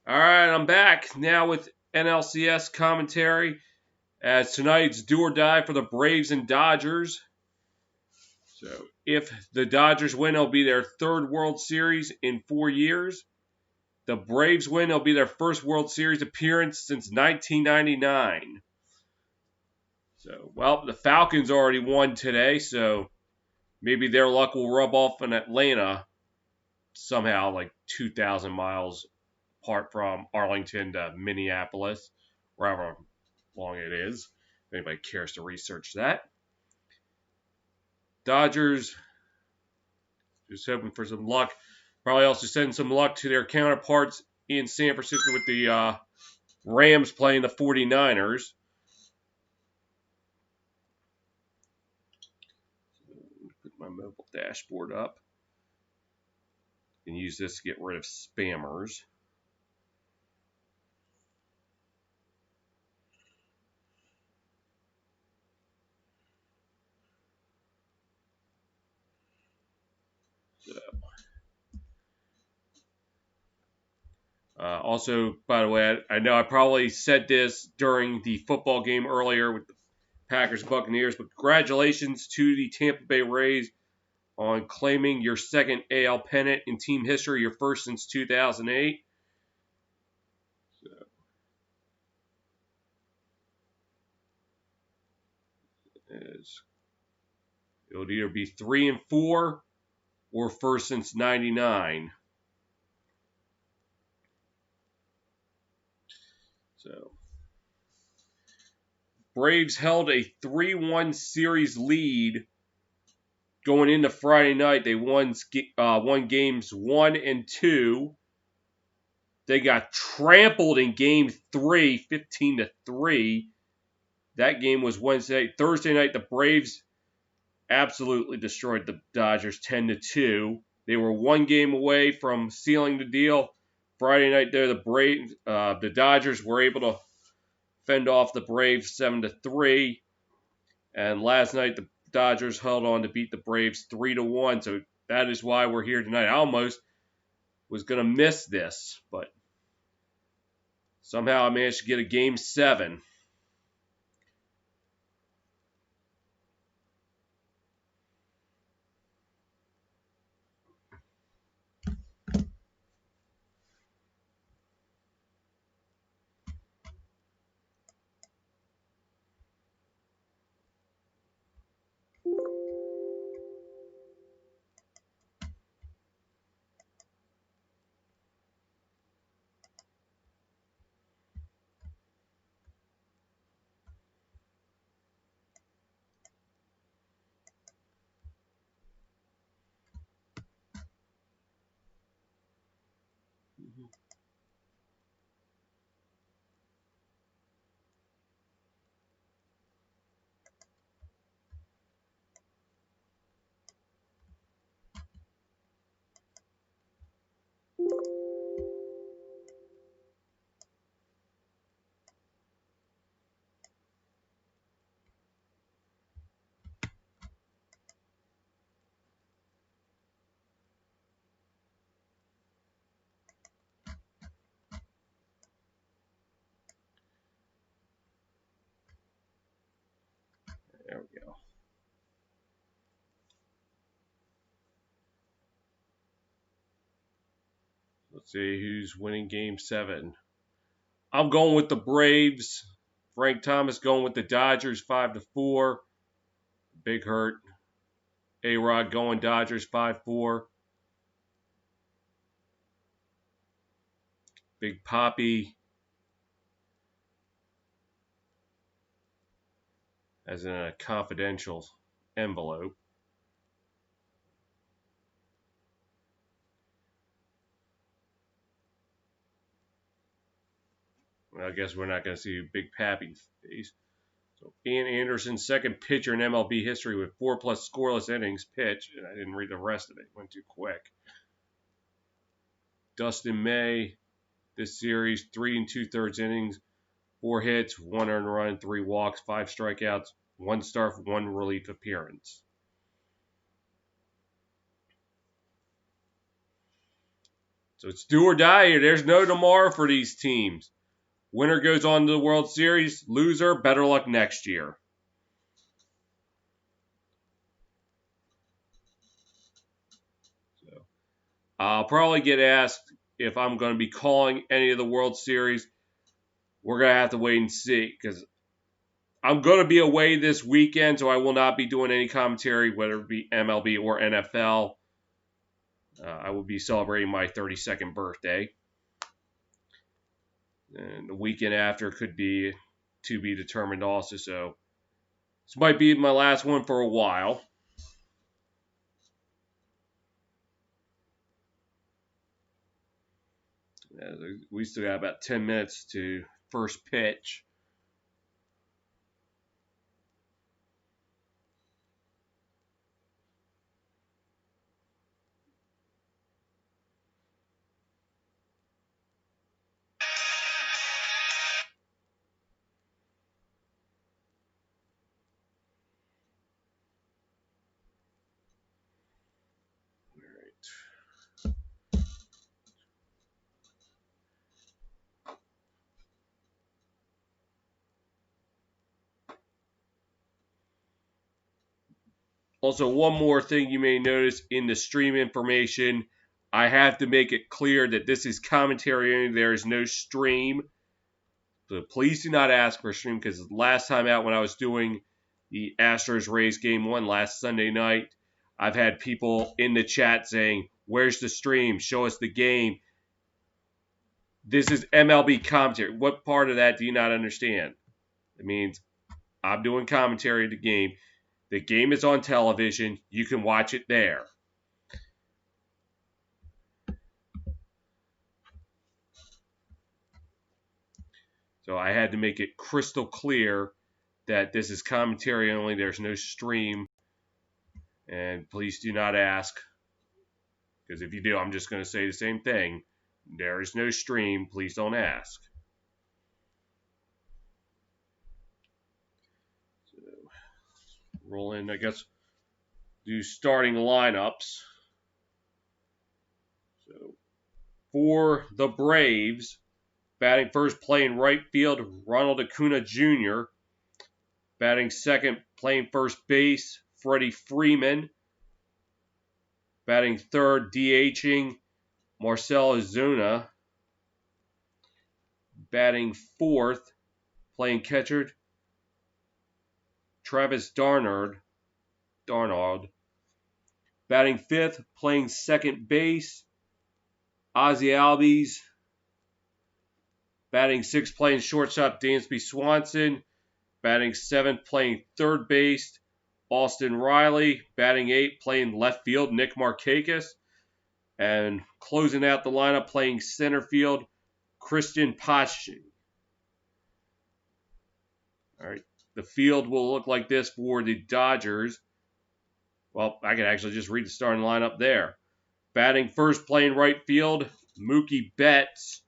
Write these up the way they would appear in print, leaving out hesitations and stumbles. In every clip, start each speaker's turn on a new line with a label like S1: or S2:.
S1: All right, I'm back now with NLCS commentary as tonight's do or die for the Braves and Dodgers. So, if the Dodgers win, it'll be their third World Series in 4 years. The Braves win, it'll be their first World Series appearance since 1999. So, well, the Falcons already won today, so maybe their luck will rub off in Atlanta somehow, like 2,000 miles apart from Arlington to Minneapolis, wherever long it is. If anybody cares to research that. Dodgers, just hoping for some luck. Probably also send some luck to their counterparts in San Francisco with the Rams playing the 49ers. Put my mobile dashboard up. And use this to get rid of spammers. Also, by the way, I know I probably said this during the football game earlier with the Packers Buccaneers, but congratulations to the Tampa Bay Rays on claiming your second AL pennant in team history, your first since 2008. So, it would either be 3 and 4 or first since '99. So, Braves held a 3-1 series lead going into Friday night. They won games 1 and 2. They got trampled in game 3, 15-3. That game was Wednesday. Thursday night, the Braves absolutely destroyed the Dodgers 10-2. They were one game away from sealing the deal. Friday night, there the Dodgers were able to fend off the Braves 7-3. And last night, the Dodgers held on to beat the Braves 3-1. So that is why we're here tonight. I almost was going to miss this, but somehow I managed to get a game 7. There we go. Let's see who's winning game 7. I'm going with the Braves. Frank Thomas going with the Dodgers 5-4. Big Hurt. A-Rod going Dodgers 5-4. Big Poppy as in a confidential envelope. Well, I guess we're not going to see Big Pappy's face. So Ian Anderson, second pitcher in MLB history with 4+ scoreless innings pitched. And I didn't read the rest of it. It went too quick. Dustin May, this series, 3 2/3 innings, 4 hits, 1 earned run, 3 walks, 5 strikeouts, 1 start, 1 relief appearance. So it's do or die here. There's no tomorrow for these teams. Winner goes on to the World Series. Loser, better luck next year. So I'll probably get asked if I'm going to be calling any of the World Series. We're going to have to wait and see because I'm going to be away this weekend, so I will not be doing any commentary, whether it be MLB or NFL. I will be celebrating my 32nd birthday. And the weekend after could be to be determined also. So this might be my last one for a while. We still got about 10 minutes to first pitch. Also, one more thing you may notice in the stream information, I have to make it clear that this is commentary only. There is no stream. So please do not ask for a stream because last time out when I was doing the Astros-Rays Game 1 last Sunday night, I've had people in the chat saying, where's the stream? Show us the game. This is MLB commentary. What part of that do you not understand? It means I'm doing commentary of the game. The game is on television. You can watch it there. So I had to make it crystal clear that this is commentary only. There's no stream. And please do not ask. Because if you do, I'm just going to say the same thing. There is no stream. Please don't ask. So, roll in, I guess, do starting lineups. So, for the Braves, batting first, playing right field, Ronald Acuna Jr. Batting second, playing first base, Freddie Freeman. Batting third, DHing, Marcell Ozuna. Batting fourth, playing catcher, Travis Darnard. Batting fifth, playing second base, Ozzie Albies. Batting sixth, playing shortstop, Dansby Swanson. Batting seventh, playing third base, Austin Riley. Batting eighth, playing left field, Nick Markakis. And closing out the lineup, playing center field, Christian Pache. All right, the field will look like this for the Dodgers. Well, I can actually just read the starting lineup there. Batting first, playing right field, Mookie Betts.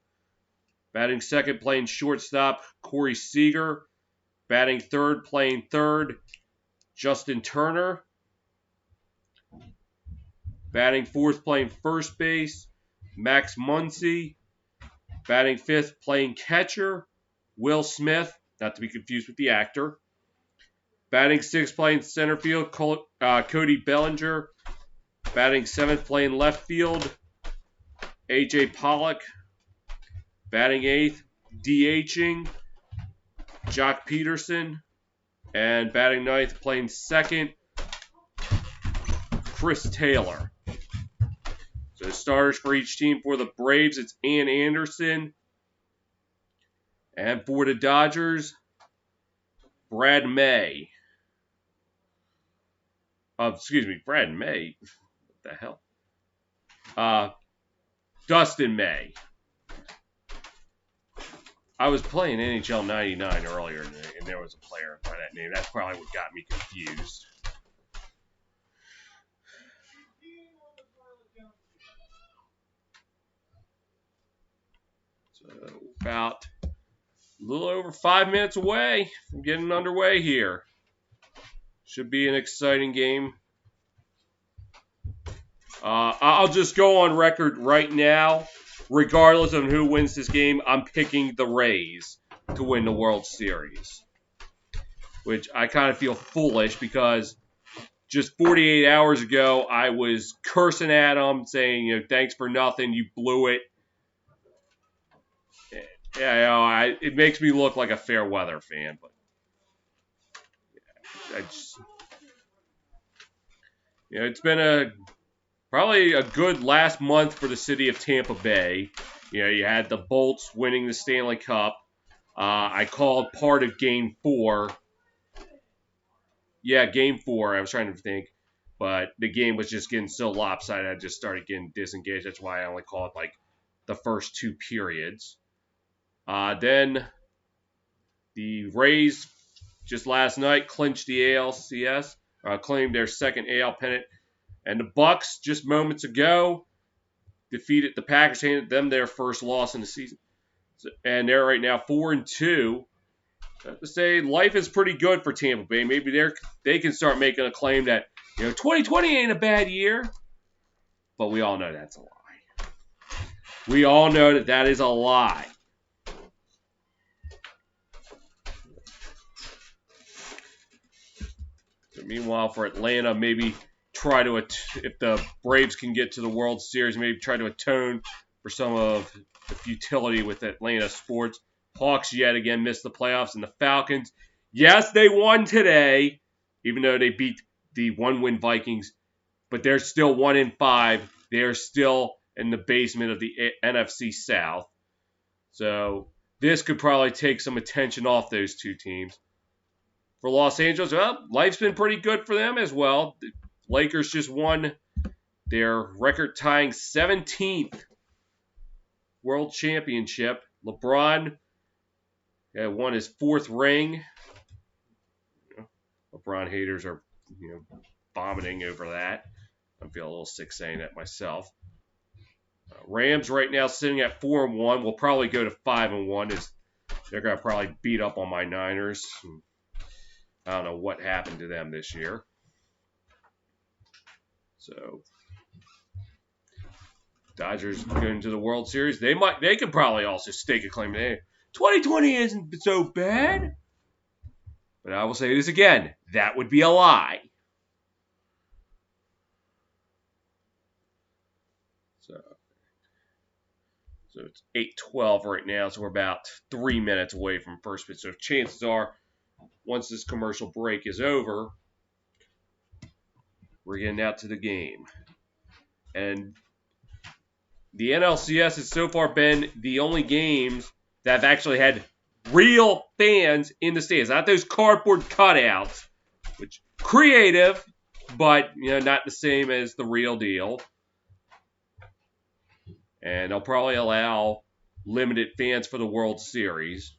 S1: Batting second, playing shortstop, Corey Seager. Batting third, playing third, Justin Turner. Batting fourth, playing first base, Max Muncy. Batting fifth, playing catcher, Will Smith, not to be confused with the actor. Batting sixth, playing center field, Cody Bellinger. Batting seventh, playing left field, A.J. Pollock. Batting eighth, DHing, Jock Peterson. And batting ninth, playing second, Chris Taylor. So starters for each team. For the Braves, it's Ian Anderson. And for the Dodgers, Brad May. Brad May. What the hell? Dustin May. I was playing NHL 99 earlier, and there was a player by that name. That's probably what got me confused. So about a little over 5 minutes away from getting underway here. Should be an exciting game. I'll just go on record right now regardless of who wins this game, I'm picking the Rays to win the World Series. Which I kind of feel foolish because just 48 hours ago, I was cursing at them, saying, thanks for nothing, you blew it. Yeah, it makes me look like a fair weather fan, but it's been probably a good last month for the city of Tampa Bay. You had the Bolts winning the Stanley Cup. I called part of Game 4. Yeah, Game 4. I was trying to think. But the game was just getting so lopsided, I just started getting disengaged. That's why I only called the first 2 periods. Then the Rays just last night clinched the ALCS, claimed their second AL pennant. And the Bucks just moments ago defeated the Packers, handed them their first loss in the season. And they're right now 4-2. I have to say, life is pretty good for Tampa Bay. Maybe they can start making a claim that 2020 ain't a bad year. But we all know that's a lie. We all know that is a lie. So meanwhile, for Atlanta, maybe try to, if the Braves can get to the World Series, maybe try to atone for some of the futility with Atlanta sports. Hawks yet again missed the playoffs, and the Falcons, yes, they won today, even though they beat the 1-win Vikings, but they're still 1-5. They're still in the basement of the NFC South. So this could probably take some attention off those two teams. For Los Angeles, well, life's been pretty good for them as well. The Lakers just won their record-tying 17th World Championship. LeBron won his 4th ring. LeBron haters are, vomiting over that. I feel a little sick saying that myself. Rams right now sitting at 4-1. Will probably go to 5-1. They're going to probably beat up on my Niners. I don't know what happened to them this year. So Dodgers going to the World Series. They could probably also stake a claim. 2020 isn't so bad. But I will say this again. That would be a lie. So it's 8:12 right now. So we're about 3 minutes away from first pitch. So chances are, once this commercial break is over, we're getting out to the game. And the NLCS has so far been the only games that have actually had real fans in the stands. Not those cardboard cutouts, which creative, but not the same as the real deal. And they'll probably allow limited fans for the World Series.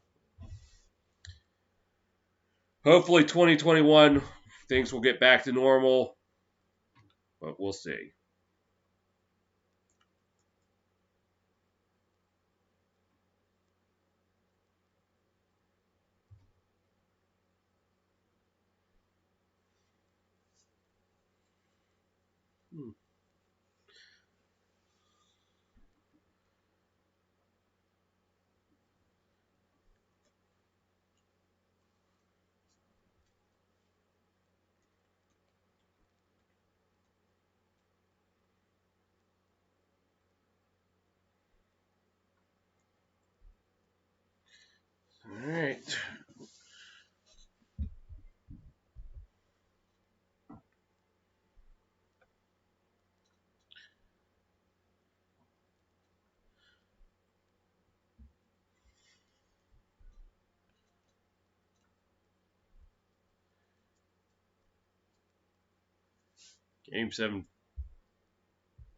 S1: Hopefully 2021, things will get back to normal, but we'll see. All right. Game 7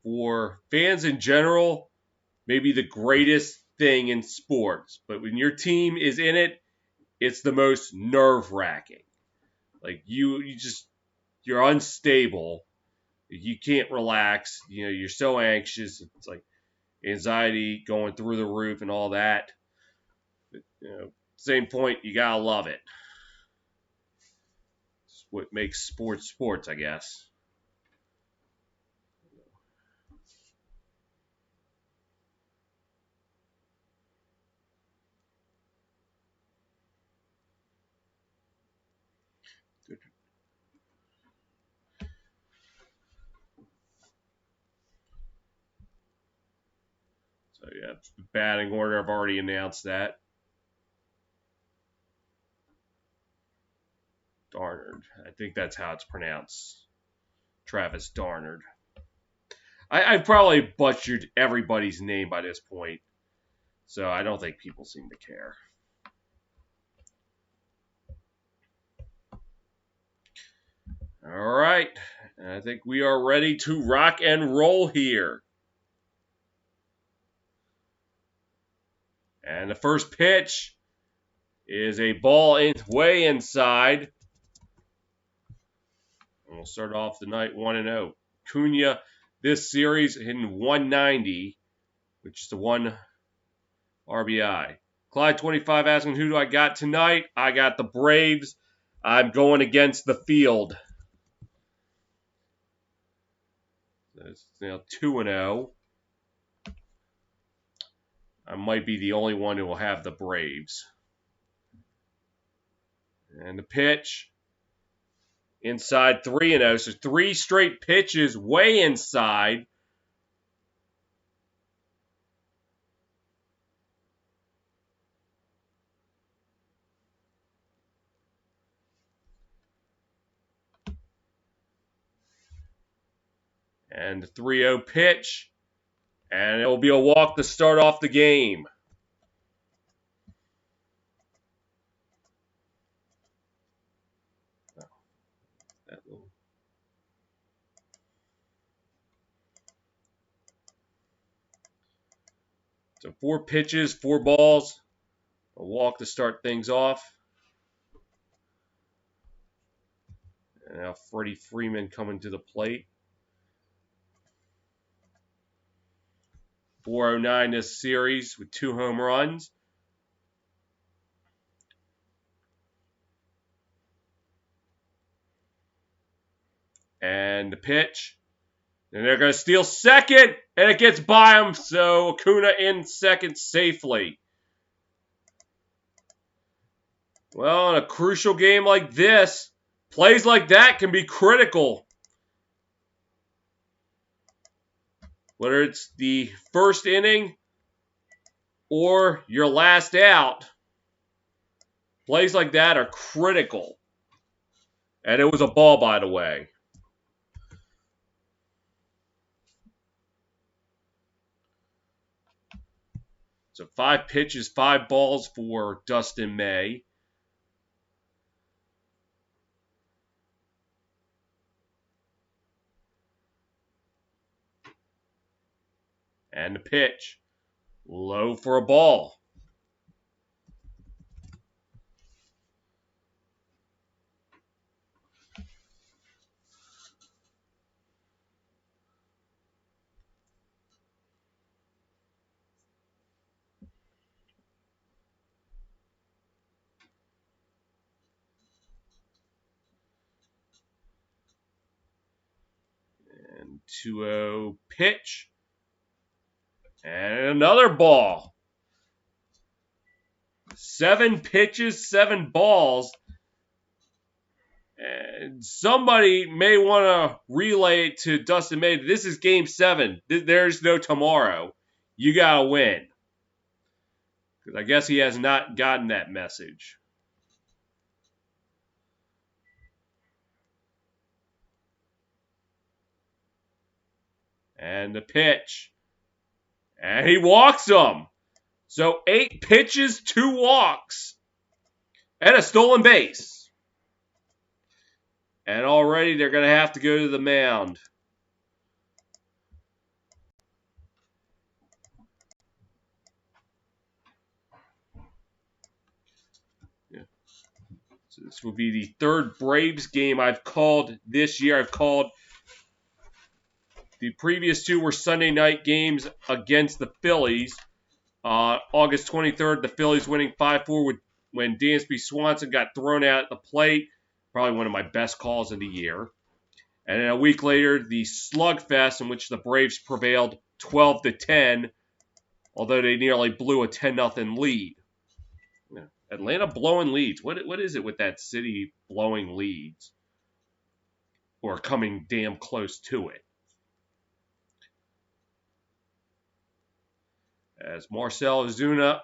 S1: for fans in general, maybe the greatest thing in sports. But when your team is in it, it's the most nerve-wracking. Like you're unstable. You can't relax. You're so anxious. It's like anxiety going through the roof and all that. But, same point, you gotta love it. It's what makes sports, I guess. So yeah, batting order. I've already announced that. Darnard. I think that's how it's pronounced. Travis Darnard. I probably butchered everybody's name by this point, so I don't think people seem to care. All right. I think we are ready to rock and roll here. And the first pitch is a ball way inside. And we'll start off the night 1-0. Cunha, this series hitting 190, which is the one RBI. Clyde 25 asking, who do I got tonight? I got the Braves. I'm going against the field. It's now 2-0. I might be the only one who will have the Braves. And the pitch, inside 3-0. So 3 straight pitches way inside. And the 3-0 pitch. And it will be a walk to start off the game. So 4 pitches, 4 balls. A walk to start things off. And now Freddie Freeman coming to the plate. 409 this series with 2 home runs. And the pitch. And they're going to steal second, and it gets by him, so Acuna in second safely. Well, in a crucial game like this, plays like that can be critical. Whether it's the first inning or your last out, plays like that are critical. And it was a ball, by the way. So 5 pitches, 5 balls for Dustin May. And the pitch, low for a ball. And 2-0 pitch. And another ball. 7 pitches, 7 balls. And somebody may want to relay it to Dustin May. This is game 7. There's no tomorrow. You got to win. Because I guess he has not gotten that message. And the pitch. And he walks him. So 8 pitches, 2 walks. And a stolen base. And already they're going to have to go to the mound. So this will be the 3rd Braves game I've called this year. I've called the previous 2 were Sunday night games against the Phillies. August 23rd, the Phillies winning 5-4 when Dansby Swanson got thrown out at the plate. Probably one of my best calls of the year. And then a week later, the slugfest in which the Braves prevailed 12-10, although they nearly blew a 10-0 lead. Atlanta blowing leads. What is it with that city blowing leads? Or coming damn close to it? As Marcell Ozuna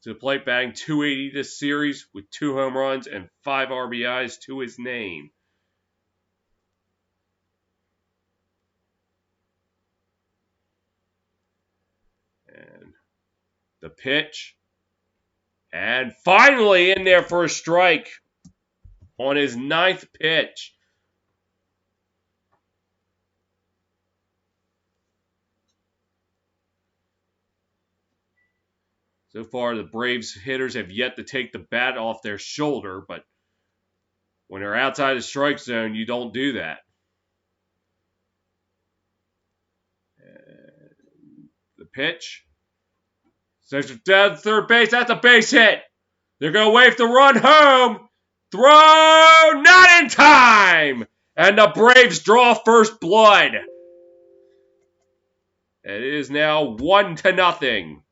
S1: to the plate, batting .280 this series with 2 home runs and 5 RBIs to his name. And the pitch. And finally in there for a strike on his 9th pitch. So far, the Braves hitters have yet to take the bat off their shoulder, but when they're outside the strike zone, you don't do that. And the pitch. Sends it down to third base. That's a base hit. They're going to wave the run home. Throw not in time. And the Braves draw first blood. It is now 1-0.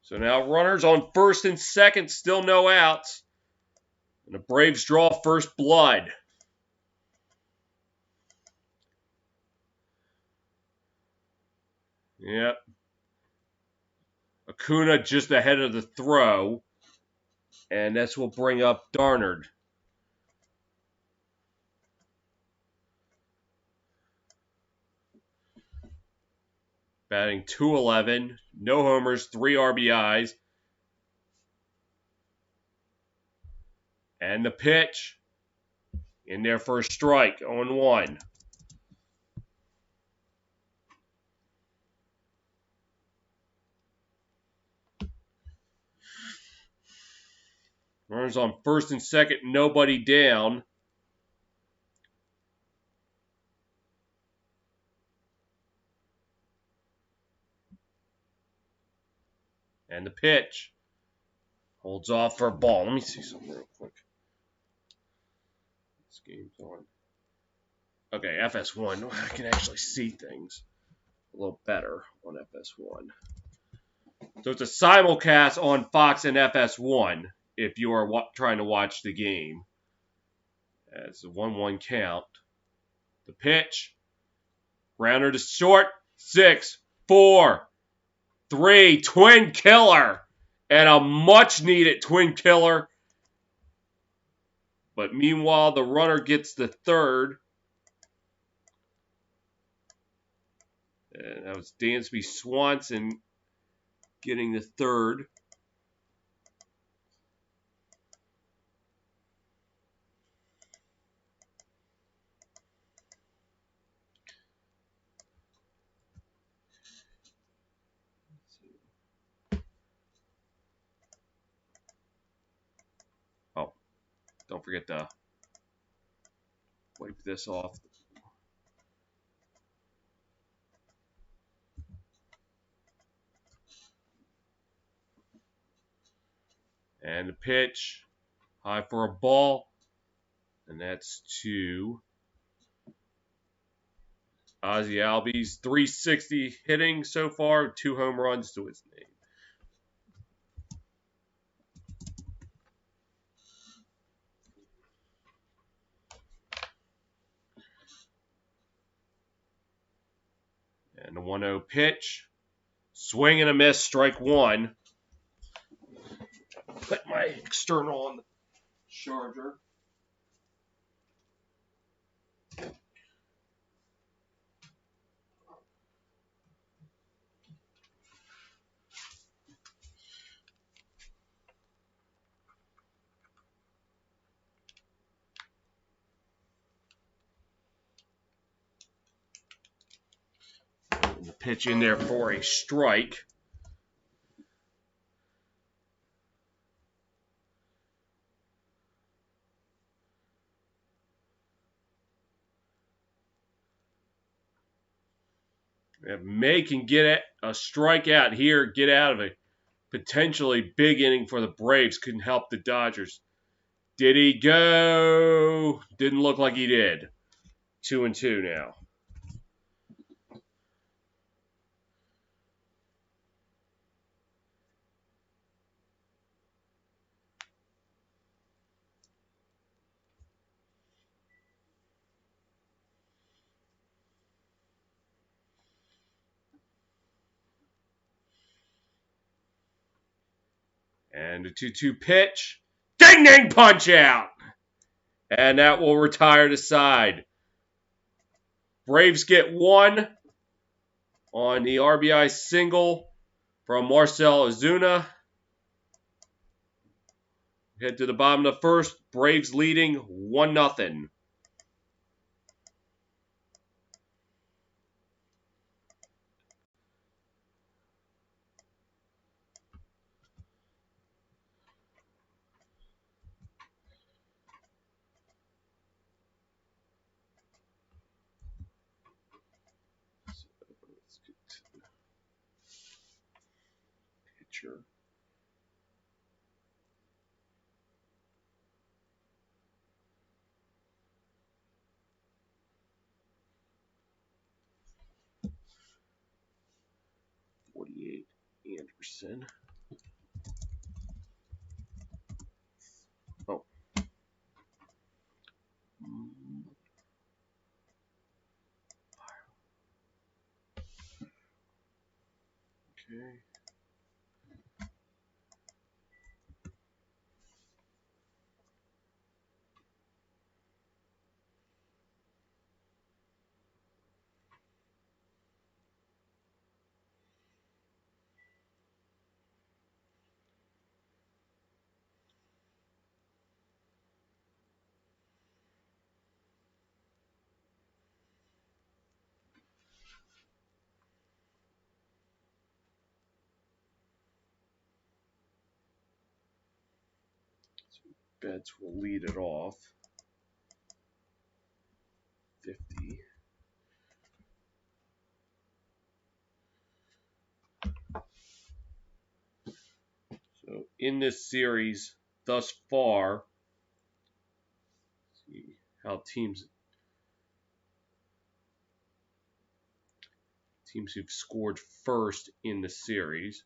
S1: So now runners on first and second, still no outs. And the Braves draw first blood. Yep. Acuna just ahead of the throw. And this will bring up Darnard. Batting .211, no homers, 3 RBIs. And the pitch. In there for a strike, 0-1. Runners on first and second, nobody down. And the pitch. Holds off for a ball. Let me see something real quick. This game's on. Okay, FS1. I can actually see things a little better on FS1. So it's a simulcast on Fox and FS1 if you are trying to watch the game. It's a 1-1 count. The pitch. Grounder to short. 6, 4, 3. Twin killer. And a much-needed twin killer. But meanwhile, the runner gets the third. And that was Dansby Swanson getting the third. Oh, don't forget to wipe this off. And the pitch, high for a ball, and that's to Ozzie Albies. 360 hitting so far, 2 home runs to his name. And the 1-0 pitch, swing and a miss, strike 1. Put my external on the charger. And the pitch in there for a strike. If May can get a strikeout here, get out of a potentially big inning for the Braves, couldn't help the Dodgers. Did he go? Didn't look like he did. 2-2 now. And a 2-2 pitch. Ding ding punch out. And that will retire the side. Braves get one on the RBI single from Marcell Ozuna. Head to the bottom of the first. Braves leading 1-0. Let's get to the pitcher. Anderson. Oh. Okay. Betts will lead it off. 50. So in this series thus far, see how teams who've scored first in the series.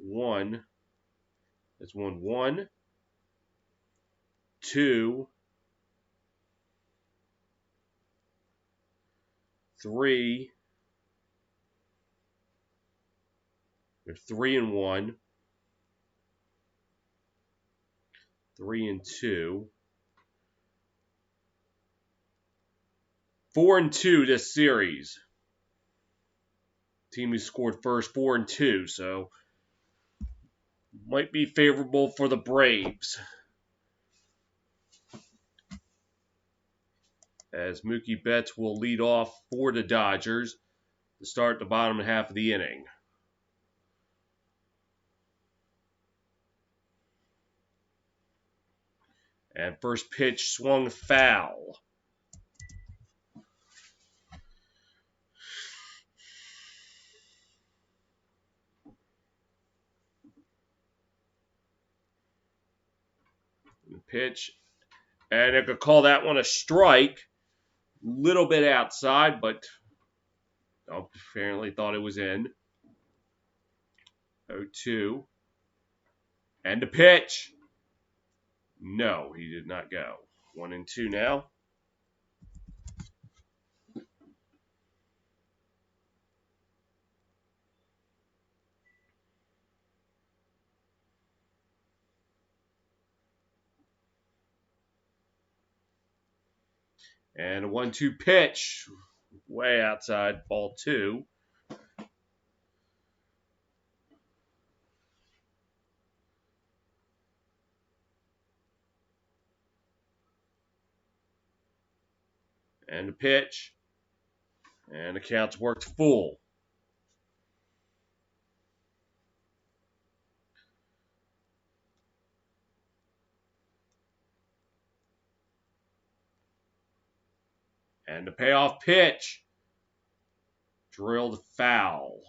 S1: One. That's 1-1. 2. 3. They're 3-1. 3-2. 4-2 this series. Team who scored first, 4-2. So might be favorable for the Braves. As Mookie Betts will lead off for the Dodgers to start the bottom half of the inning. And first pitch swung foul. Pitch. And I could call that one a strike. Little bit outside, but apparently thought it was in. 0-2. And the pitch. No, he did not go. 1-2 now. And a 1-2 pitch. Way outside, ball 2. And the pitch. And the count's worked full. And the payoff pitch. Drilled foul.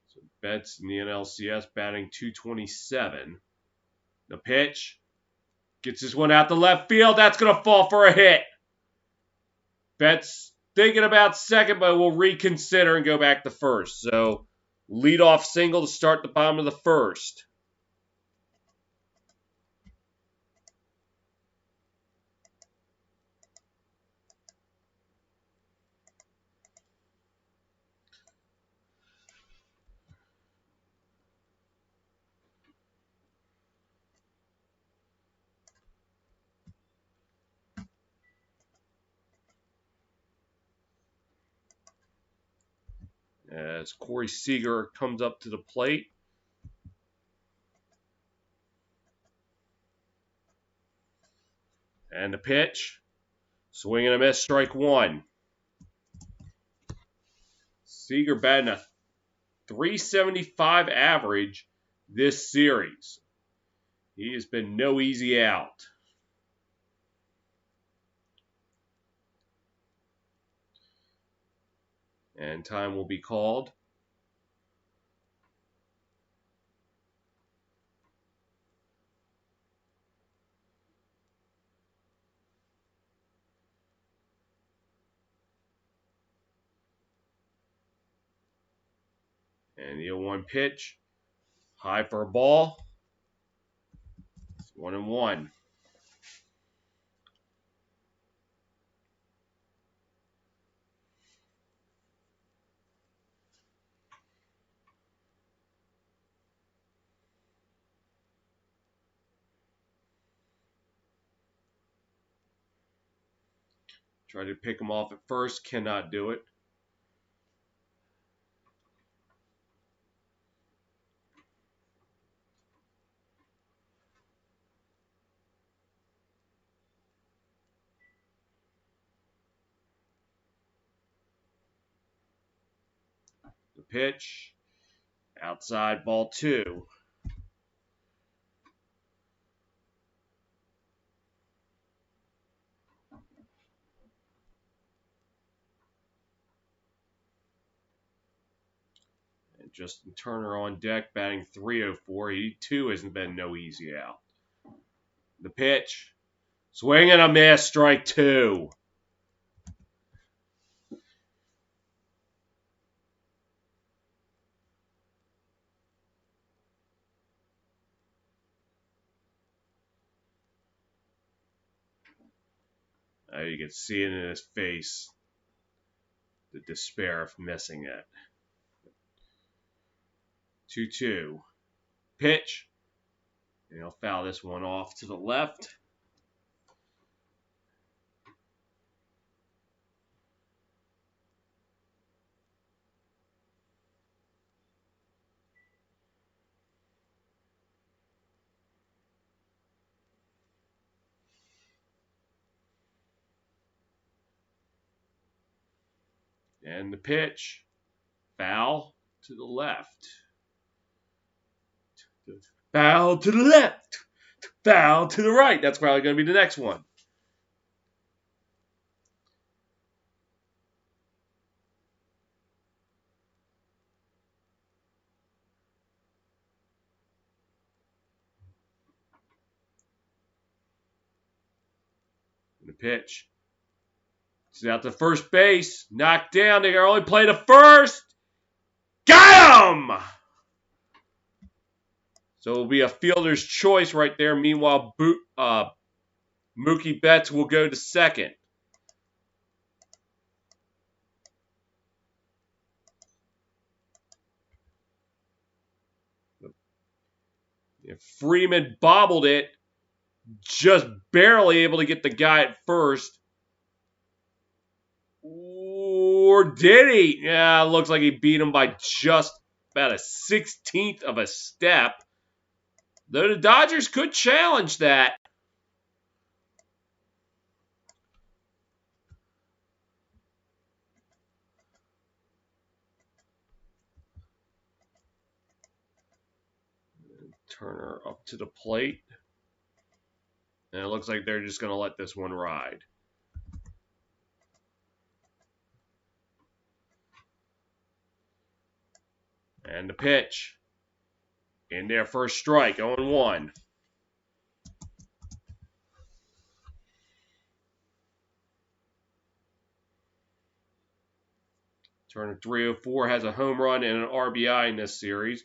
S1: So Betts in the NLCS batting .227. The pitch. Gets this one out to left field. That's going to fall for a hit. Betts thinking about second, but will reconsider and go back to first. So leadoff single to start the bottom of the first. As Corey Seager comes up to the plate. And the pitch. Swing and a miss, strike one. Seager batting a .375 average this series. He has been no easy out. And time will be called. And the 0-1 pitch. High for a ball. 1-1. Try to pick him off at first. Cannot do it. The pitch. Outside, ball 2. And Justin Turner on deck, batting .304. He too hasn't been no easy out. The pitch. Swing and a miss, strike 2. You can see it in his face, the despair of missing it. 2-2. Pitch. And he'll foul this one off to the left. And the pitch. Foul to the left. Foul to the left. Foul to the right. That's probably going to be the next one. And the pitch. It's out to first base. Knocked down. They can only play to first. Got him! So it'll be a fielder's choice right there. Meanwhile, Mookie Betts will go to second. Freeman bobbled it. Just barely able to get the guy at first. Or did he? Yeah, looks like he beat him by just about a 16th of a step. Though the Dodgers could challenge that. Turner up to the plate. And it looks like they're just going to let this one ride. And the pitch. In there for a strike, 0-1. Turner 304 has a home run and an RBI in this series.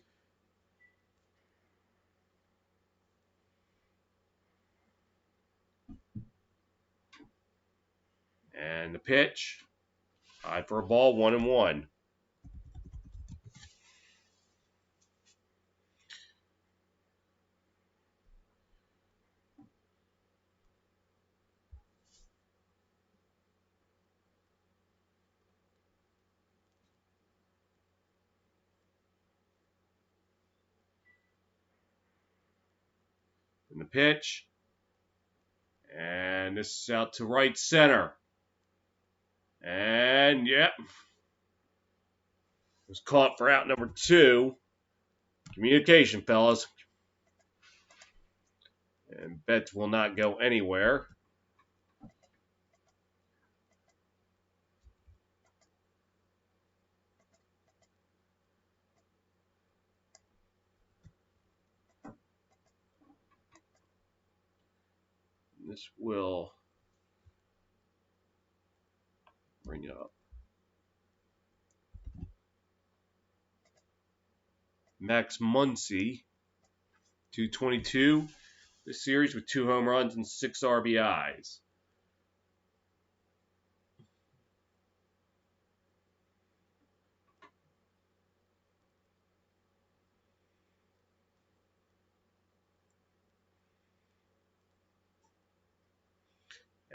S1: And the pitch. High for a ball, 1-1. And the pitch. And this is out to right center. And, yep. It was caught for out number 2. Communication, fellas. And bets will not go anywhere. This will bring up Max Muncy, 222. This series with 2 home runs and 6 RBIs.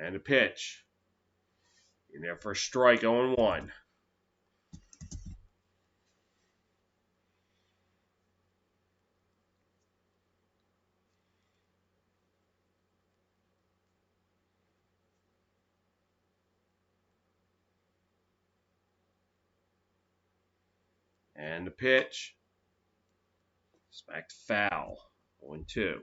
S1: And a pitch. In there for a strike, 0-1. And the pitch. Smacked foul, 0-2.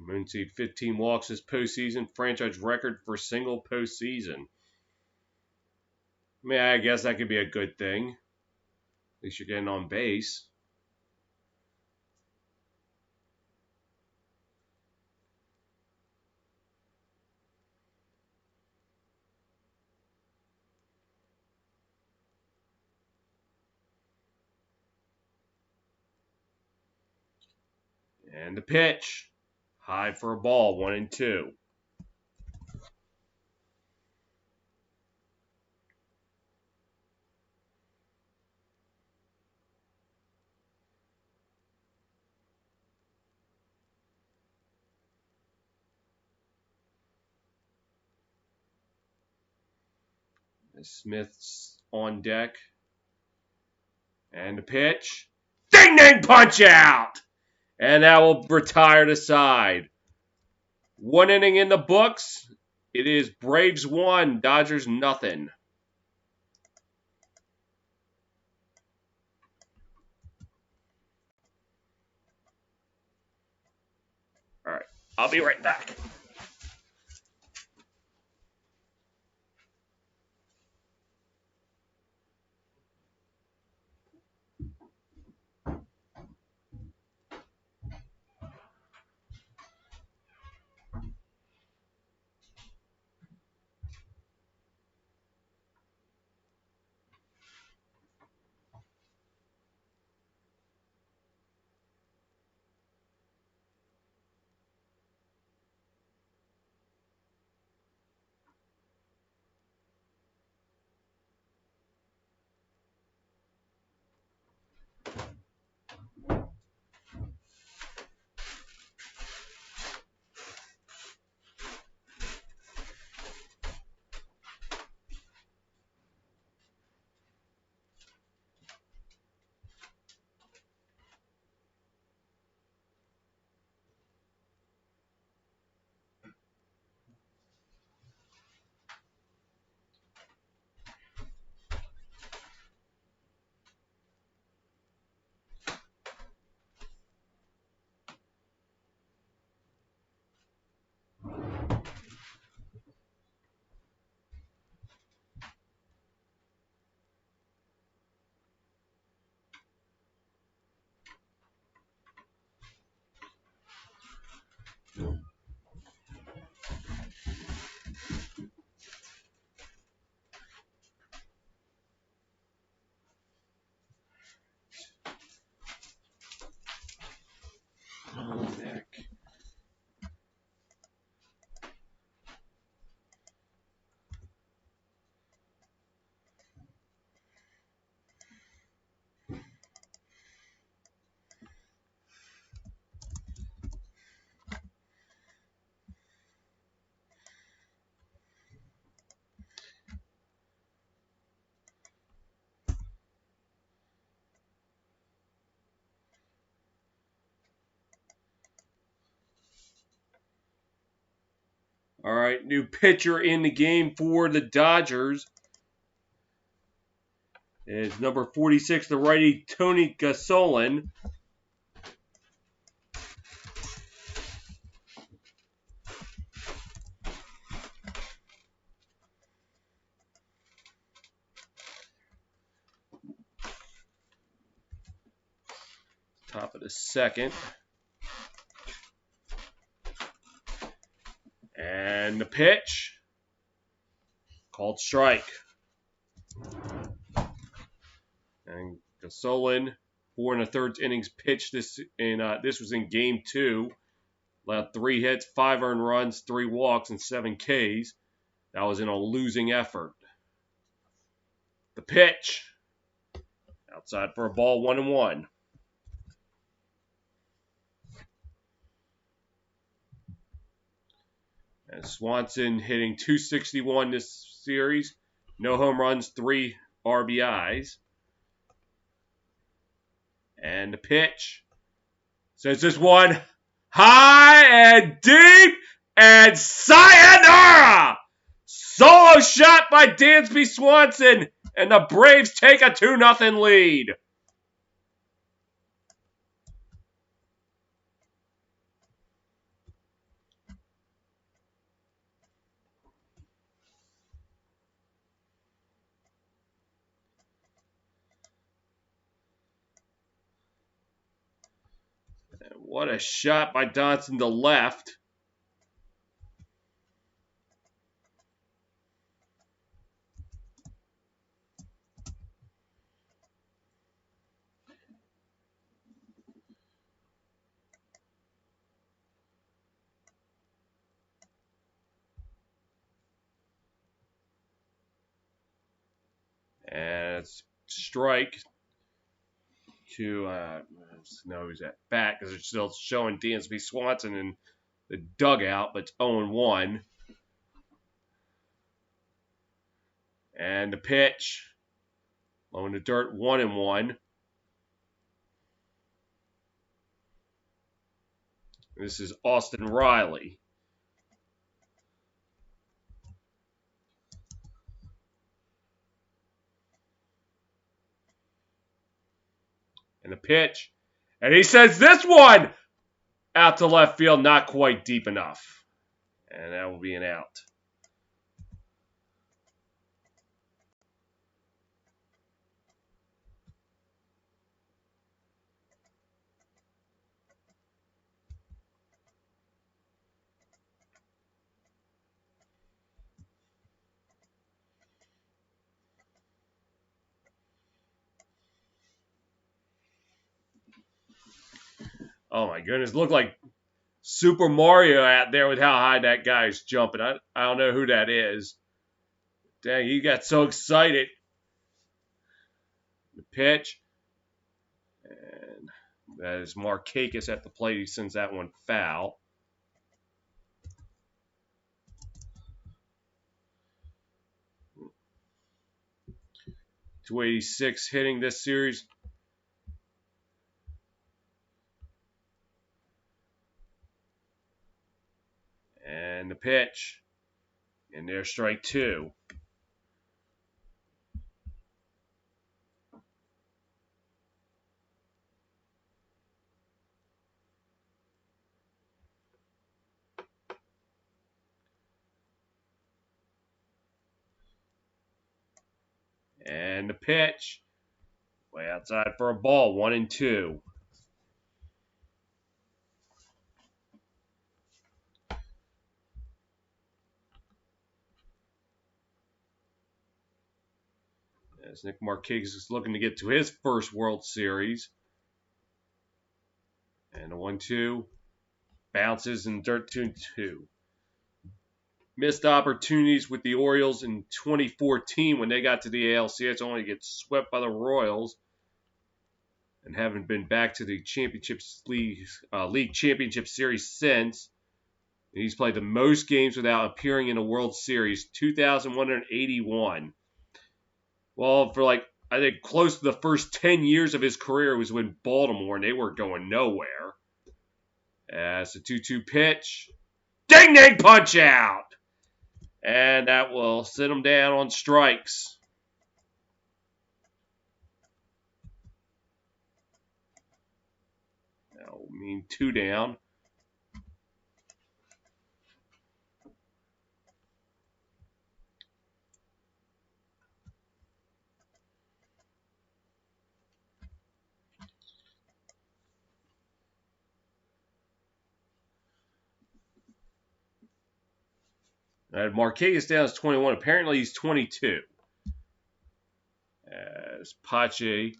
S1: Muncy 15 walks this postseason, franchise record for single postseason. I mean, I guess that could be a good thing. At least you're getting on base. And the pitch. High for a ball, 1-2. Smith's on deck. And the pitch. Ding ding punch out! And that will retire the side. 1 inning in the books. It is Braves 1, Dodgers nothing. All right, I'll be right back. All right, new pitcher in the game for the Dodgers is number 46, the righty Tony Gasolin. Top of the second. And the pitch. Called strike. And Gasolin, 4 1/3 innings pitched. This was in game 2. Allowed 3 hits, 5 earned runs, 3 walks, and 7 Ks. That was in a losing effort. The pitch. Outside for a ball, 1-1. And Swanson hitting .261 this series. No home runs, 3 RBIs. And the pitch. Says this one high and deep and sayonara! Solo shot by Dansby Swanson, and the Braves take a 2-0 lead. What a shot by Dodson to left. And it's strike to no, he's at bat because they're still showing Dansby Swanson in the dugout, but it's 0-1. And the pitch, low in the dirt, 1-1. This is Austin Riley. And the pitch. And he says this one out to left field, not quite deep enough. And that will be an out. Oh my goodness, looked like Super Mario out there with how high that guy's jumping. I don't know who that is. Dang, he got so excited. The pitch. And that is Markakis at the plate. He sends that one foul. .286 hitting this series. And the pitch. And there's strike 2. And the pitch. Way outside for a ball, 1-2. As Nick Markakis is looking to get to his first World Series. And a 1-2. Bounces in dirt 2-2. Missed opportunities with the Orioles in 2014 when they got to the NLCS, only to get swept by the Royals. And haven't been back to the League Championship Series since. And he's played the most games without appearing in a World Series, 2,181. Well, for I think close to the first 10 years of his career was with Baltimore, and they were going nowhere. It's a 2-2 pitch. Ding, ding, punch out! And that will sit him down on strikes. That will mean 2 down. And Marquez down is 21. Apparently he's 22. As Pache,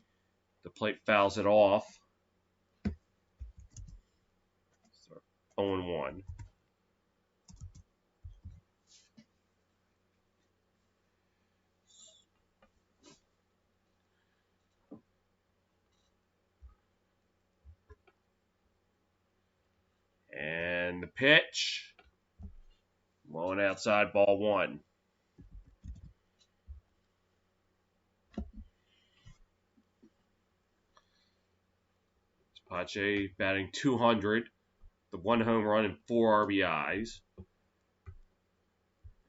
S1: the plate fouls it off. 0-1. And the pitch. Low and outside, ball 1. Pache batting 200. The 1 home run and 4 RBIs.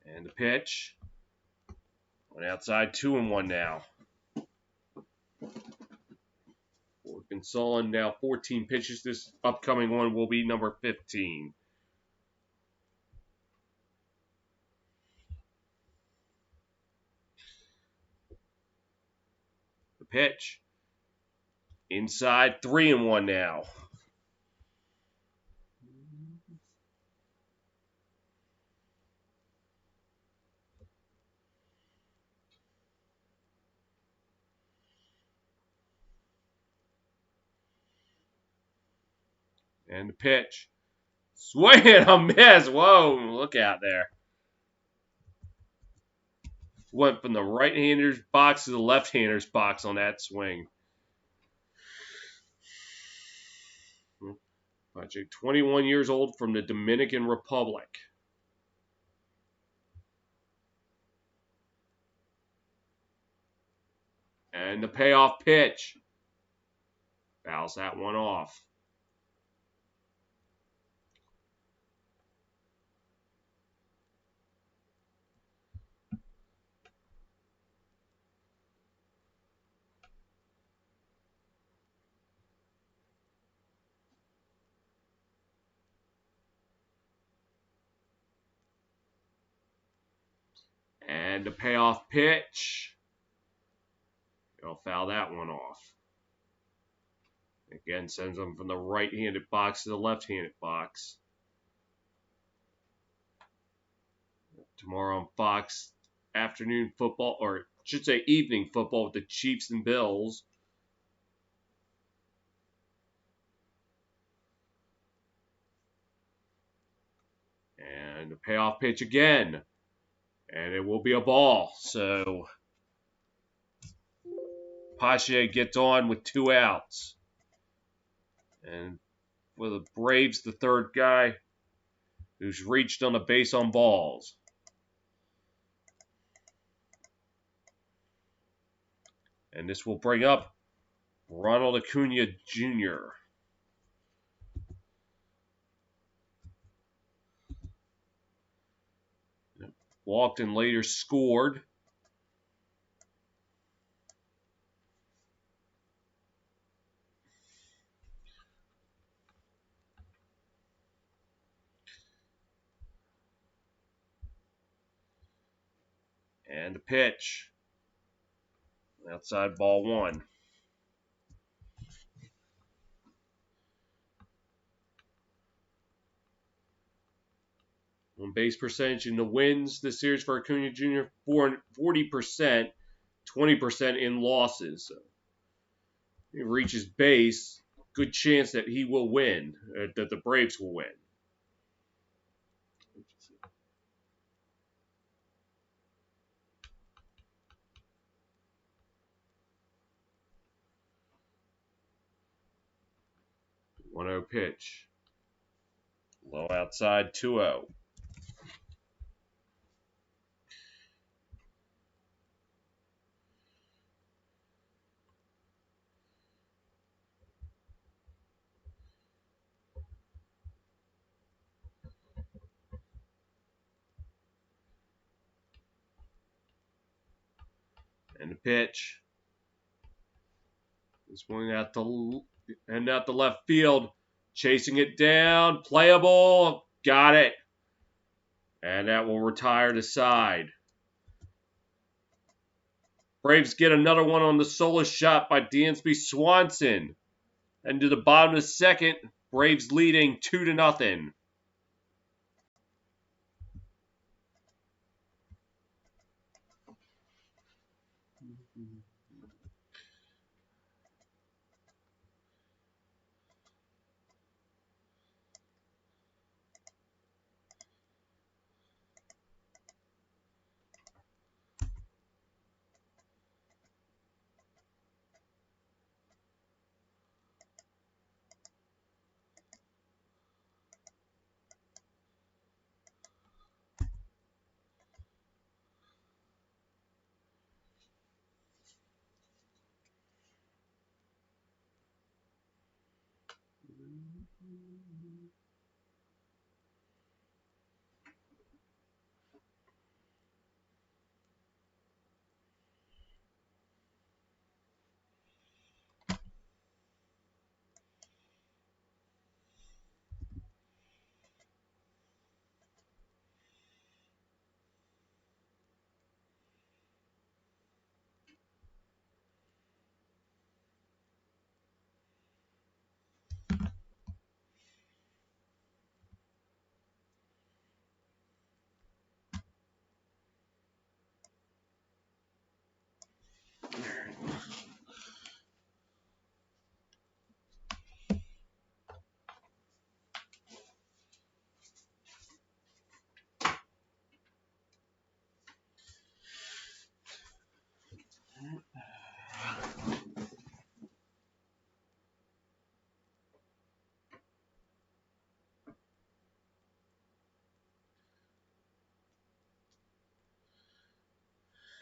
S1: And the pitch. On outside, 2-1 now. For Gonsolin, now 14 pitches. This upcoming one will be number 15. The pitch. Inside, 3-1 now. And the pitch. Swing and a miss. Whoa, look out there. Went from the right-hander's box to the left-hander's box on that swing. Pache, 21 years old from the Dominican Republic. And the payoff pitch. Fouls that one off. And the payoff pitch. They'll foul that one off. Again, sends them from the right-handed box to the left-handed box. Tomorrow on Fox, afternoon football, or I should say evening football with the Chiefs and Bills. And the payoff pitch again. And it will be a ball. So Pache gets on with 2 outs. And for the Braves, the third guy who's reached on a base on balls. And this will bring up Ronald Acuna Jr. Walked and later scored. And the pitch. Outside ball 1. On base percentage in the wins this series for Acuna Jr., 40%, 20% in losses. So if he reaches base, good chance that he will win, that the Braves will win. One 0 pitch. Low outside, 2-0. And the pitch. Swing out the left field. Chasing it down. Playable. Got it. And that will retire the side. Braves get another one on the solo shot by Dansby Swanson. And to the bottom of the second, Braves leading 2-0.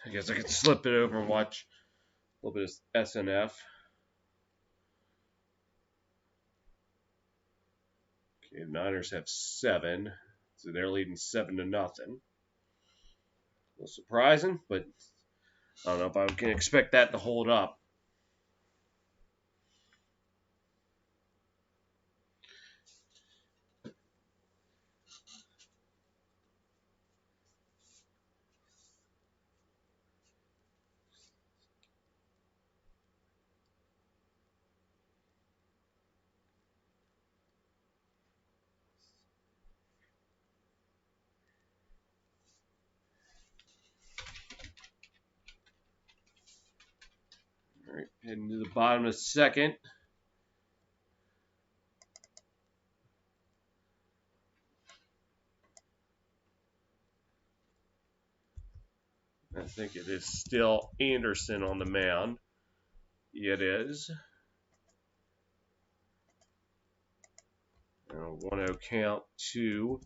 S1: I guess I could slip it over and watch a little bit of SNF. Okay, the Niners have 7, so they're leading 7-0. A little surprising, but I don't know if I can expect that to hold up. All right, heading to the bottom of the second. I think it is still Anderson on the mound. It is. 1-0 count to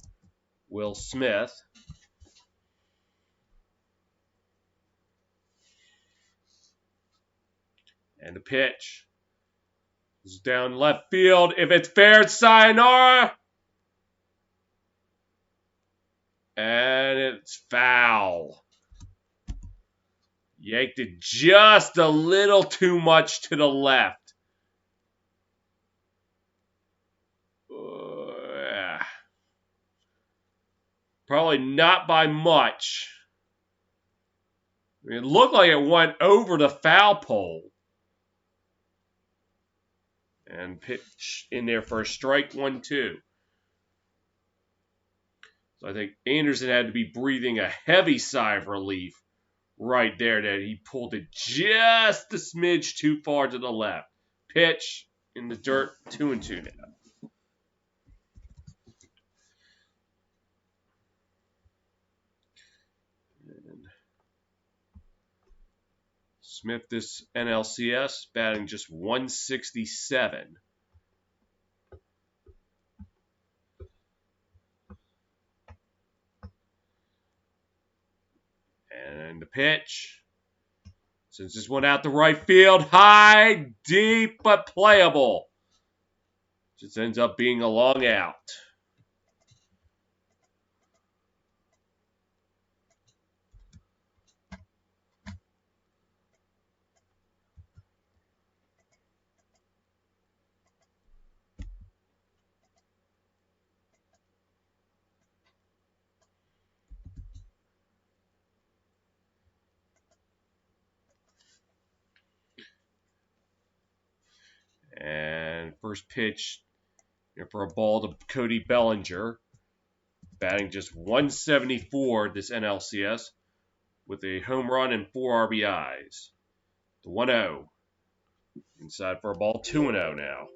S1: Will Smith. And the pitch is down left field. If it's fair, it's sayonara. And it's foul. Yanked it just a little too much to the left. Probably not by much. It looked like it went over the foul pole. And pitch in there for a strike, 1-2. So I think Anderson had to be breathing a heavy sigh of relief right there that he pulled it just a smidge too far to the left. Pitch in the dirt, 2-2 now. And Smith, this NLCS, batting just 167. And the pitch. Since this one out the right field, high, deep, but playable. Just ends up being a long out. first pitch for a ball to Cody Bellinger, batting just 174 this NLCS with a home run and 4 RBIs. The 1-0. Inside for a ball, 2-0 now.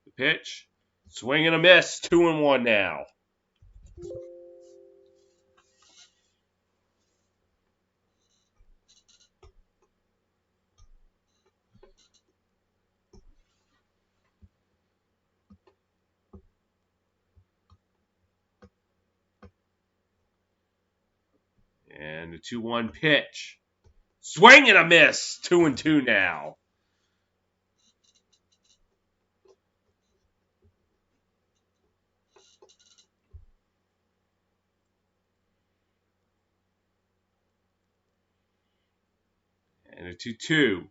S1: The pitch, swing and a miss, 2-1 now. And the 2-1 pitch. Swing and a miss. 2-2 now. And a 2-2.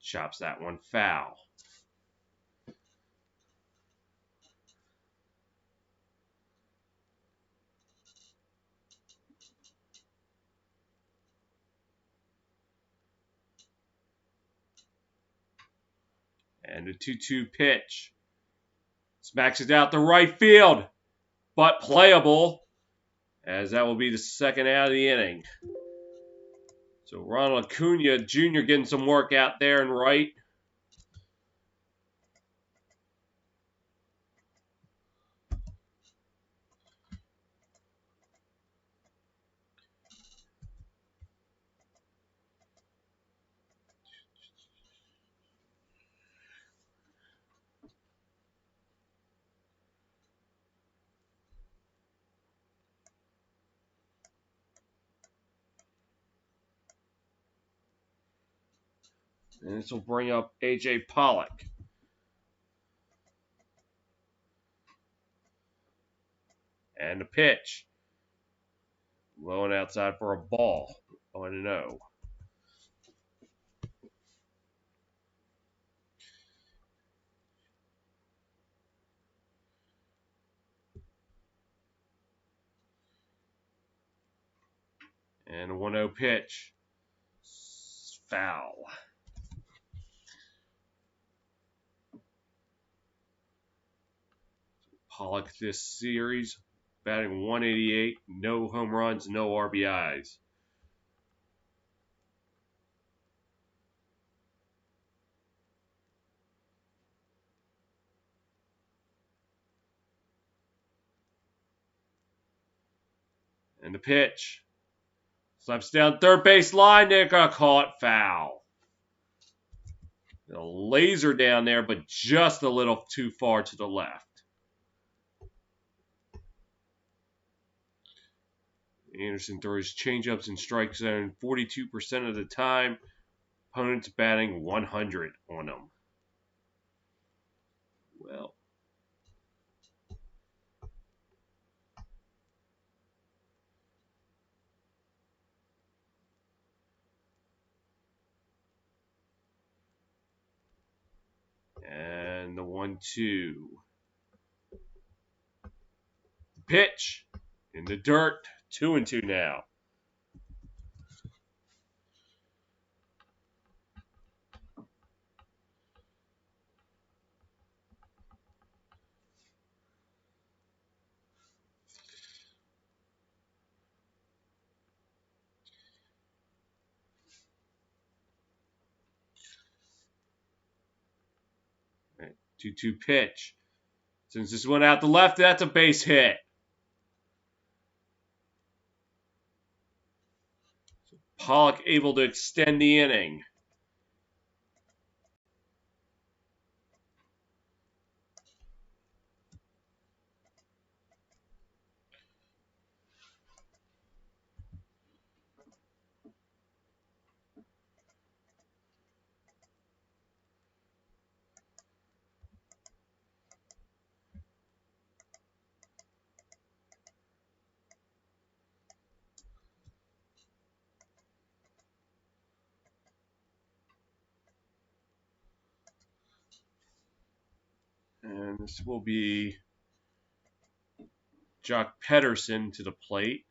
S1: Chops that one foul. And a 2-2 pitch. Smacks it out to right field. But playable, as that will be the second out of the inning. So Ronald Acuna Jr. getting some work out there and right. And this will bring up A.J. Pollock. And the pitch. Low and outside for a ball. 1-0. And a 1-0 pitch. Foul. Pollock this series, batting 188, no home runs, no RBIs. And the pitch. Slaps down third base line. They got caught foul. A laser down there, but just a little too far to the left. Anderson throws changeups in strike zone 42% of the time. Opponents batting 100 on him. Well. And the 1-2. Pitch in the dirt. 2-2 now. Right, 2-2 pitch. Since this went out the left, that's a base hit. Pollock able to extend the inning. And this will be Jock Pedersen to the plate.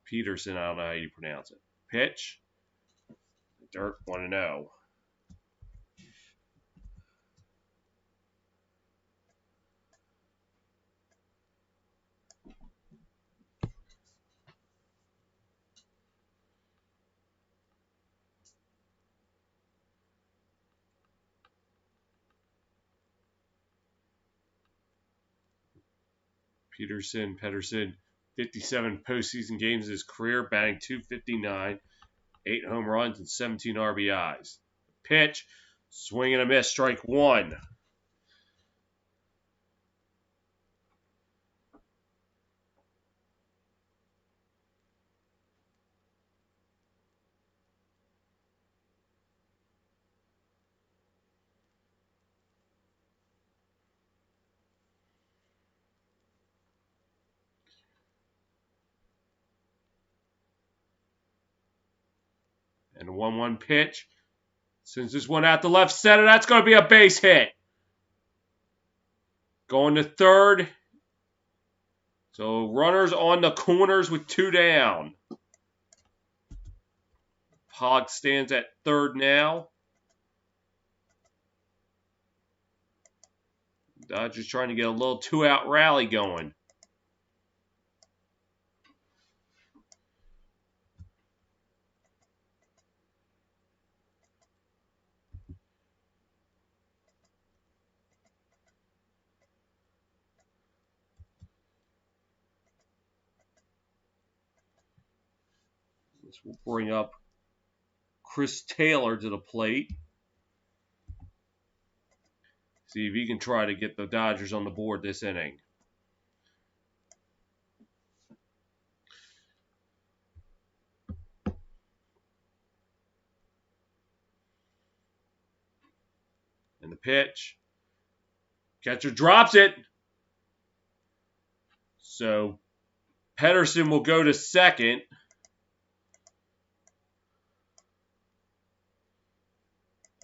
S1: Peterson, I don't know how you pronounce it. Pitch. Dirk 1-0. Pedersen, 57 postseason games in his career, batting .259, 8 home runs, and 17 RBIs. Pitch, swing and a miss, strike one. And a 1-1 pitch. Sends this one out to left center. That's going to be a base hit. Going to third. So runners on the corners with 2 down. Pollock stands at third now. Dodgers trying to get a little 2-out rally going. This will bring up Chris Taylor to the plate. See if he can try to get the Dodgers on the board this inning. And the pitch. Catcher drops it. So Pedersen will go to second.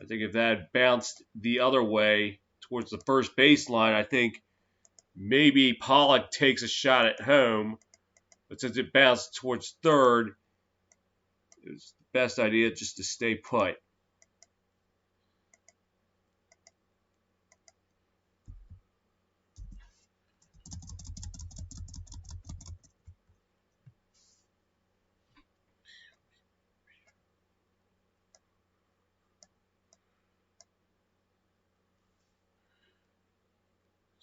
S1: I think if that had bounced the other way towards the first baseline, I think maybe Pollock takes a shot at home. But since it bounced towards third, it was the best idea just to stay put.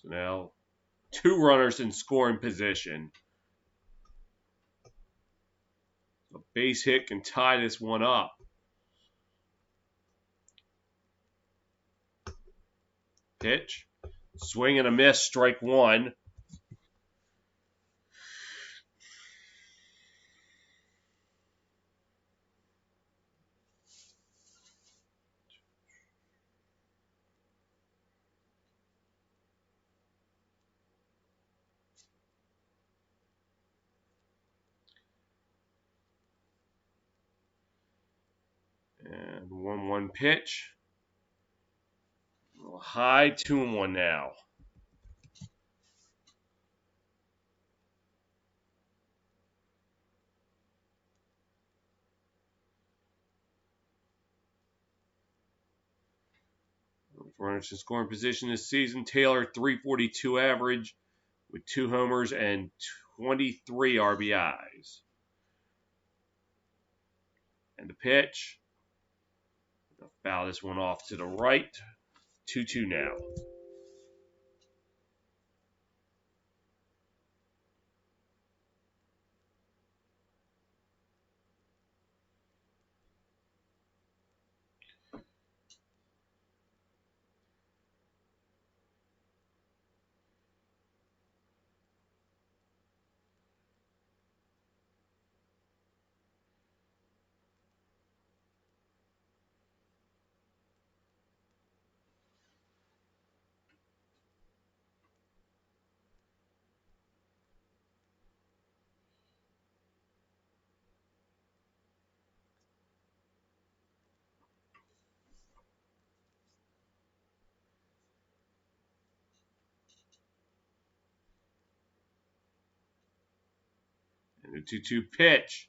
S1: So now 2 runners in scoring position. A base hit can tie this one up. Pitch. Swing and a miss, strike one. And 1-1 pitch. A little high, 2-1 now. Runners in scoring position this season. Taylor, .342 average with 2 homers and 23 RBIs. And the pitch. I'll foul this one off to the right. 2-2 now. The 2-2 pitch.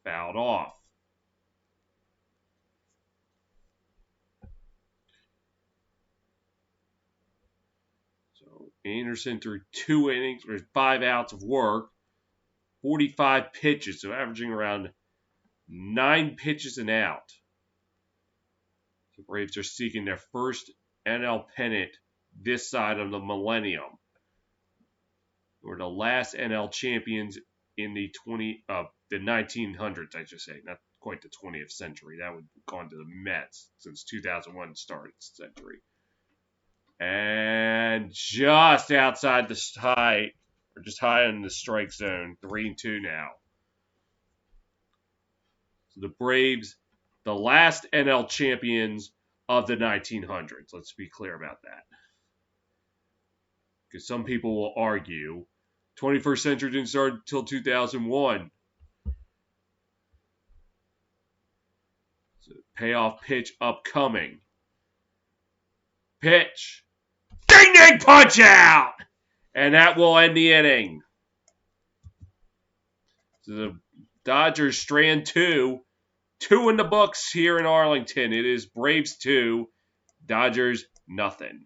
S1: Fouled off. So Anderson threw 2 innings with 5 outs of work, 45 pitches, so averaging around 9 pitches an out. The Braves are seeking their first NL pennant this side of the millennium. They were the last NL champions in the 1900s, I should say, not quite the 20th century. That would have gone to the Mets since 2001 started the century. And just outside the high, or just high in the strike zone, 3-2 now. So the Braves, the last NL champions of the 1900s. Let's be clear about that. Because some people will argue 21st century didn't start until 2001. So payoff pitch upcoming. Pitch. Ding ding punch out! And that will end the inning. So the Dodgers strand 2. 2 in the books here in Arlington. It is Braves 2, Dodgers nothing.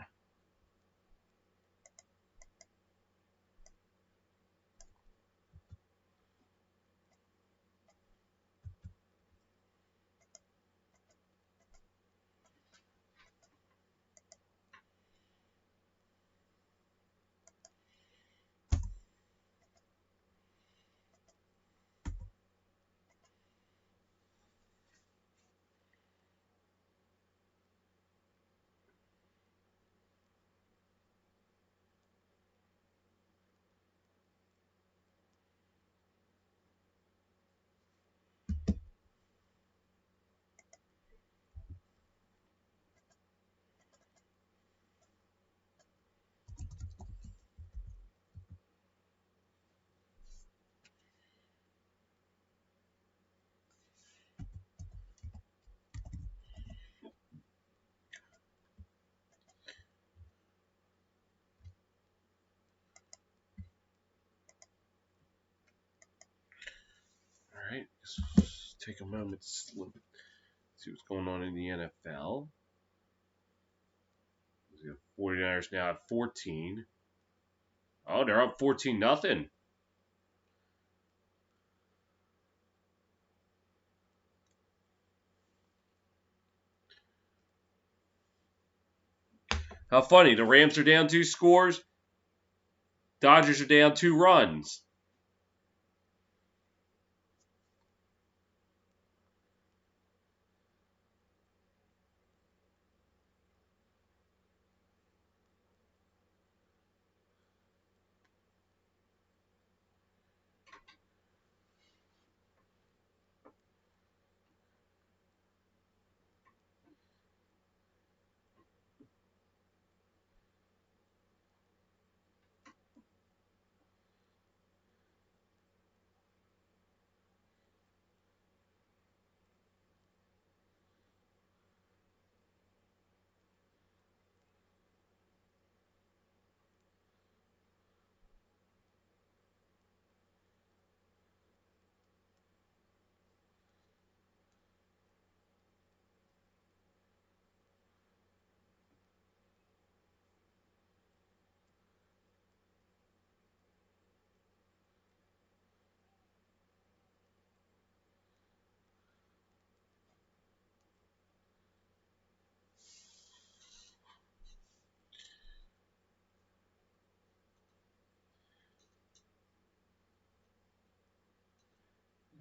S1: All right, let's take a moment to see what's going on in the NFL. The 49ers now at 14. Oh, they're up 14-0. How funny. The Rams are down 2 scores. Dodgers are down 2 runs.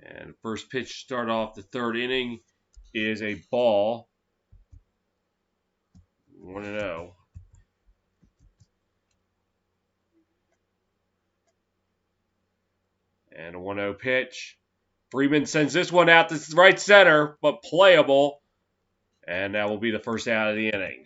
S1: And the first pitch to start off the 3rd inning is a ball. 1-0. And a 1-0 pitch. Freeman sends this one out to right center, but playable. And that will be the first out of the inning.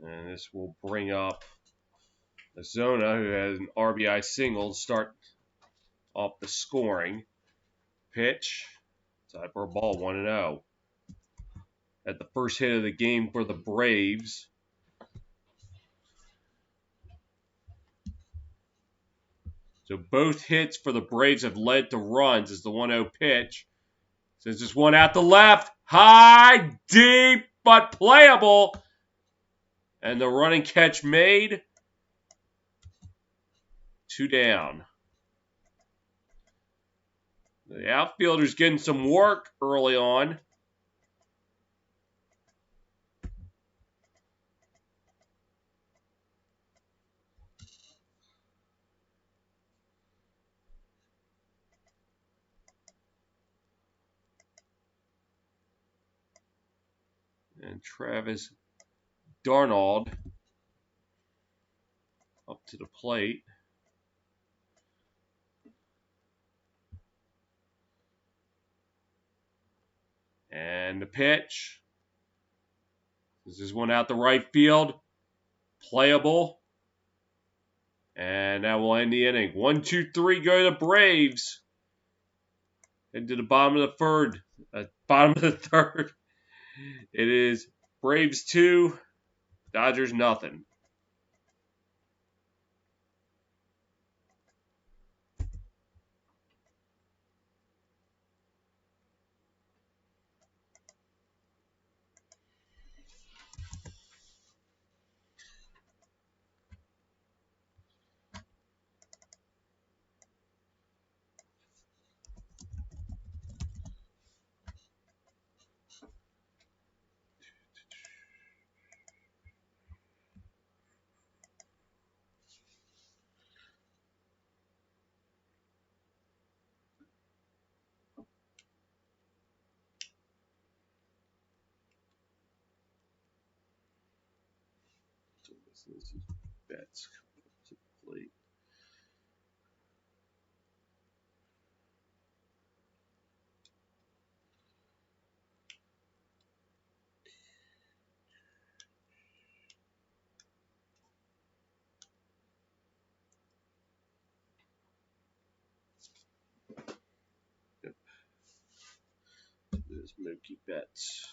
S1: And this will bring up Azona, who has an RBI single to start off the scoring. Pitch. Side for a ball, 1-0. At the first hit of the game for the Braves. So both hits for the Braves have led to runs as the 1-0 pitch. Sends this one out the left. High, deep, but playable. And the running catch made. 2 down. The outfielder's getting some work early on. And Travis Darnold up to the plate. And the pitch. This is one out the right field. Playable. And that will end the inning. 1, 2, 3 go to the Braves. Into the bottom of the third. Bottom of the third. It is Braves 2, Dodgers nothing. This is Betts coming up to the plate. Yep. There's Mookie Betts.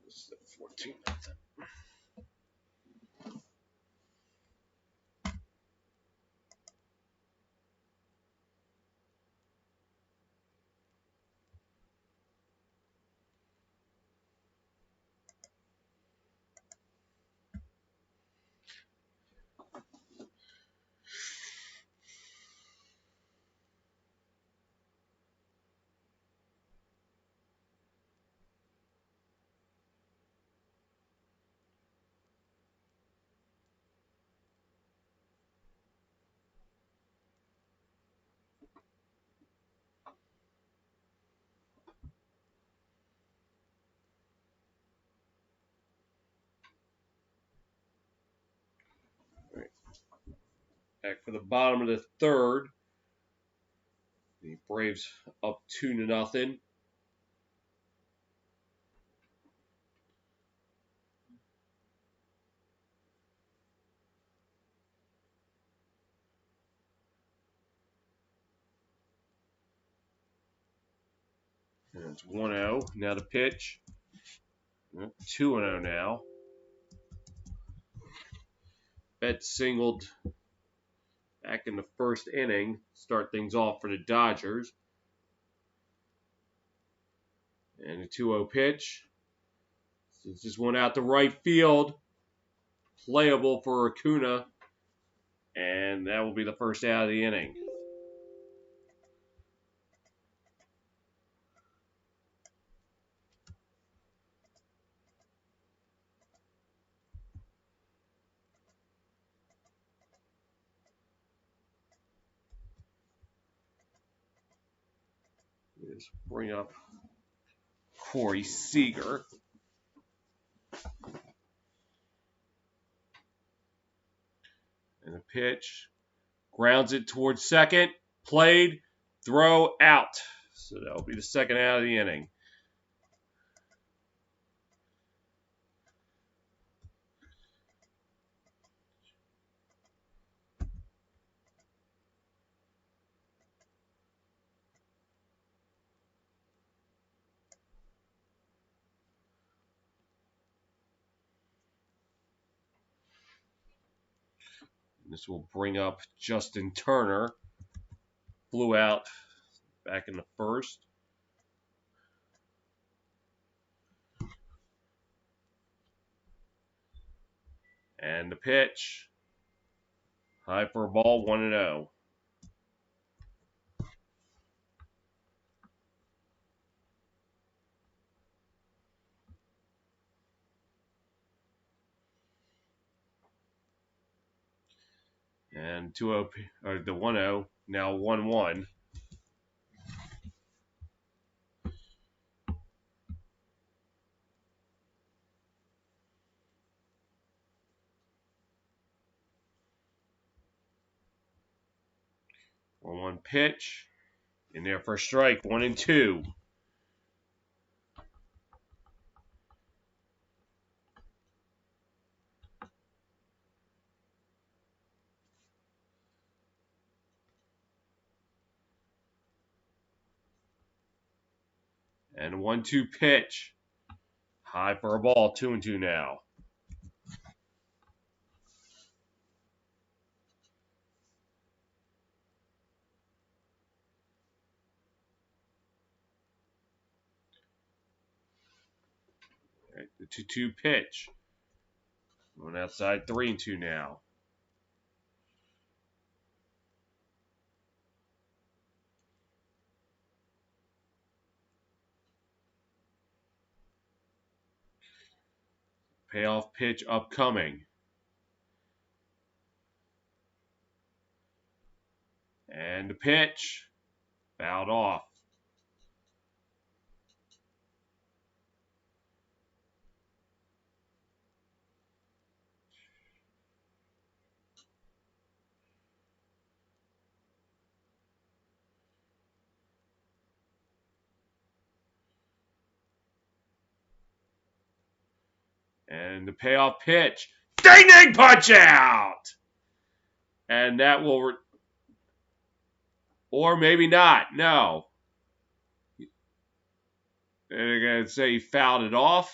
S1: This is 14 nothing. Back for the bottom of the third. The Braves up 2-0. And it's 1-0. Now the pitch. 2-0 now. Betts singled back in the first inning. Start things off for the Dodgers. And a 2-0 pitch. It's just one out to right field. Playable for Acuna. And that will be the first out of the inning. Let's bring up Corey Seager. And the pitch. Grounds it towards second. Played. Throw out. So that will be the second out of the inning. This will bring up Justin Turner. Flew out back in the first. And the pitch. High for a ball, 1-0. And 2-0, or the 1-0, now 1-1. One pitch. In there for a strike, 1-2. And a 1-2 pitch. High for a ball, 2-2 now. Right, the 2-2 pitch. Going outside, 3-2 now. Payoff pitch upcoming. And the pitch. Fouled off. And the payoff pitch. Ding ding punch out! And that will, or maybe not. No. They're going to say he fouled it off.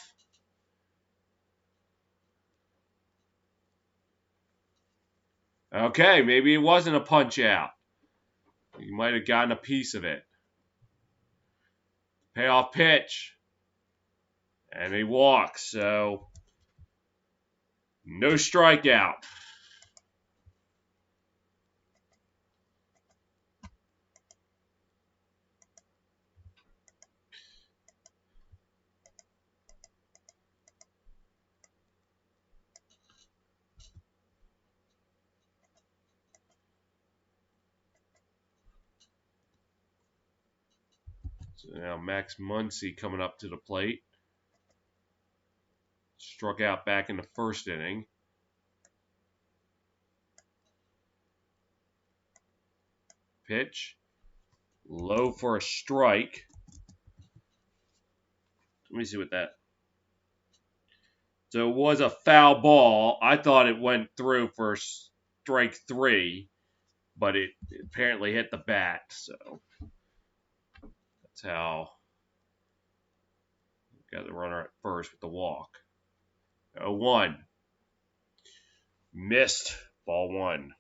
S1: Okay, maybe it wasn't a punch out. He might have gotten a piece of it. Payoff pitch. And he walks, so no strikeout. So now Max Muncy coming up to the plate. Struck out back in the first inning. Pitch. Low for a strike. Let me see what that. So it was a foul ball. I thought it went through for strike 3, but it apparently hit the bat. So that's how. Got the runner at first with the walk. 0-1. Missed. Ball 1.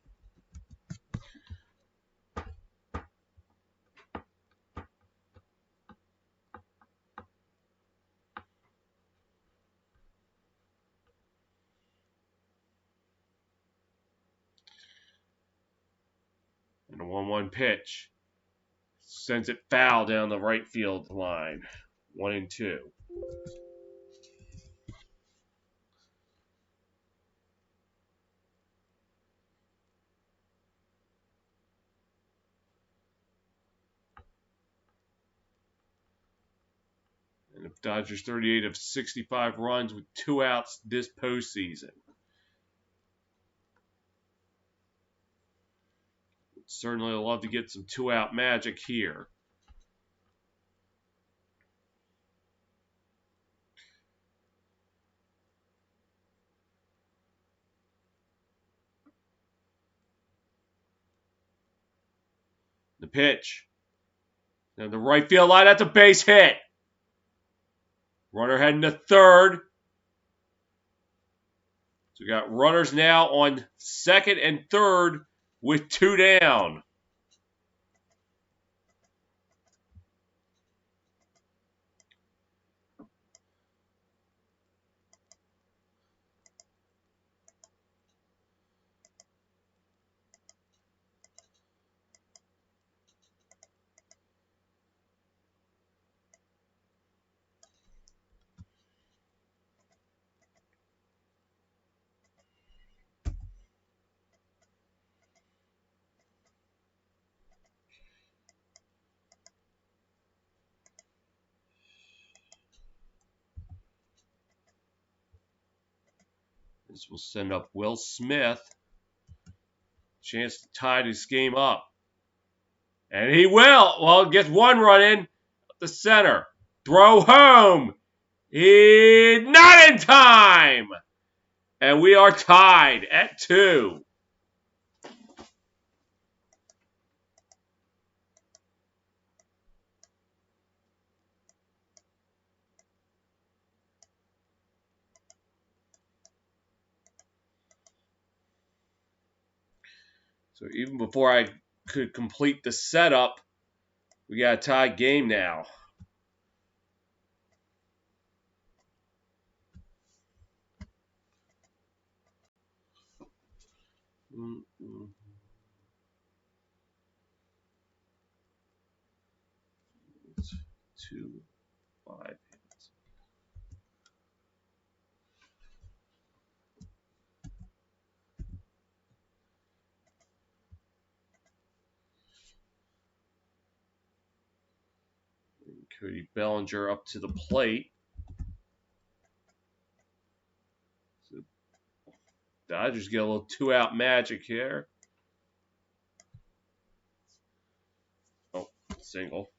S1: And a 1-1 pitch. Sends it foul down the right field line. 1-2. And the Dodgers 38 of 65 runs with 2 outs this postseason. Certainly love to get some 2-out magic here. The pitch. Now the right field line, that's a base hit. Runner heading to third. So we got runners now on second and third with 2 down. This will send up Will Smith. Chance to tie this game up. And he will. Well, gets 1 run in. The center. Throw home. Not in time. And we are tied at 2. So even before I could complete the setup, we got a tied game now. It's 2-5. Cody Bellinger up to the plate. So Dodgers get a little 2-out magic here. Oh, single.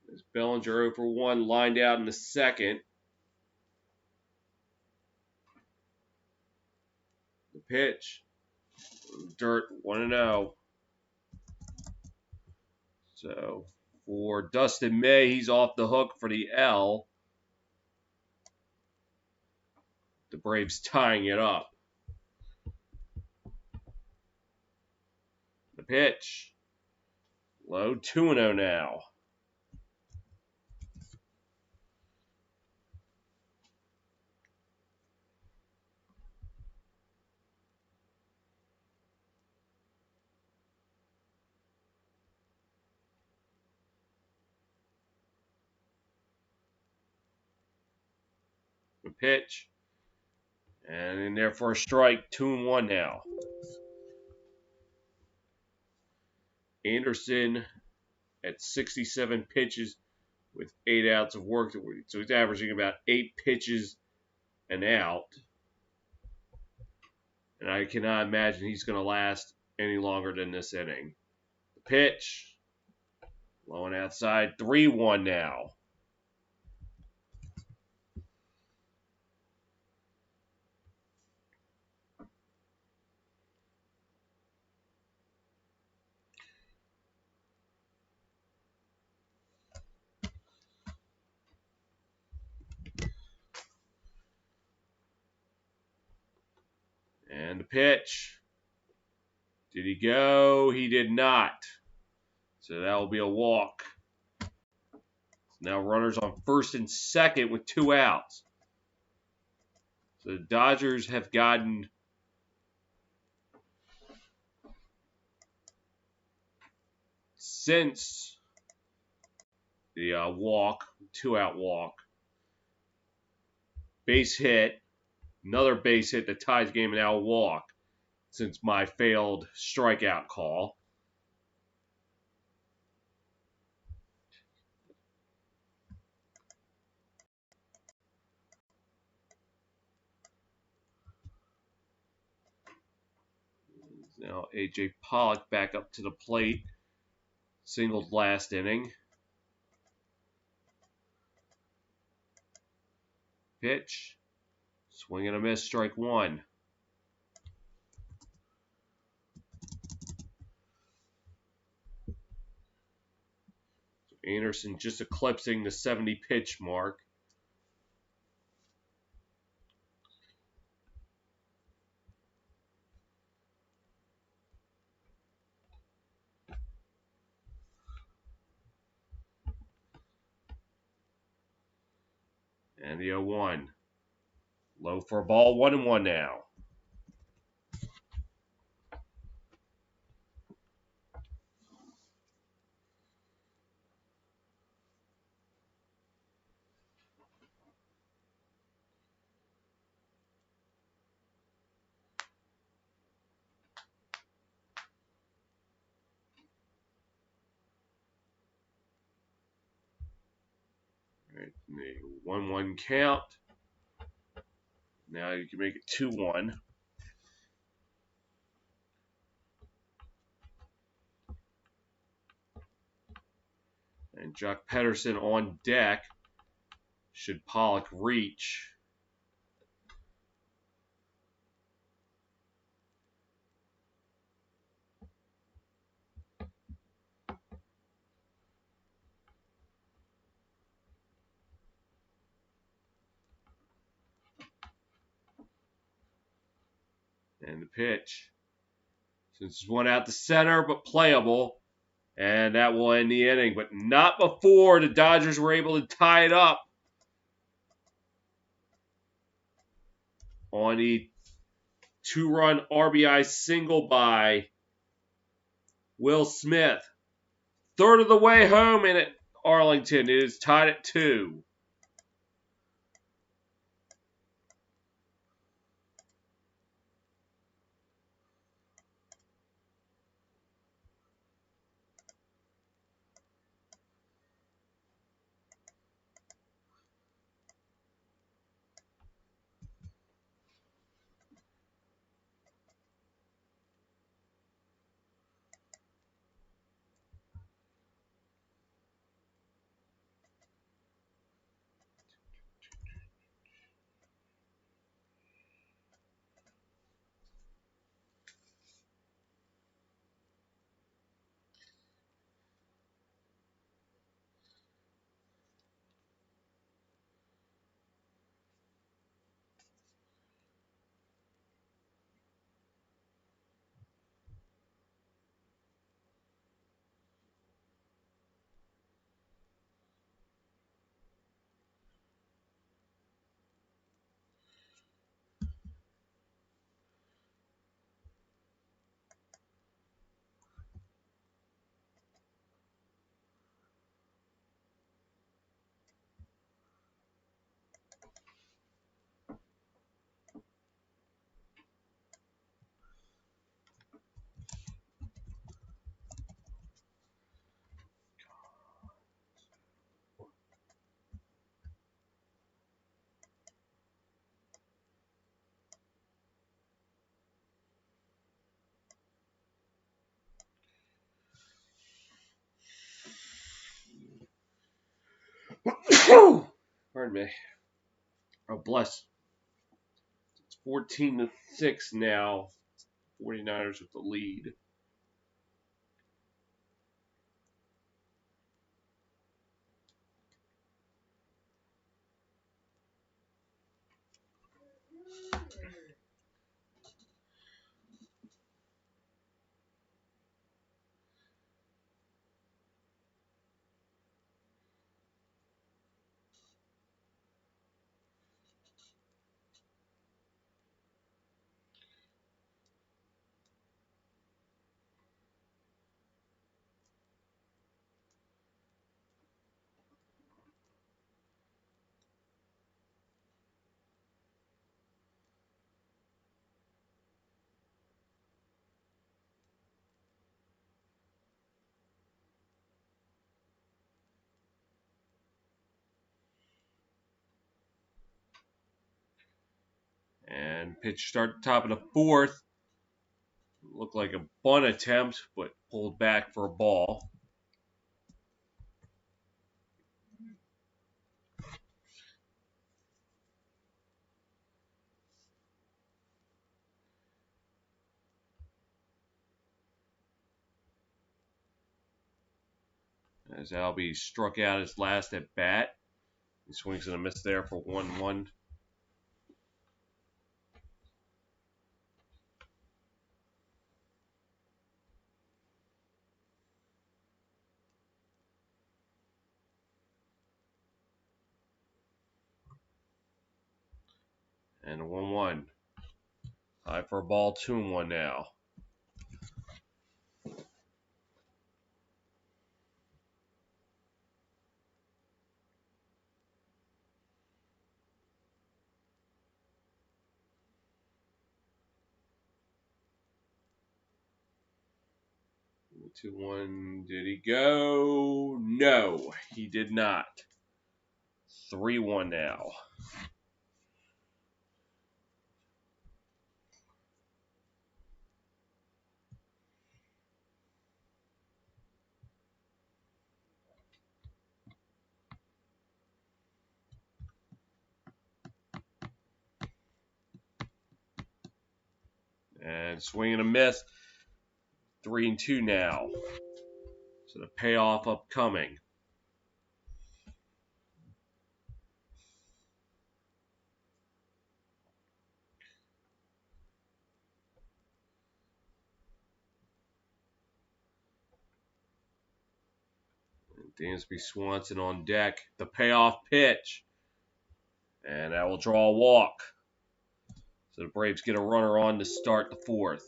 S1: There's Bellinger 0 for 1, lined out in the second. The pitch. Dirt 1-0. So for Dustin May, he's off the hook for the L. The Braves tying it up. The pitch. Low 2-0 now. The pitch. And in there for a strike, 2-1 now. Anderson at 67 pitches with 8 outs of work. So he's averaging about 8 pitches an out. And I cannot imagine he's going to last any longer than this inning. The pitch. Low and outside, 3-1 now. And the pitch. Did he go? He did not. So that will be a walk. Now runners on first and second with 2 outs. So the Dodgers have gotten since the walk, 2-out walk, base hit, another base hit that ties the game, and now a walk since my failed strikeout call. Now A.J. Pollock back up to the plate. Singled last inning. Pitch. Swing and a miss, strike 1. Anderson just eclipsing the 70 pitch mark. And the 0-1. Low for a ball, 1-1 now. All right, the 1-1 count. Now you can make it 2-1. And Jock Pederson on deck. Should Pollock reach? And the pitch. Since it's one out the center, but playable. And that will end the inning. But not before the Dodgers were able to tie it up on the 2-run RBI single by Will Smith. Third of the way home in Arlington. It is tied at 2. Pardon me. Oh, bless. It's 14-6 now. 49ers with the lead. And pitch start the top of the fourth. Looked like a bunt attempt, but pulled back for a ball. As Albie struck out his last at bat. He swings and a miss there for 1-1. And a 1-1. High for a ball, 2-1 now. Two one. Did he go? No, he did not. 3-1 now. And swing and a miss. 3-2 now. So the payoff upcoming. Dansby Swanson on deck. The payoff pitch. And that will draw a walk. So the Braves get a runner on to start the fourth.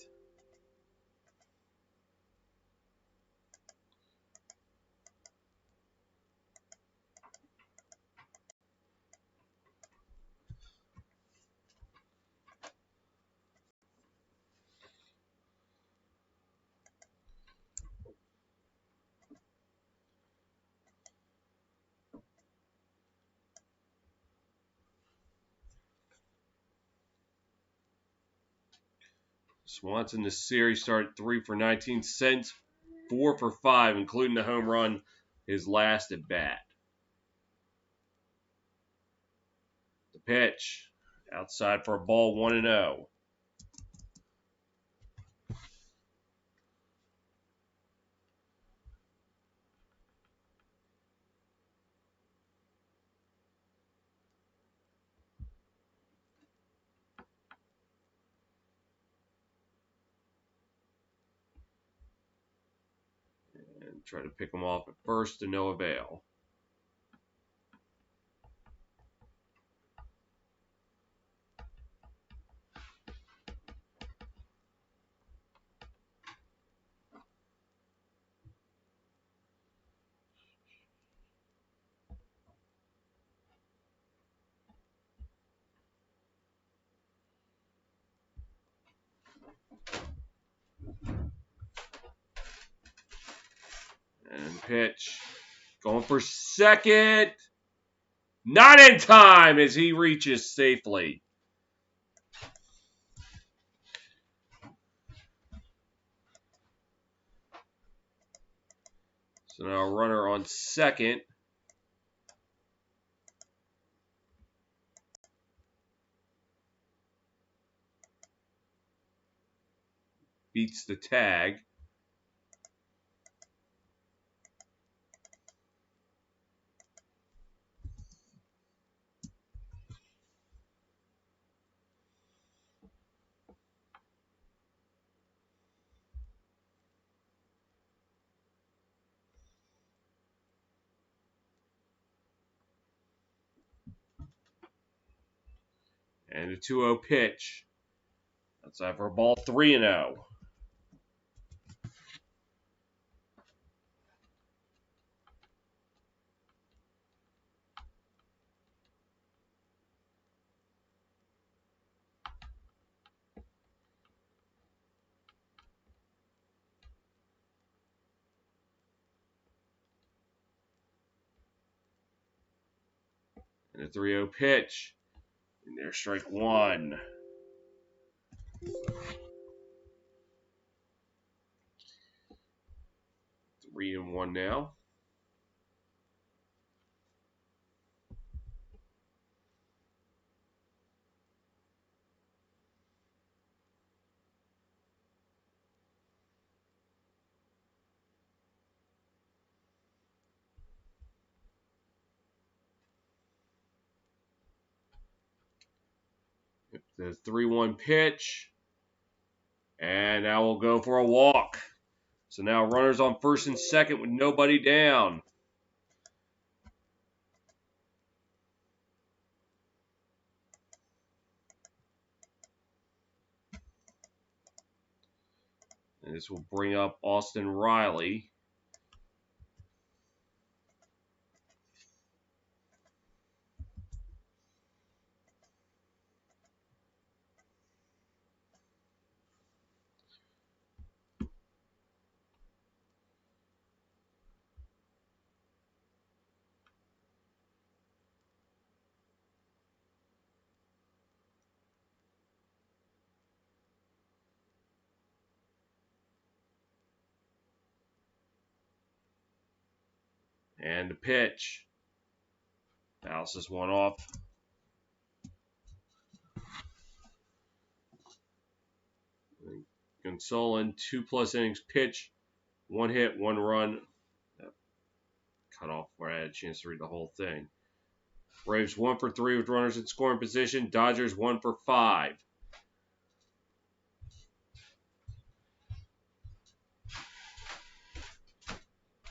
S1: Swanson this series started 3 for 19 cents, 4 for 5, including the home run, his last at bat. The pitch, outside for a ball, 1-0. And try to pick him off at first to no avail. And pitch. Going for second. Not in time as he reaches safely. So now a runner on second. Beats the tag. And a 2-0 pitch. Outside for a ball, 3-0. And a 3-0 pitch. And there's strike one. 3-1 now. The 3-1 pitch. And now we'll go for a walk. So now runners on first and second with nobody down. And this will bring up Austin Riley. And the pitch. Fouls this one off. Gonsolin, 2+ innings pitch, 1 hit, 1 run. Cut off where I had a chance to read the whole thing. Braves 1 for 3 with runners in scoring position. Dodgers 1 for 5.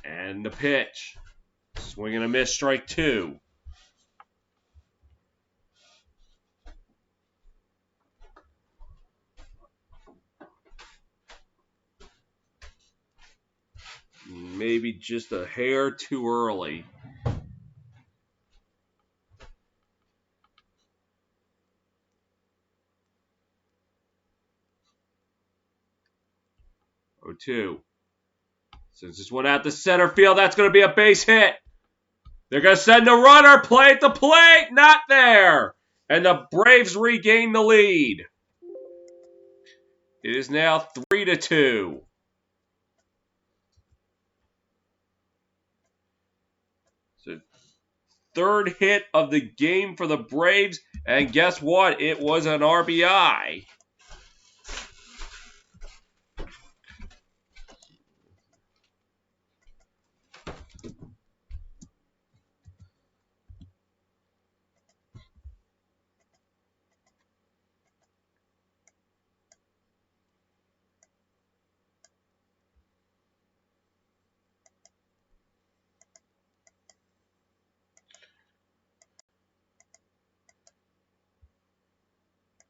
S1: And the pitch. Swing and a miss, strike 2. Maybe just a hair too early. Oh, 2. Since this one out to center field, that's going to be a base hit. They're going to send the runner, play at the plate, not there. And the Braves regain the lead. It is now 3-2. So third hit of the game for the Braves, and guess what? It was an RBI.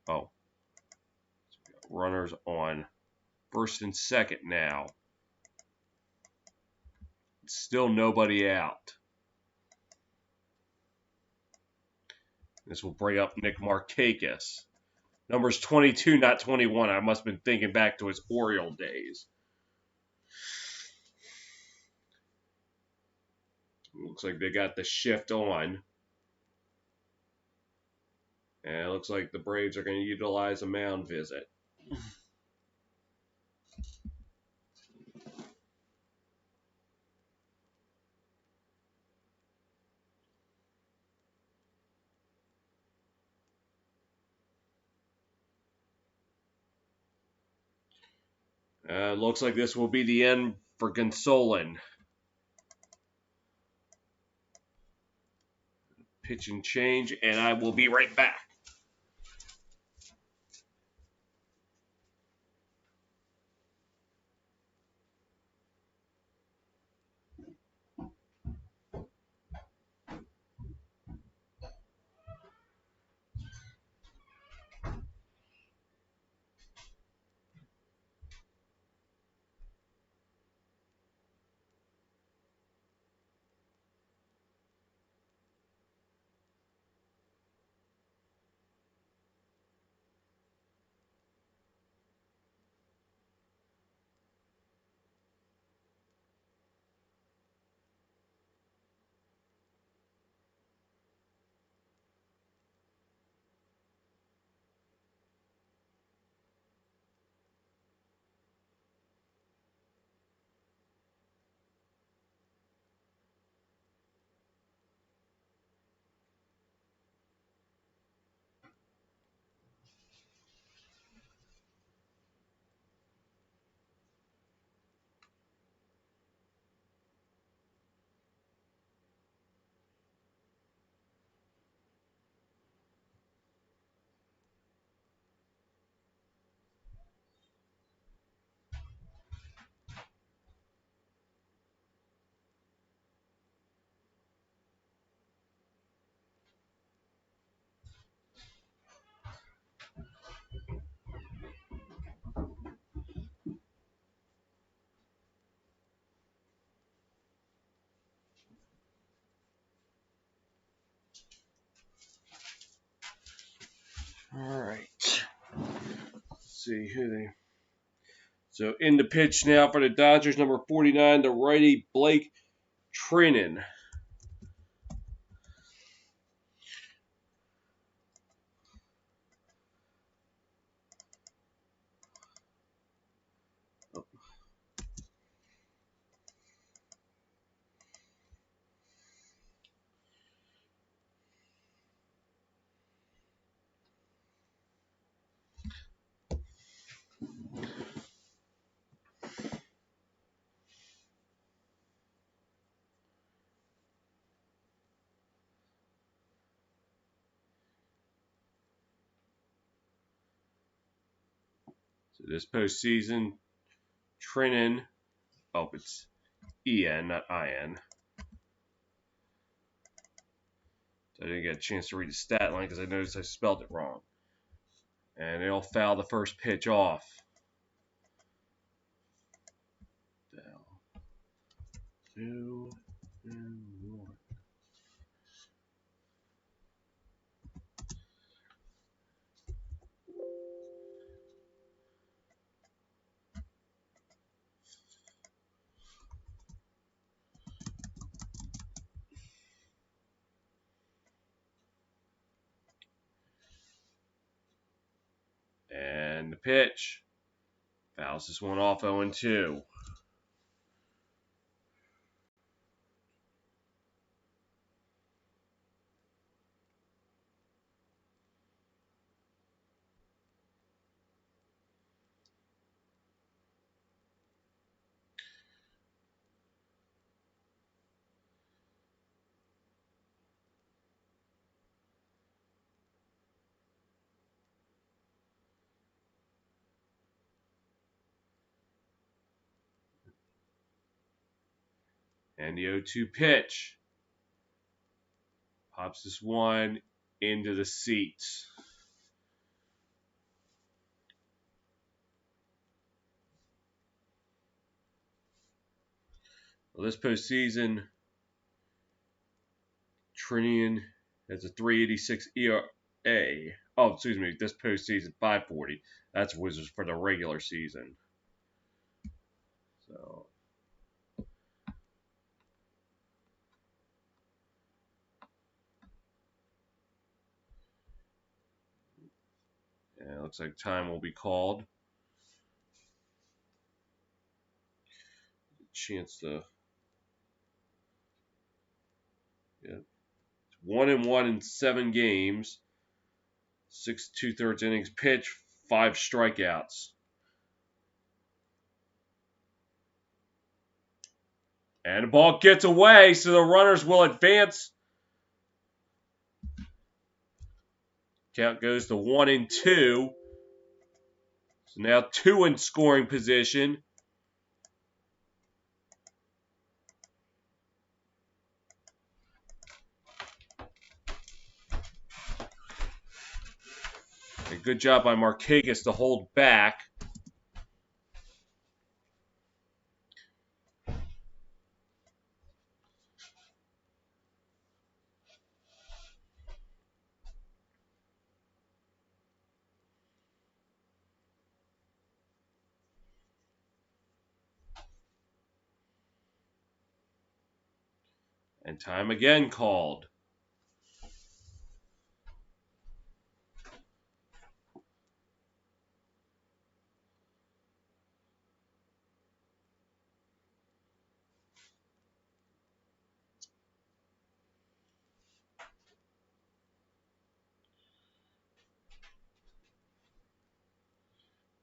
S1: Oh, runners on first and second now. Still nobody out. This will bring up Nick Markakis. Number's 22, not 21. I must have been thinking back to his Oriole days. Looks like they got the shift on. And it looks like the Braves are going to utilize a mound visit. Looks like this will be the end for Gonsolin. Pitch and change, and I will be right back. All right. Let's see who they. So in the pitch now for the Dodgers, number 49, the righty Blake Trinan. So this postseason, Trinan. Oh, it's E-N, not I-N. So I didn't get a chance to read the stat line because I noticed I spelled it wrong. And they'll foul the first pitch off. Foul. 2 and 1. And the pitch. Fouls this one off 0-2. And the 0-2 pitch. Pops this one into the seats. Well, this postseason, Trinian has a 3.86 ERA. Oh, excuse me, this postseason 5.40. That's Wizards for the regular season. So, yeah, looks like time will be called. Chance to, yeah, 1-1 in 7 games. 6 2/3 innings pitched, 5 strikeouts. And the ball gets away, so the runners will advance. Count goes to 1-2. So now 2 in scoring position. A good job by Markakis to hold back. And time again called.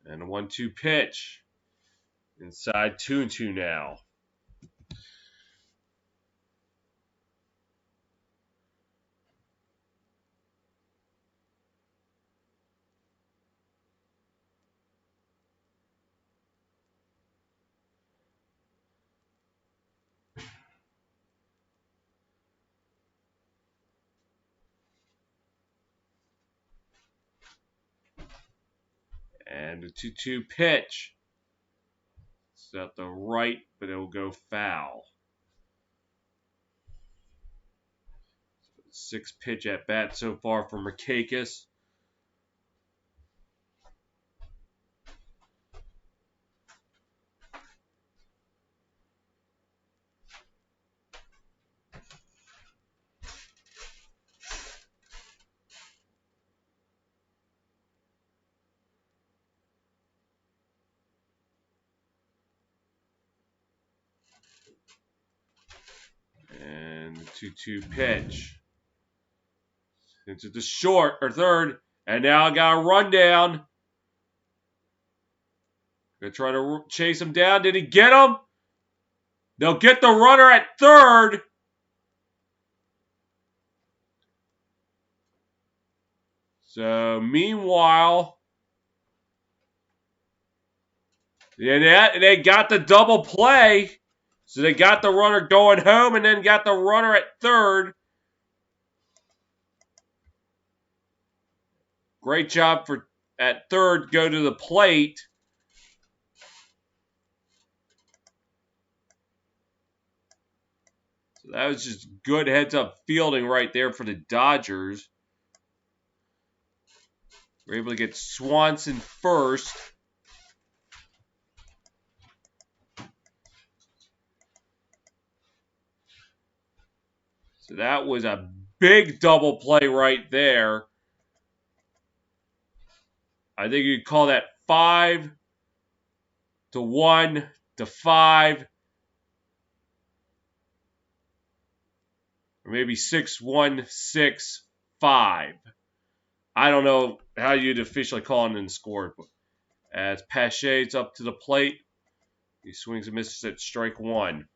S1: And a 1-2 pitch. Inside 2-2 now. And a 2-2 pitch. It's at the right, but it will go foul. 6 pitch at bat so far for Markakis. 2-2 pitch. Into the short or third. And now I got a rundown. Gonna try to chase him down. Did he get him? They'll get the runner at third. So meanwhile, they got the double play. So they got the runner going home and then got the runner at third. Great job for at third, go to the plate. So that was just good heads-up fielding right there for the Dodgers. We're able to get Swanson first. So that was a big double play right there. I think you'd call that 5-1 to 5. Or maybe 6-1, 6-5. I don't know how you'd officially call it and score it. As Pache's up to the plate, he swings and misses at strike one.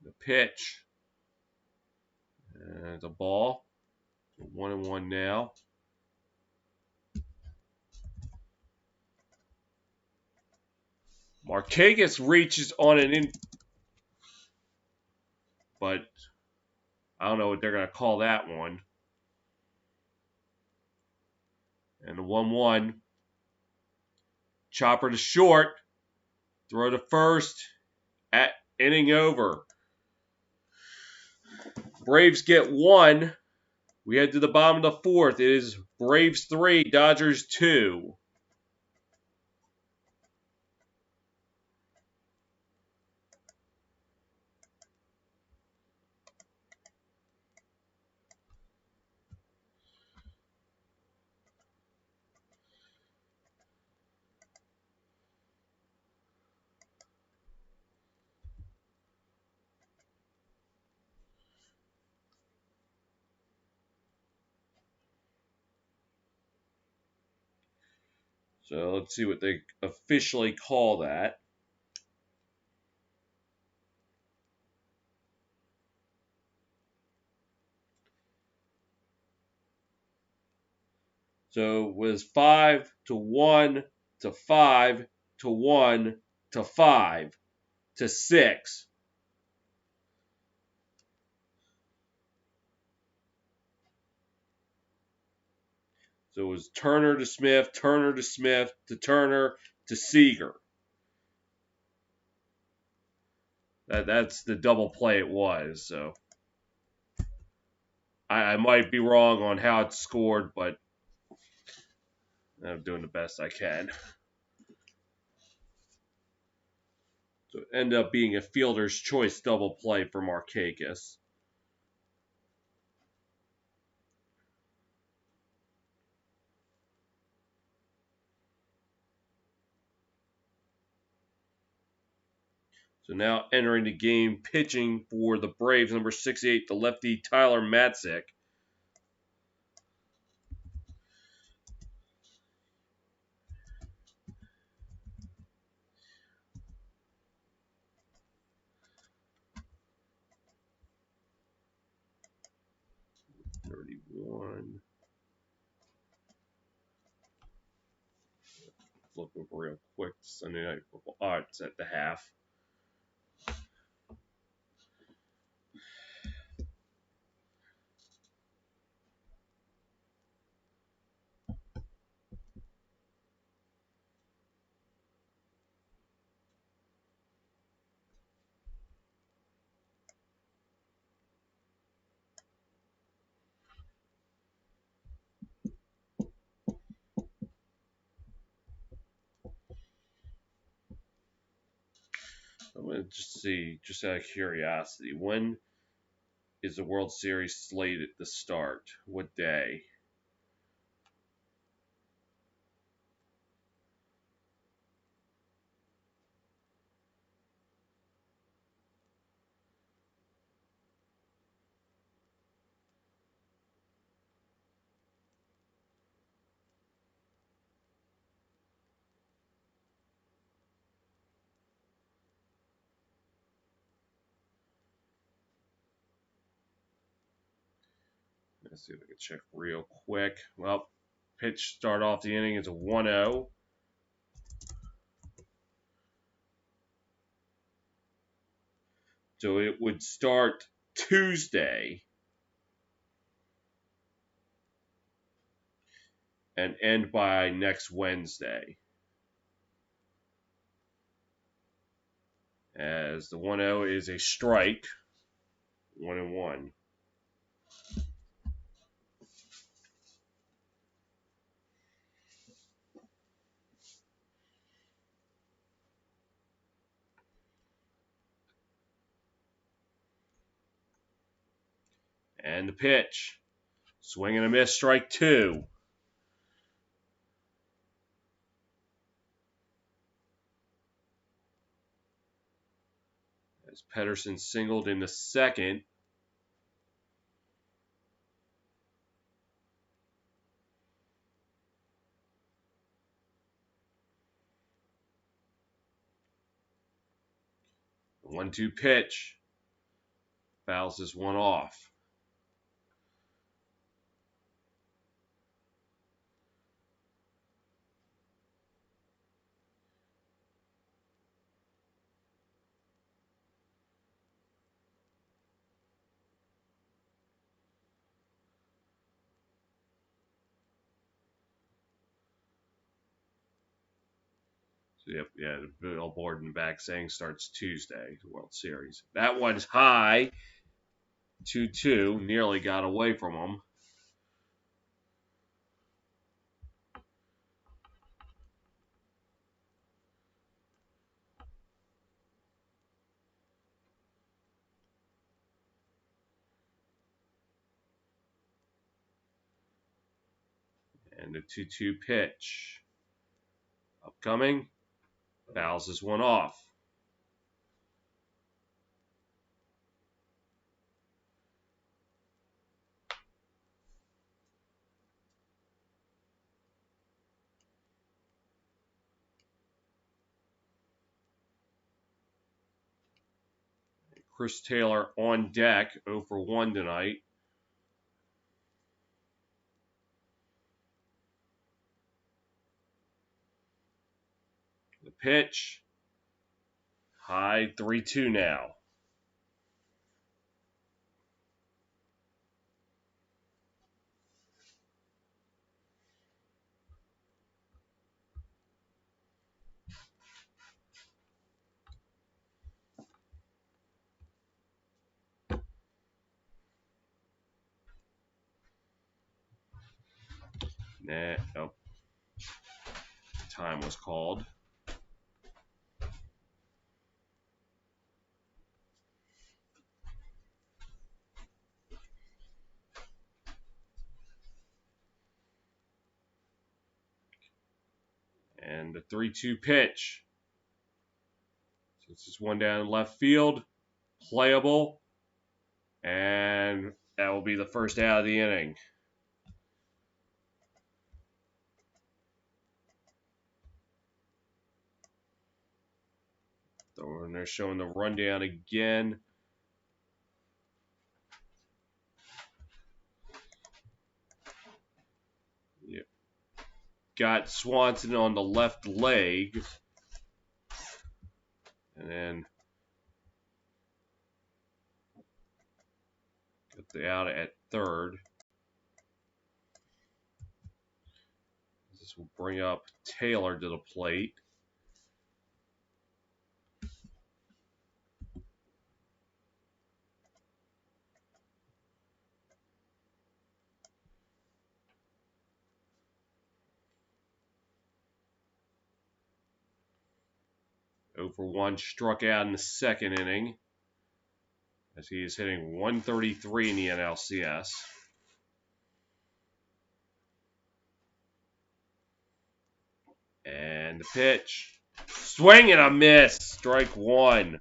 S1: The pitch. And the ball. 1-1 now. Markakis reaches on an in, but I don't know what they're going to call that one. And the 1-1. Chopper to short. Throw to first. At inning over. Braves get one. We head to the bottom of the fourth. It is Braves 3, Dodgers 2. So let's see what they officially call that. So it was 5-1 to 5-1 to 5-6. So it was Turner to Smith, Turner to Smith, to Turner to Seager. That's the double play it was. So I might be wrong on how it's scored, but I'm doing the best I can. So it ended up being a fielder's choice double play for Markakis. So now entering the game, pitching for the Braves, number 68, the lefty Tyler Matzik. Looking real quick. Sunday Night Football. Oh, it's at the half. I'm going to just see, just out of curiosity, when is the World Series slated to start? What day? Let's see if I can check real quick. Well, pitch start off the inning is a 1-0. So it would start Tuesday and end by next Wednesday. As the 1-0 is a strike, 1-1. And the pitch. Swing and a miss, strike 2. As Pedersen singled in the second. The 1-2 pitch. Fouls this one off. So, yep, yeah, the billboard in the back saying starts Tuesday, the World Series. That one's high, 2-2, nearly got away from him. And the 2-2 pitch. Upcoming. Fouls this one off. Chris Taylor on deck, 0 for 1 tonight. The pitch. High, 3-2 now. Oh. Time was called. And the 3-2 pitch. So this is one down left field. Playable. And that will be the first out of the inning. So they're showing the rundown again. Yep. Got Swanson on the left leg. And then got the out at third. This will bring up Taylor to the plate. Over 1 struck out in the second inning as he is hitting 133 in the NLCS. And the pitch. Swing and a miss. Strike 1.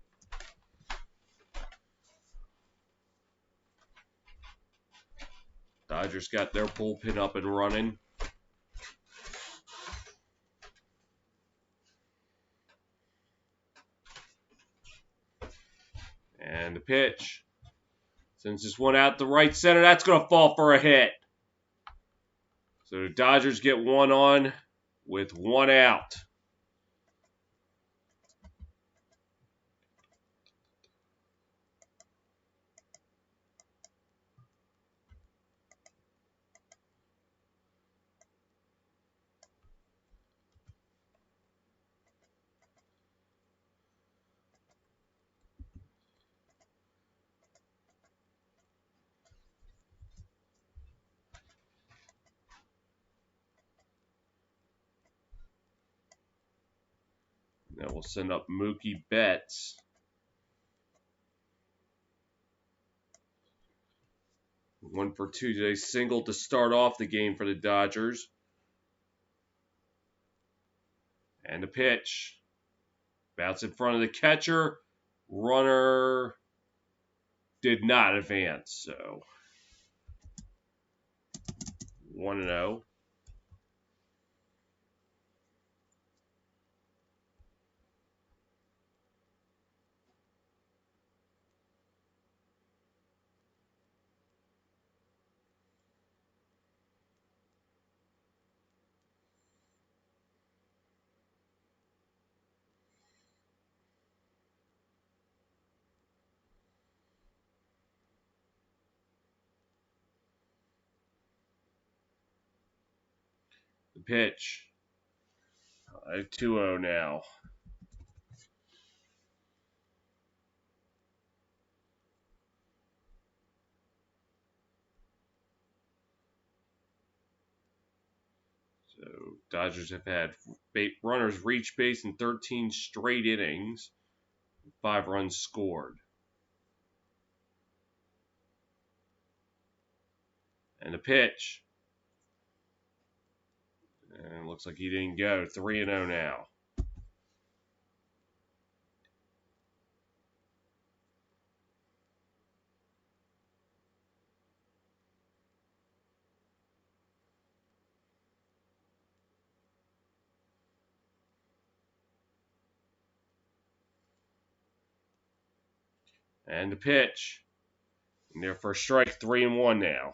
S1: Dodgers got their bullpen up and running. And the pitch. Sends this one out the right center. That's going to fall for a hit. So the Dodgers get one on with one out. Now we'll send up Mookie Betts. One for two today. Single to start off the game for the Dodgers. And the pitch. Bounce in front of the catcher. Runner did not advance. So 1-0. The pitch. 2-0 now. So Dodgers have had runners reach base in 13 straight innings. 5 runs scored. And the pitch. And looks like he didn't go. 3-0 now. And the pitch. And they're for strike 3-1 now.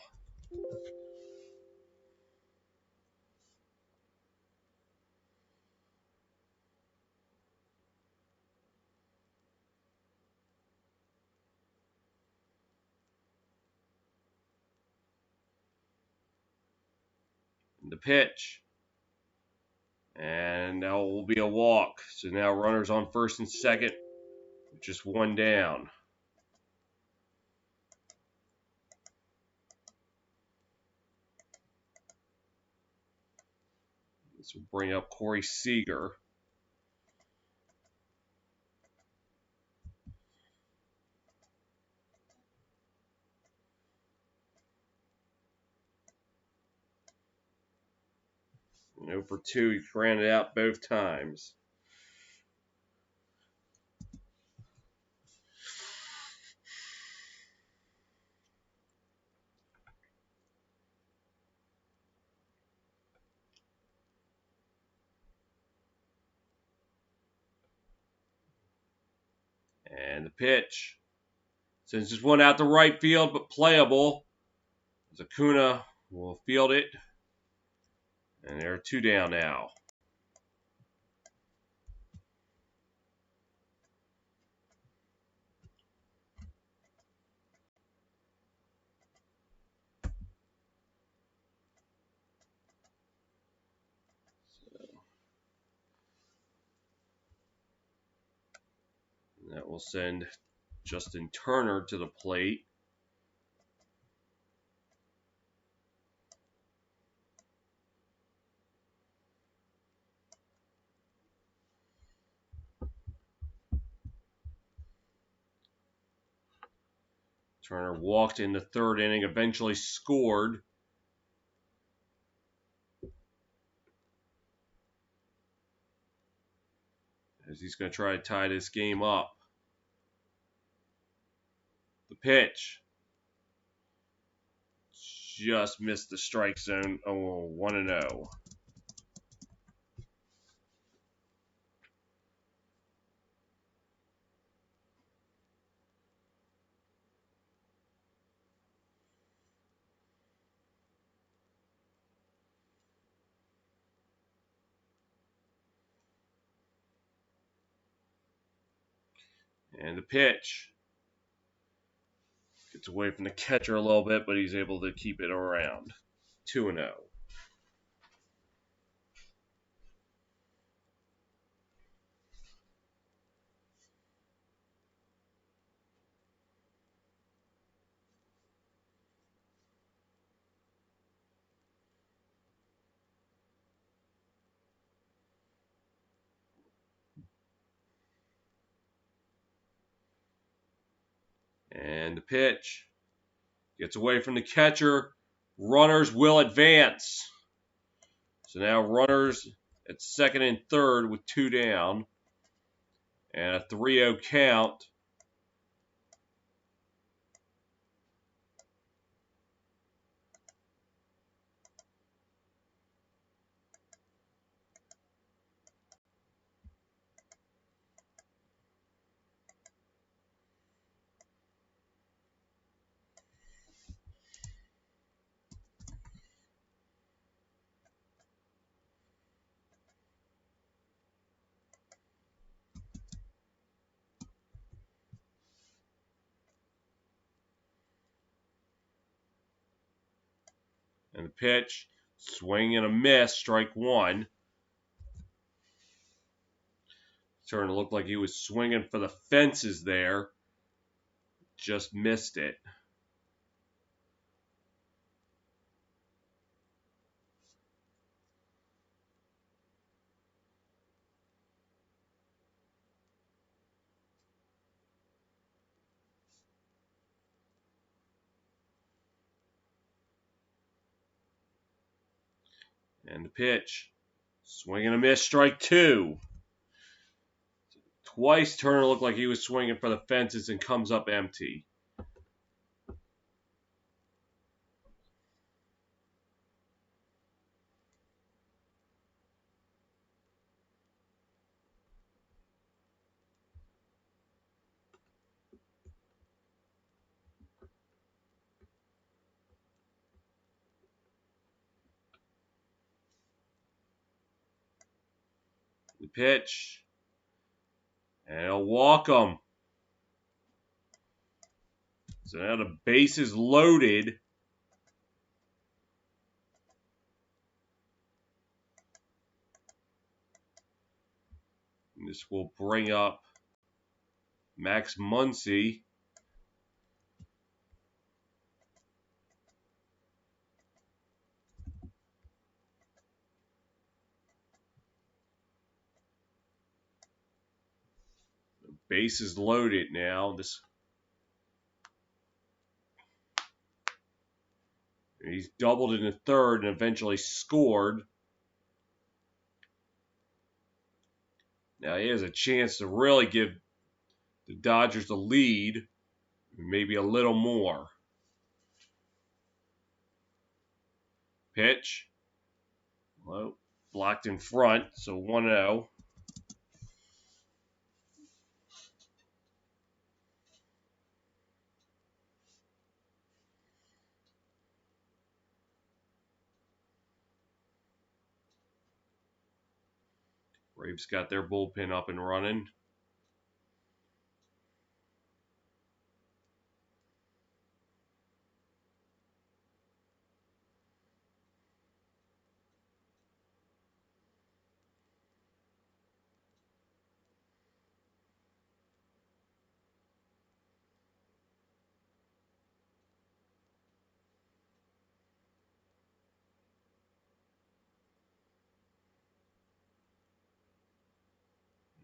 S1: And the pitch. And now will be a walk. So now runners on first and second. Just one down. This will bring up Corey Seager. And 0 for 2, he ran it out both times. And the pitch. Sends this one out to right field, but playable. Acuna will field it. And there are 2 down now. And that will send Justin Turner to the plate. Turner walked in the 3rd inning, eventually scored. As he's going to try to tie this game up. The pitch. Just missed the strike zone. Oh, 1-0. And the pitch. Gets away from the catcher a little bit, but he's able to keep it around. 2-0. And the pitch. Gets away from the catcher. Runners will advance. So now runners at second and third with 2 down. And a 3-0 count. And the pitch. Swing and a miss. Strike 1. Starting to look like he was swinging for the fences there. Just missed it. And the pitch. Swing and a miss. Strike 2. Twice Turner looked like he was swinging for the fences and comes up empty. The pitch. And he'll walk him. So now the base is loaded. And this will bring up Max Muncy. The base is loaded now. He's doubled in the third and eventually scored. Now he has a chance to really give the Dodgers the lead, maybe a little more. Pitch. Well, blocked in front, so 1-0. Braves got their bullpen up and running.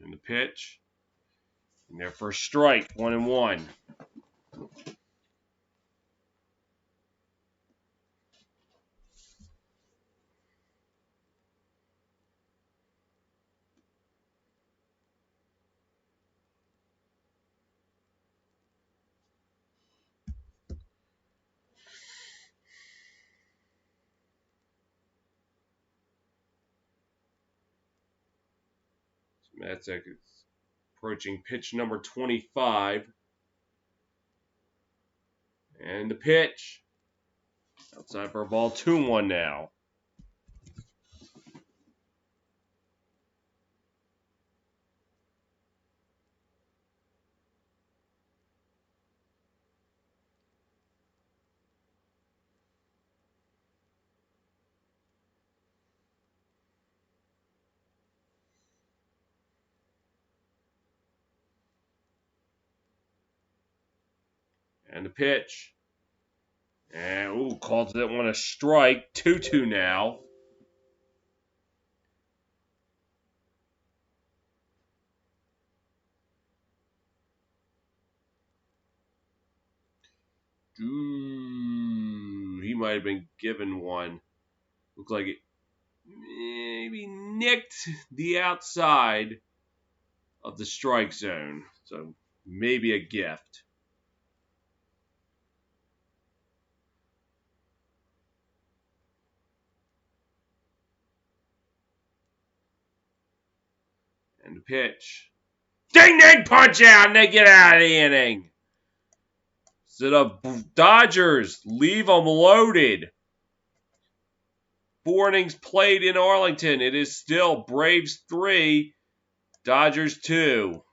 S1: And the pitch. And their first strike, 1-1. Matzek is approaching pitch number 25. And the pitch. Outside for a ball, 2-1 now. And the pitch. And, ooh, calls that one a strike. 2-2 now. Ooh, he might have been given one. Looked like it maybe nicked the outside of the strike zone. So maybe a gift. And the pitch. Ding ding punch out and they get out of the inning. So the Dodgers leave them loaded. 4 innings played in Arlington. It is still Braves 3, Dodgers 2.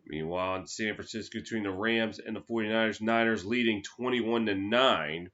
S1: Meanwhile, in San Francisco, between the Rams and the 49ers, Niners leading 21-9.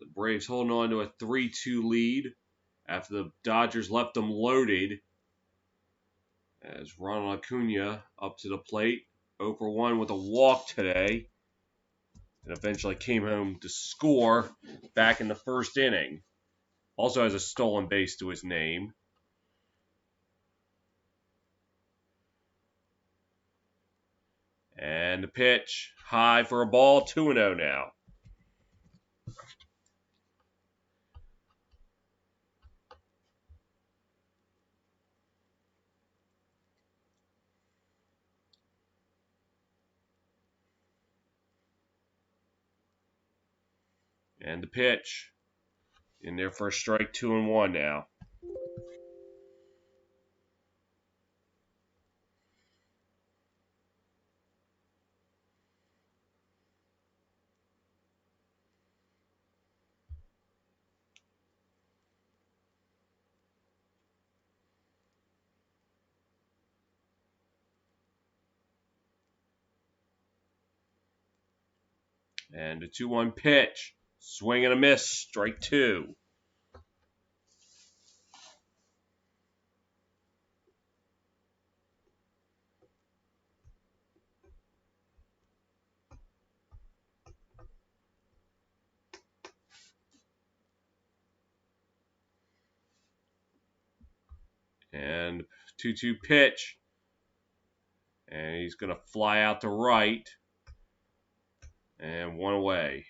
S1: The Braves holding on to a 3-2 lead after the Dodgers left them loaded. As Ronald Acuna up to the plate, 0 for 1 with a walk today, and eventually came home to score back in the first inning. Also has a stolen base to his name. And the pitch, high for a ball, 2-0 now. And the pitch, in there for a strike, 2-1 now. And the 2-1 pitch, Swing and a miss. Strike 2. And 2-2 pitch. And he's going to fly out to right. And 1 away.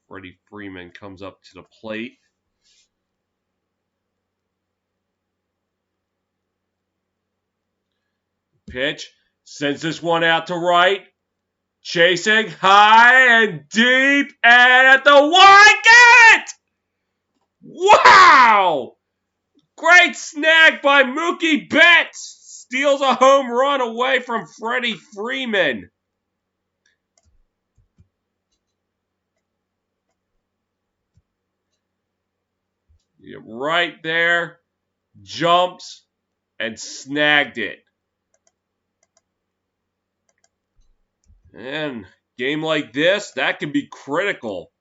S1: Freddie Freeman comes up to the plate. Pitch. Sends this one out to right. Chasing high and deep and at the wide gate! Wow! Great snag by Mookie Betts. Steals a home run away from Freddie Freeman. Right there, jumps and snagged it. And game like this, that can be critical.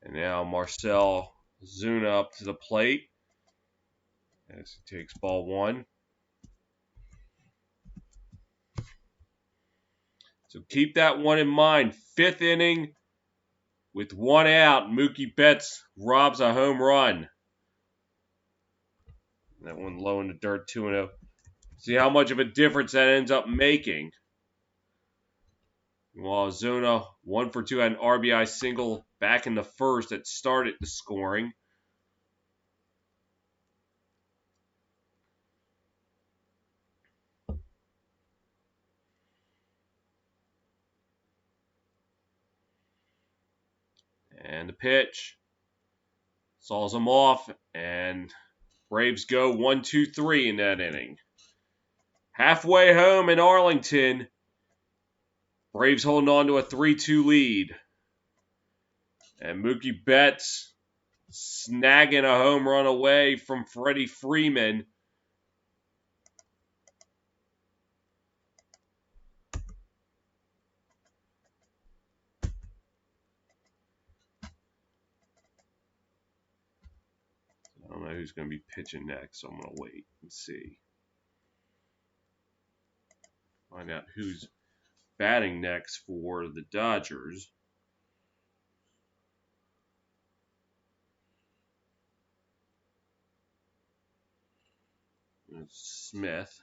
S1: And now Marcell Zuna up to the plate as he takes ball 1. So keep that one in mind. 5th inning with 1 out. Mookie Betts robs a home run. That one low in the dirt, 2-0. See how much of a difference that ends up making. While Zuna, 1 for 2, had an RBI single back in the first that started the scoring. And the pitch. Saws him off, and Braves go 1-2-3 in that inning. Halfway home in Arlington, Braves holding on to a 3-2 lead. And Mookie Betts snagging a home run away from Freddie Freeman. I don't know who's going to be pitching next, so I'm going to wait and see. Find out who's batting next for the Dodgers. It's Smith.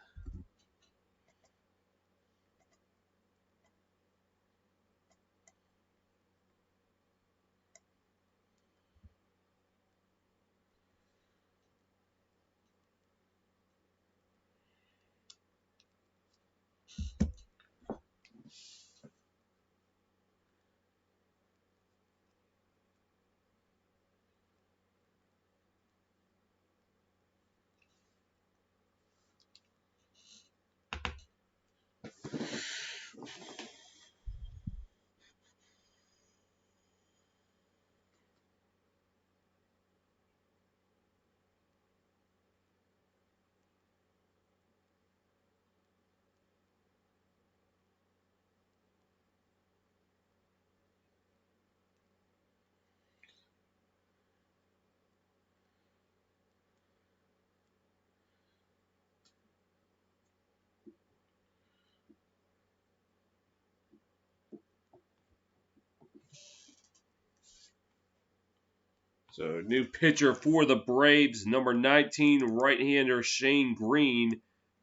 S1: So, new pitcher for the Braves, number 19, right-hander Shane Green,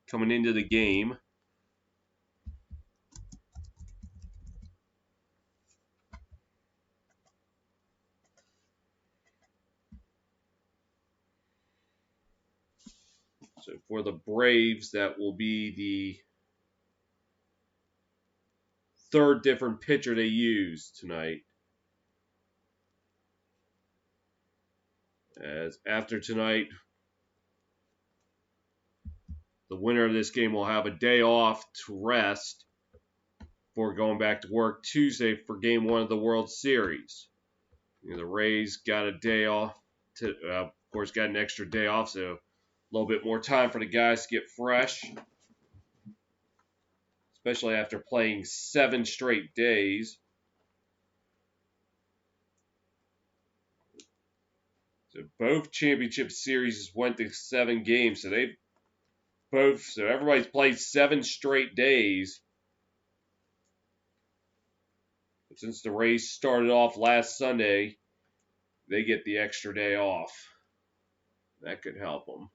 S1: coming into the game. So for the Braves, that will be the third different pitcher they use tonight. As after tonight, the winner of this game will have a day off to rest before going back to work Tuesday for Game 1 of the World Series. The Rays got a day off. Of course, got an extra day off, so a little bit more time for the guys to get fresh, especially after playing 7 straight days. So both championship series went to 7 games, so everybody's played 7 straight days. But since the Rays started off last Sunday, they get the extra day off. That could help them.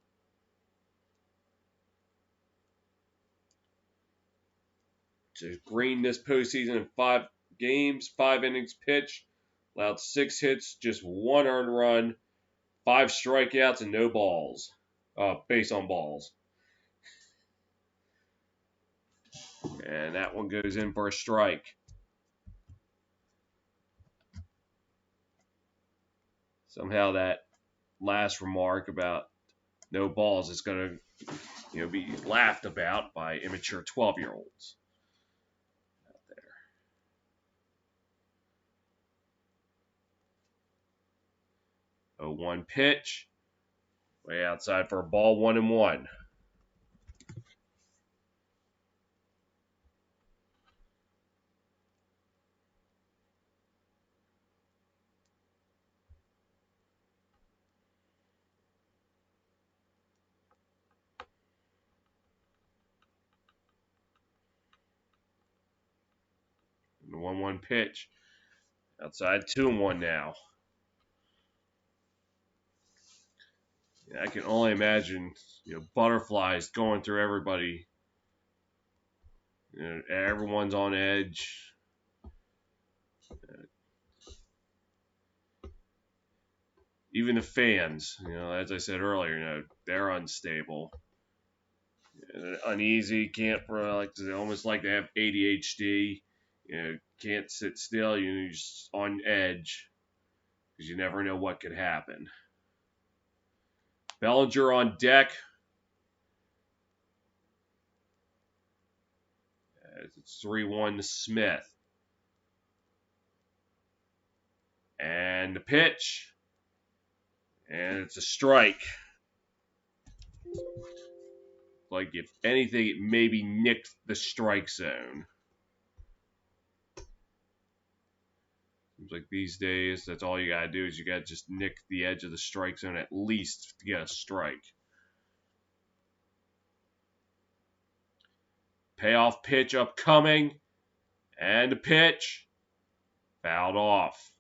S1: So Green this postseason in 5 games, 5 innings pitched, allowed 6 hits, just 1 earned run, 5 strikeouts, and no balls. Base on balls. And that one goes in for a strike. Somehow that last remark about no balls is going to be laughed about by immature 12-year-olds out there. 0-1 pitch. Way outside for a ball, 1-1. The 1-1 pitch. Outside, 2-1 now. I can only imagine, butterflies going through everybody. Everyone's on edge. Even the fans, as I said earlier, they're unstable. Uneasy, can't almost like they have ADHD. Can't sit still. You're just on edge because you never know what could happen. Bellinger on deck. It's 3-1 to Smith. And the pitch. And it's a strike. Like, if anything, it maybe nicked the strike zone. Seems like these days, that's all you gotta do is you gotta just nick the edge of the strike zone at least to get a strike. Payoff pitch upcoming. And the pitch. Fouled off.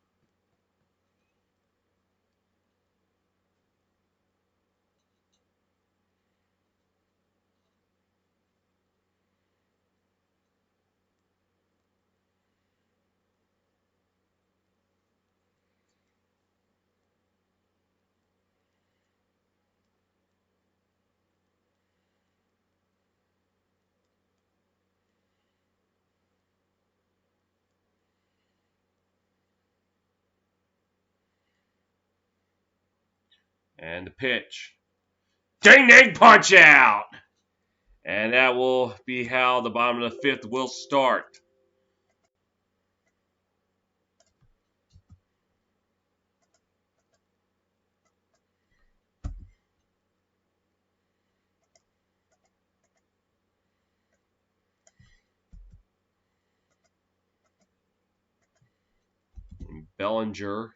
S1: And the pitch. Ding ding punch out! And that will be how the bottom of the 5th will start. Bellinger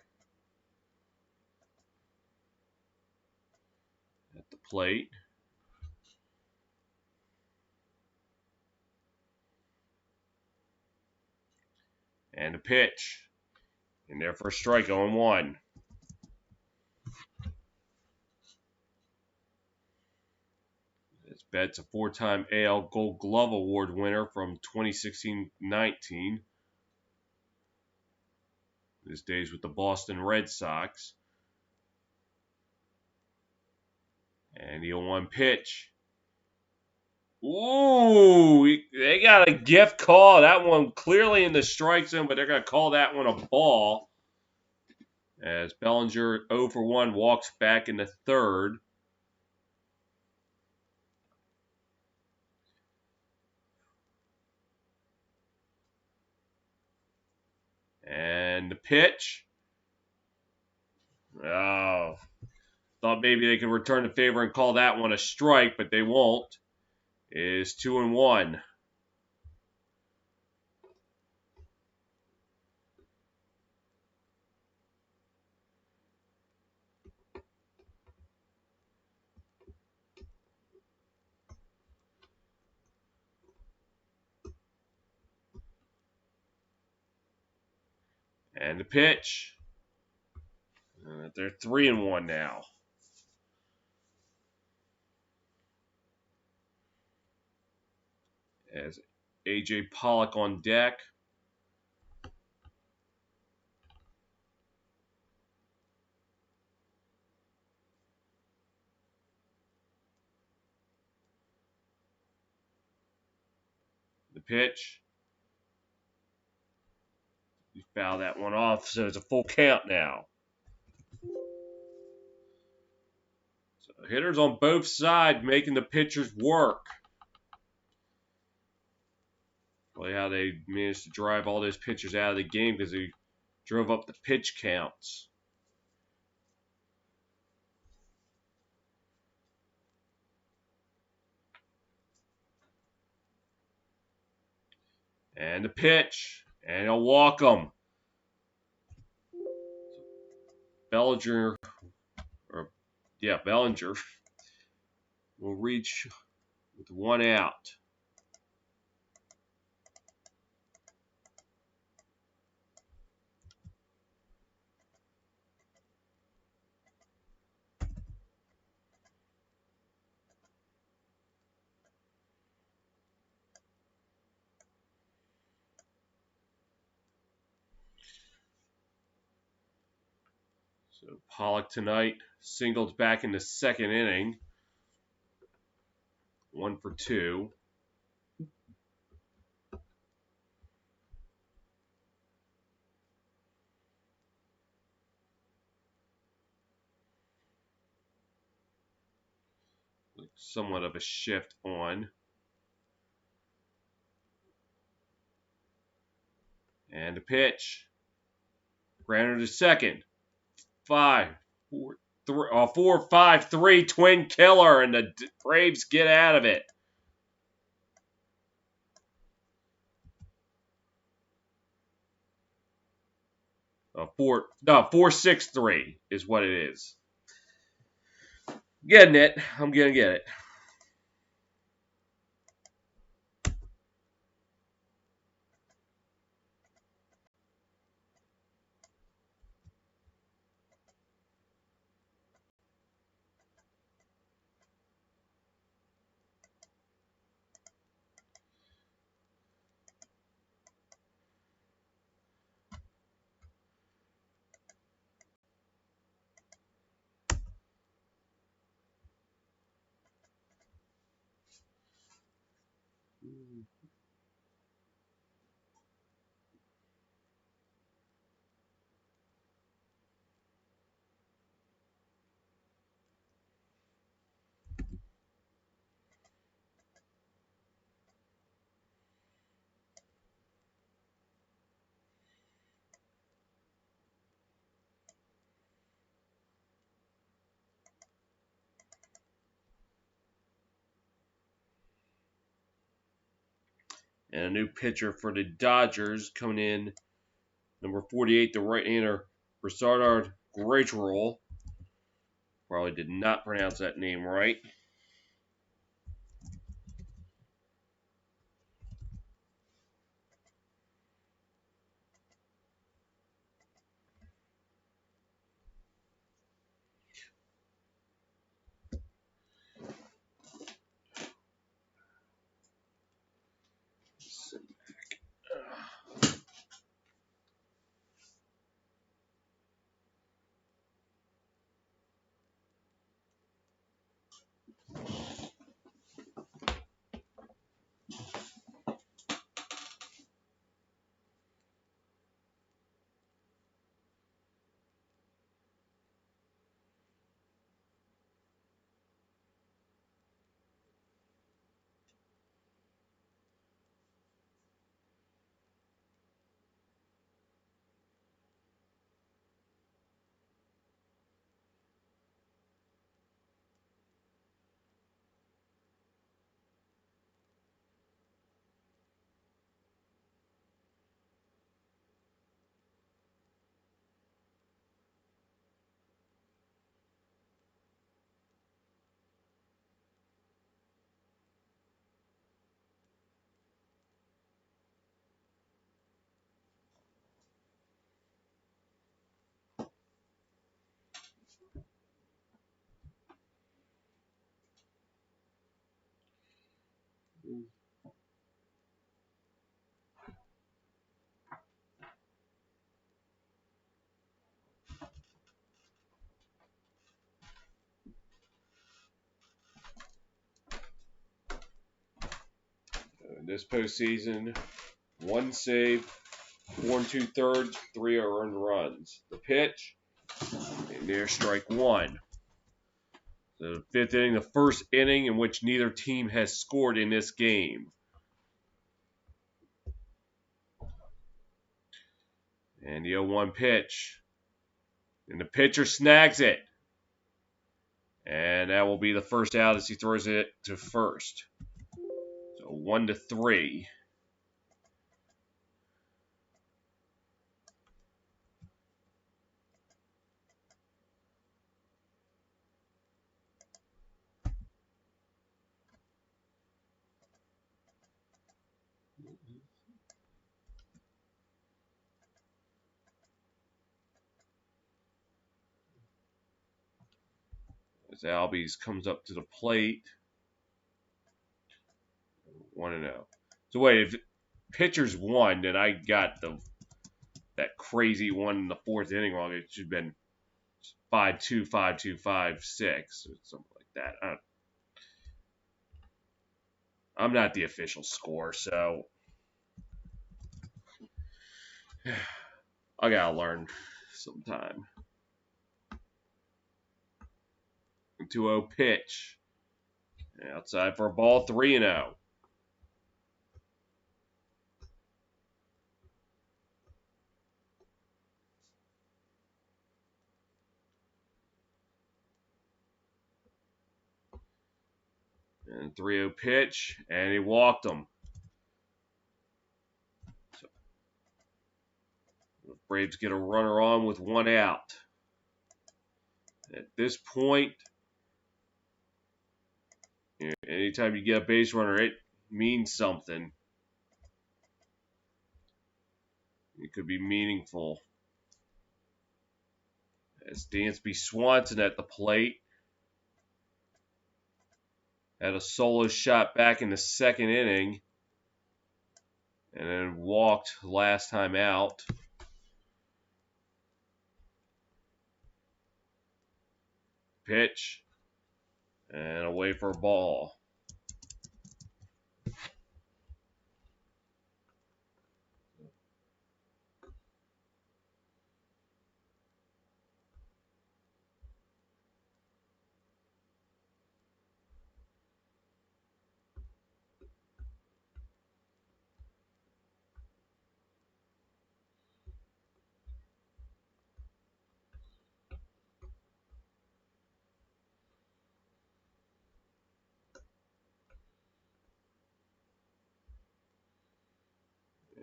S1: at the plate. And a pitch. In there for a strike, 0-1. This Betts a 4-time AL Gold Glove Award winner from 2016-19. His days with the Boston Red Sox. And the 0-1 pitch. Ooh, they got a gift call. That one clearly in the strike zone, but they're going to call that one a ball. As Bellinger 0 for 1 walks back in the third. And the pitch. Oh, thought maybe they could return the favor and call that one a strike, but they won't. Is 2-1. And the pitch. They're 3-1 now. As A.J. Pollock on deck. The pitch. You foul that one off, so it's a full count now. So hitters on both sides making the pitchers work. Probably how they managed to drive all those pitchers out of the game because they drove up the pitch counts. And the pitch. And he'll walk them. Bellinger will reach with 1 out. So Pollock tonight singled back in the second inning. 1 for 2. Somewhat of a shift on. And a pitch. Granted to second. 4-5-3 twin killer, and the Braves get out of it. 4-6-3 is what it is. Getting it. I'm gonna get it. And a new pitcher for the Dodgers coming in. Number 48, the right-hander, Bernard Graterol. Probably did not pronounce that name right. this postseason. 1 save, 4 2/3, 3 earned runs. The pitch, and there's strike 1. The 5th inning, the first inning in which neither team has scored in this game. And the 0-1 pitch. And the pitcher snags it. And that will be the first out as he throws it to first. So 1-3. As Albies comes up to the plate. 1-0. So wait, if pitchers won, then I got that crazy one in the 4th inning wrong. It should have been 5-2, 5-2, 5-6, or something like that. I'm not the official score, so I gotta learn sometime. 2-0 pitch. Outside for a ball, 3-0. And 3-0 pitch, and he walked him. So the Braves get a runner on with 1 out. At this point, anytime you get a base runner, it means something. It could be meaningful. As Dansby Swanson at the plate. Had a solo shot back in the 2nd inning. And then walked last time out. Pitch. And away for a ball.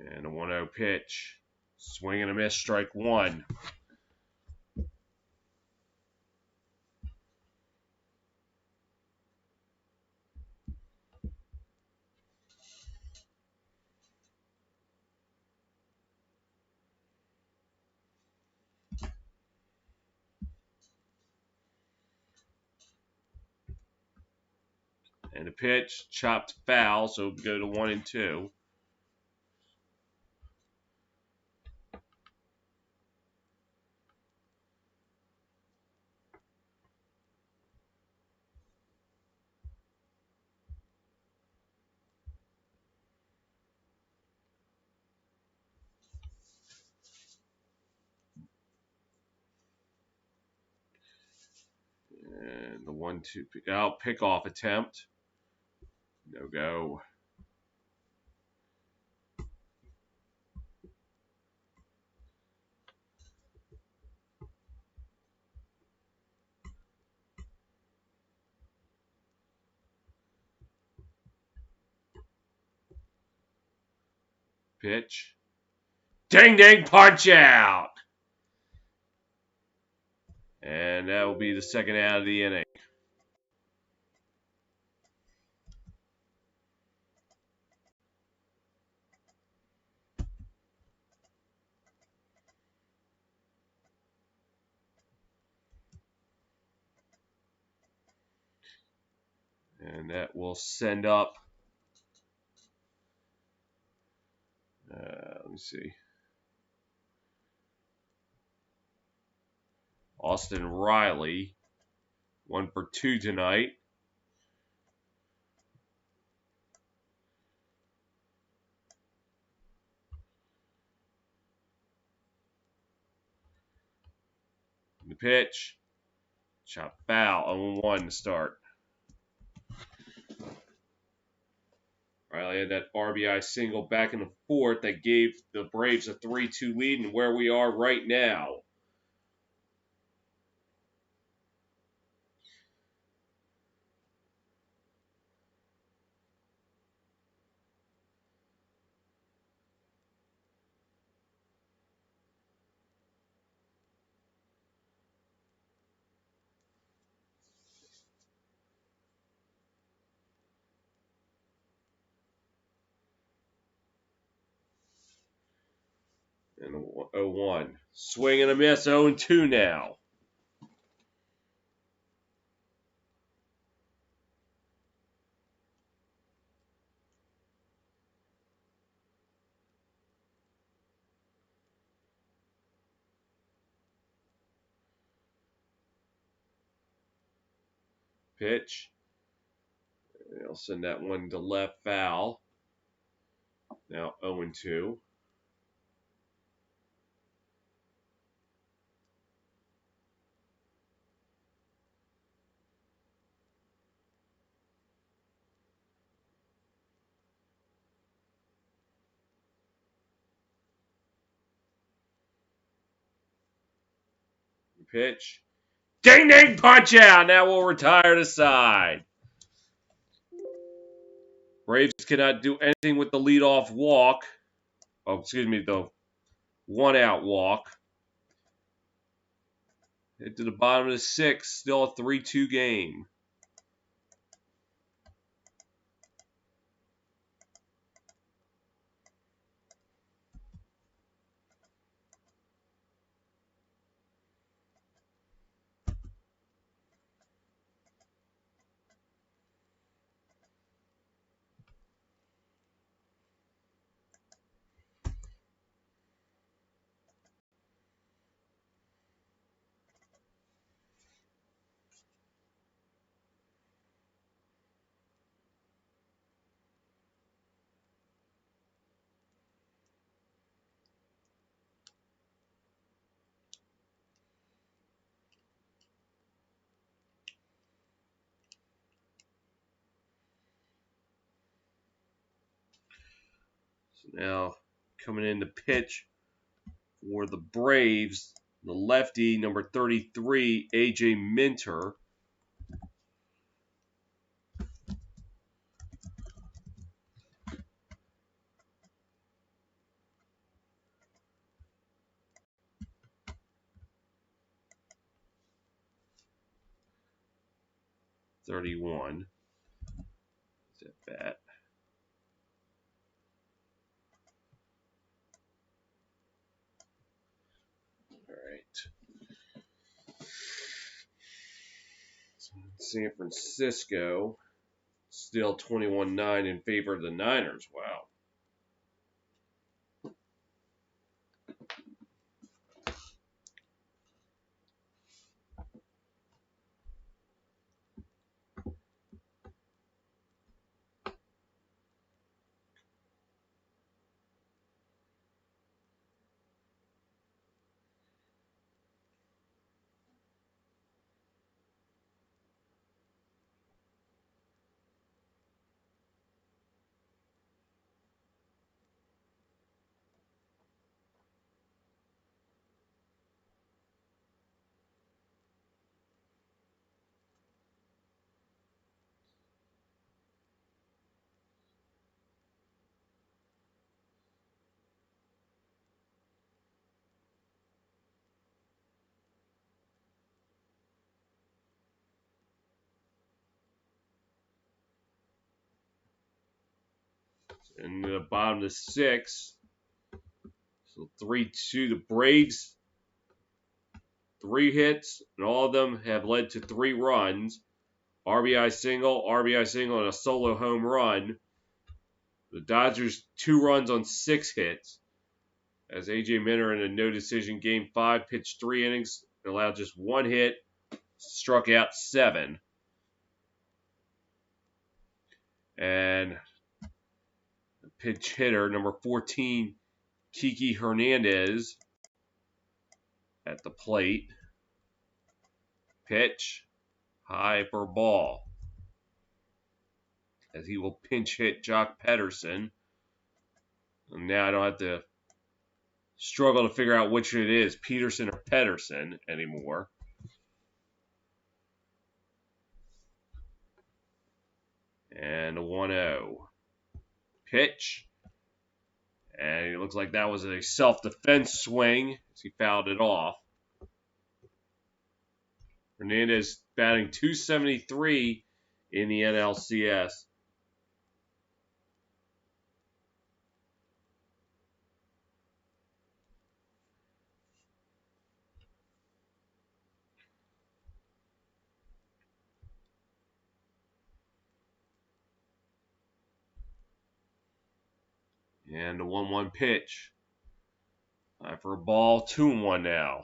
S1: And a 1-0 pitch. Swing and a miss, strike 1. And the pitch, chopped foul, so go to 1-2. And the 1-2 pickoff attempt. No go. Pitch. Ding ding, punch out. And that will be the 2nd out of the inning. And that will send up. Let me see. Austin Riley, 1 for 2 tonight. Pitch. Shot foul. 0-1 to start. Riley had that RBI single back in the fourth that gave the Braves a 3-2 lead, and where we are right now. And 0-1. Swing and a miss. 0-2 now. Pitch. They'll send that one to left, foul. Now 0-2. Pitch. Ding ding, punch out. Now we'll retire the side. Braves cannot do anything with the leadoff walk. Oh, excuse me, the 1-out walk. Hit to the bottom of the sixth. Still a 3-2 game. So now coming in to pitch for the Braves, the lefty, number 33, A.J. Minter. .31. Is that bat? All right. So San Francisco still 21-9 in favor of the Niners. Wow. And the bottom of the sixth. So 3-2. The Braves, 3 hits, and all of them have led to 3 runs. RBI single, and a solo home run. The Dodgers 2 runs on 6 hits. As A.J. Minter in a no-decision Game 5 pitched 3 innings, allowed just 1 hit, struck out 7. And the pitch hitter, number 14, Kiki Hernandez, at the plate. Pitch. High for ball. As he will pinch hit Jock Pederson. And now I don't have to struggle to figure out which it is, Peterson or Pederson, anymore. And a 1-0. Pitch. And it looks like that was a self-defense swing as he fouled it off. Hernandez batting .273 in the NLCS. And the 1-1 pitch. Time for a ball, 2-1 now.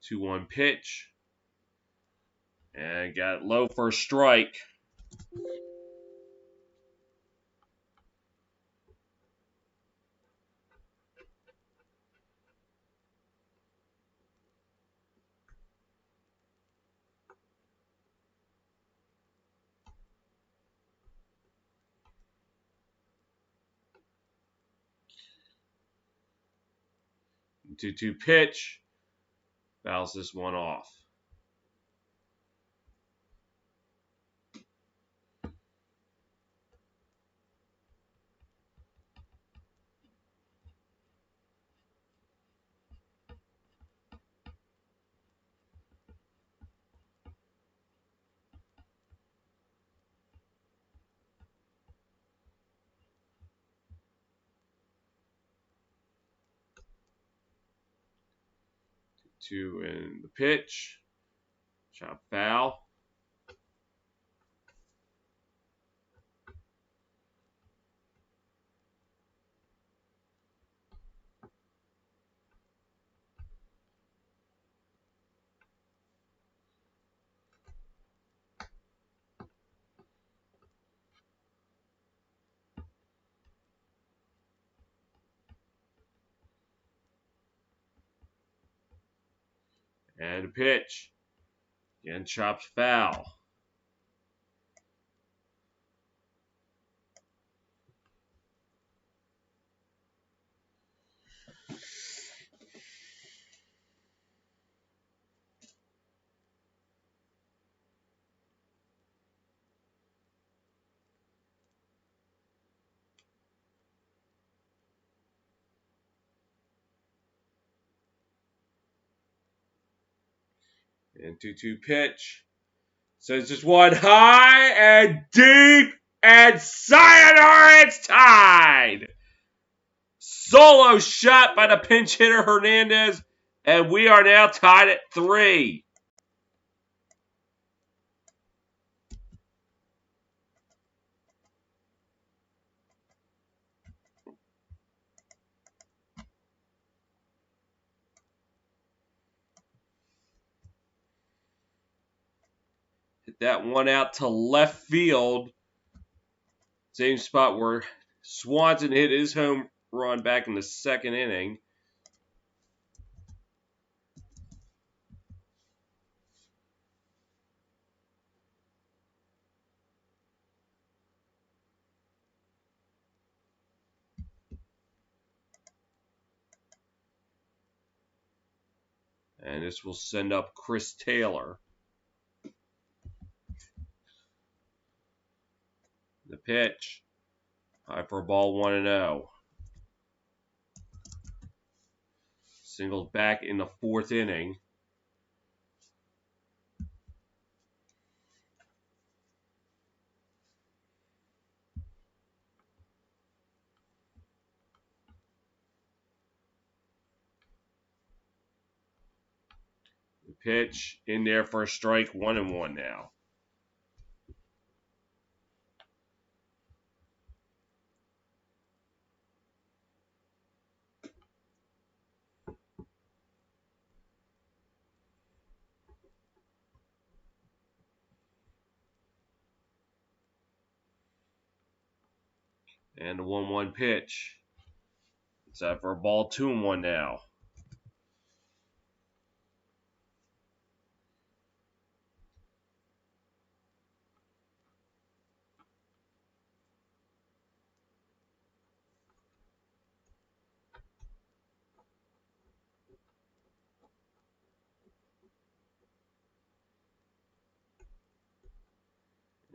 S1: Two-one pitch. And got low for a strike. Two-two pitch. Fouls this one off. Two in the pitch. Chop foul. And a pitch. Again, chopped foul. And 2-2 pitch. Says just one high and deep and sayonara, it's tied. Solo shot by the pinch hitter Hernandez, and we are now tied at 3. Hit that one out to left field. Same spot where Swanson hit his home run back in the second inning. And this will send up Chris Taylor. The pitch. High for a ball, 1-0. Singled back in the fourth inning. The pitch in there for a strike, 1-1 now. And the 1-1 pitch. It's out for a ball, 2-1 now.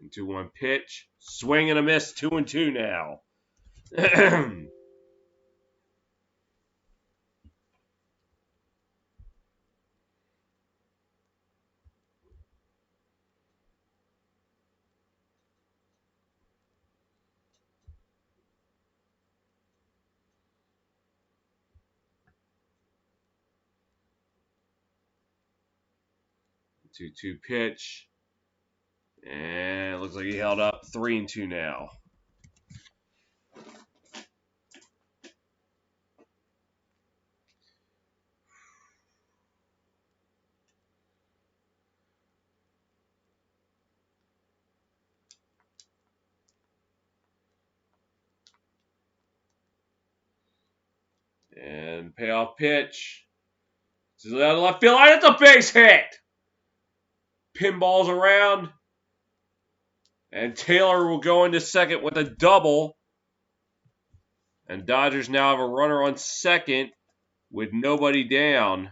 S1: And 2-1 pitch. Swing and a miss, 2-2 now. 2-2 pitch. And it looks like he held up, 3-2 now. And payoff pitch. To the left field line. It's a base hit. Pinballs around. And Taylor will go into second with a double. And Dodgers now have a runner on second with nobody down.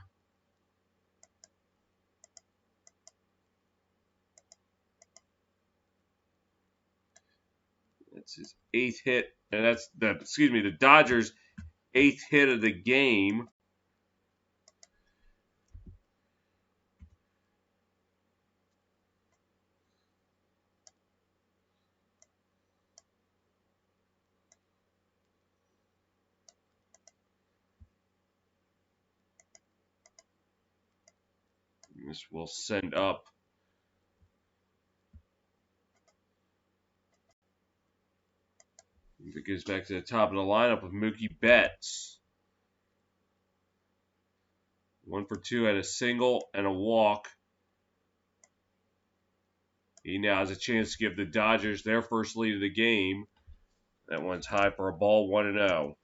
S1: That's his 8th hit. And that's the Dodgers' 8th hit of the game. This will send up. It goes back to the top of the lineup with Mookie Betts. 1 for 2 at a single and a walk. He now has a chance to give the Dodgers their first lead of the game. That one's high for a ball, 1-0.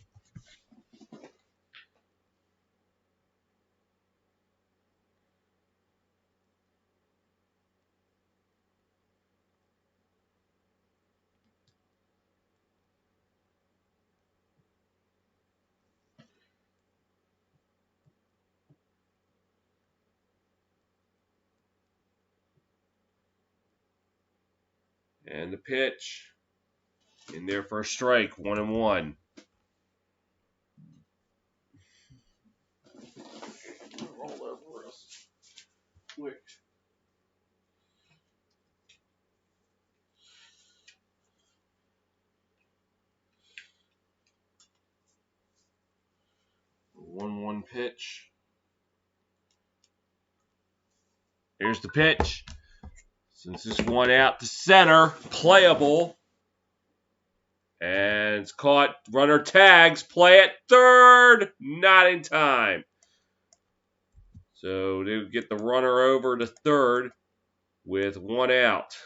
S1: And the pitch. In there for a strike, 1-1. Roll over us. Quick. The 1-1 pitch. Here's the pitch. Since this one out to center, playable. And it's caught. Runner tags. Play at third. Not in time. So they would get the runner over to third with 1 out.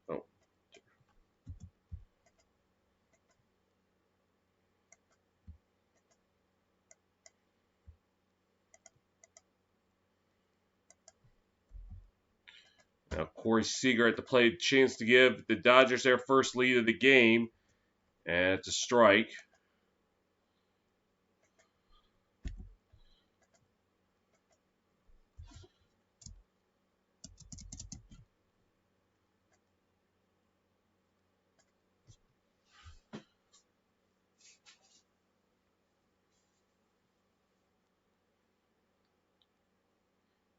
S1: Oh. Now Corey Seager at the plate, chance to give the Dodgers their first lead of the game. And it's a strike.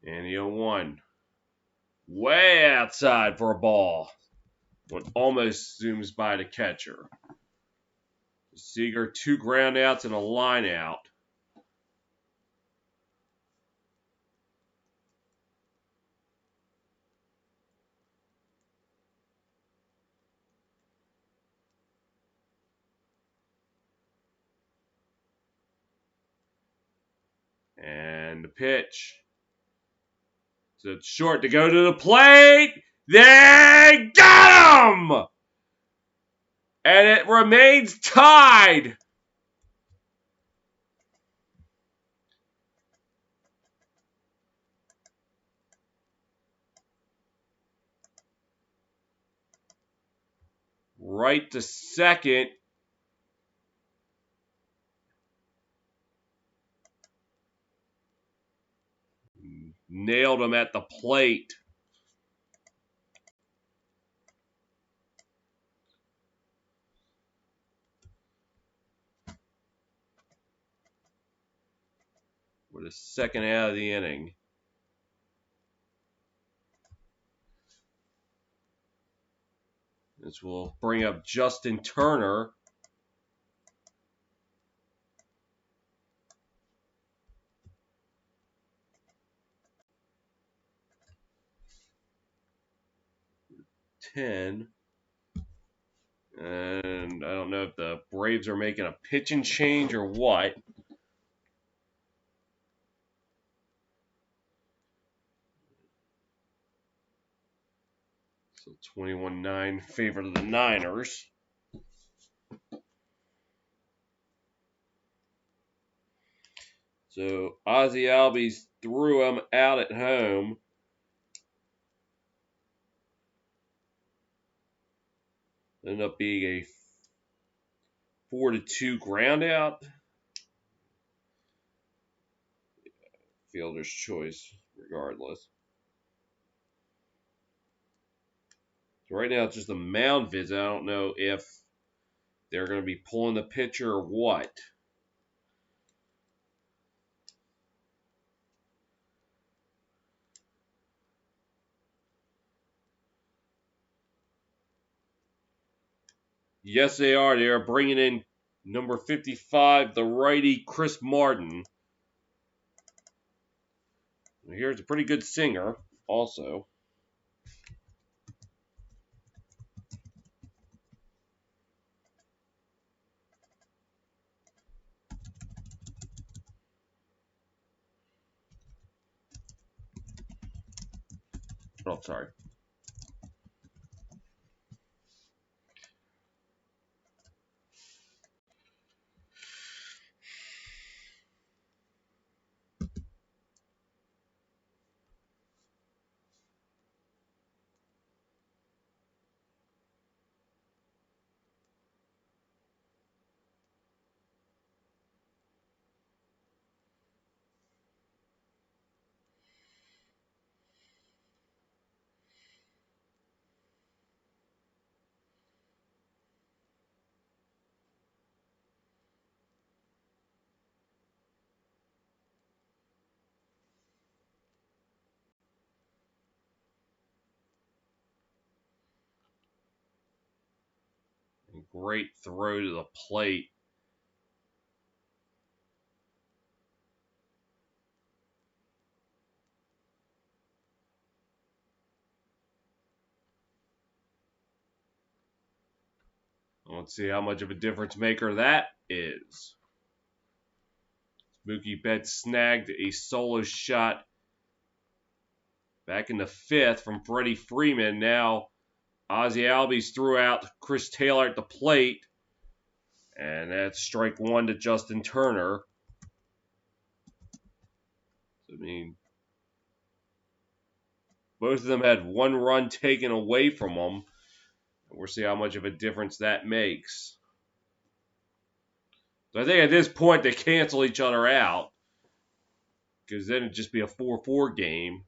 S1: And the 0-1. Way outside for a ball. One almost zooms by the catcher. Seager, 2 ground outs and a line out. And the pitch. So it's short to go to the plate. They got him! And it remains tied. Right to second. Nailed him at the plate. For the second out of the inning. This will bring up Justin Turner. And I don't know if the Braves are making a pitching change or what. So 21-9 favor of the Niners. So Ozzie Albies threw him out at home. Ended up being a 4-2 ground out. Fielder's choice, regardless. So right now it's just a mound visit. I don't know if they're going to be pulling the pitcher or what. Yes, they are. They are bringing in number 55, the righty Chris Martin. Here's a pretty good singer, also. Oh, sorry. Great throw to the plate. Let's see how much of a difference maker that is. Mookie Betts snagged a solo shot back in the fifth from Freddie Freeman. Now Ozzie Albies threw out Chris Taylor at the plate. And that's strike one to Justin Turner. I mean, both of them had one run taken away from them. We'll see how much of a difference that makes. So I think at this point they cancel each other out. Because then it'd just be a 4-4 game.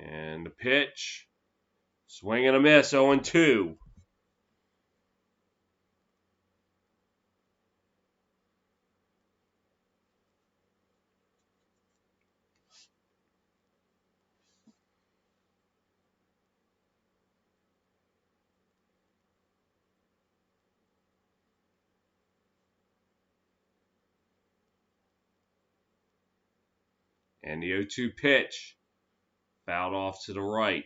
S1: And the pitch. Swing and a miss, 0-2. And the 0-2 pitch. Fouled off to the right.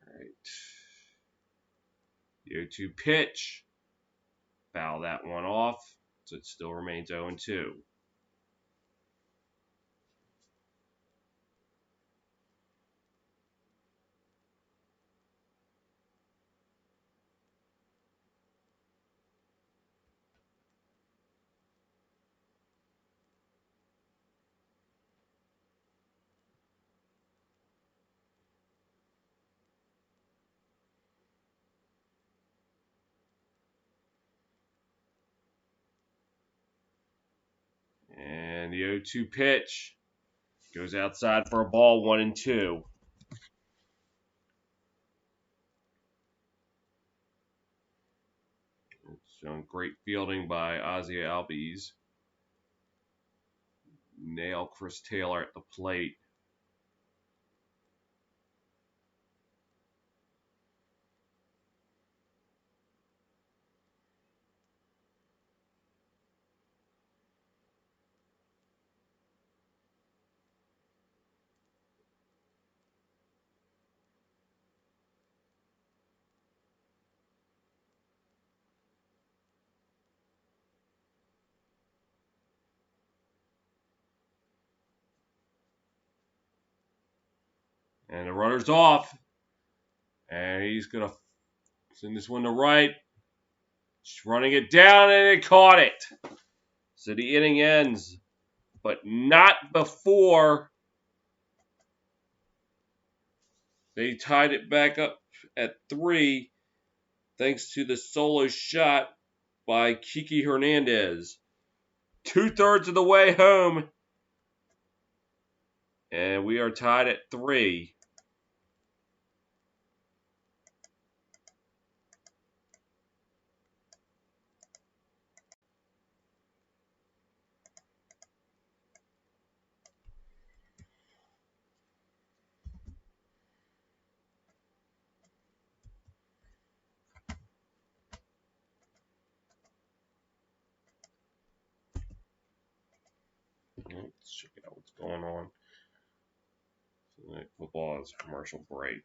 S1: All right. The 0-2 pitch. Foul that one off. So it still remains 0-2. And the 0-2 pitch goes outside for a ball, 1-2. It's showing great fielding by Ozzie Albies. Nail Chris Taylor at the plate. And the runner's off. And he's going to send this one to right. Just running it down, and it caught it. So the inning ends, but not before they tied it back up at 3, thanks to the solo shot by Kiki Hernandez. 2/3 of the way home, and we are tied at 3. Let's check out what's going on. Football is commercial break.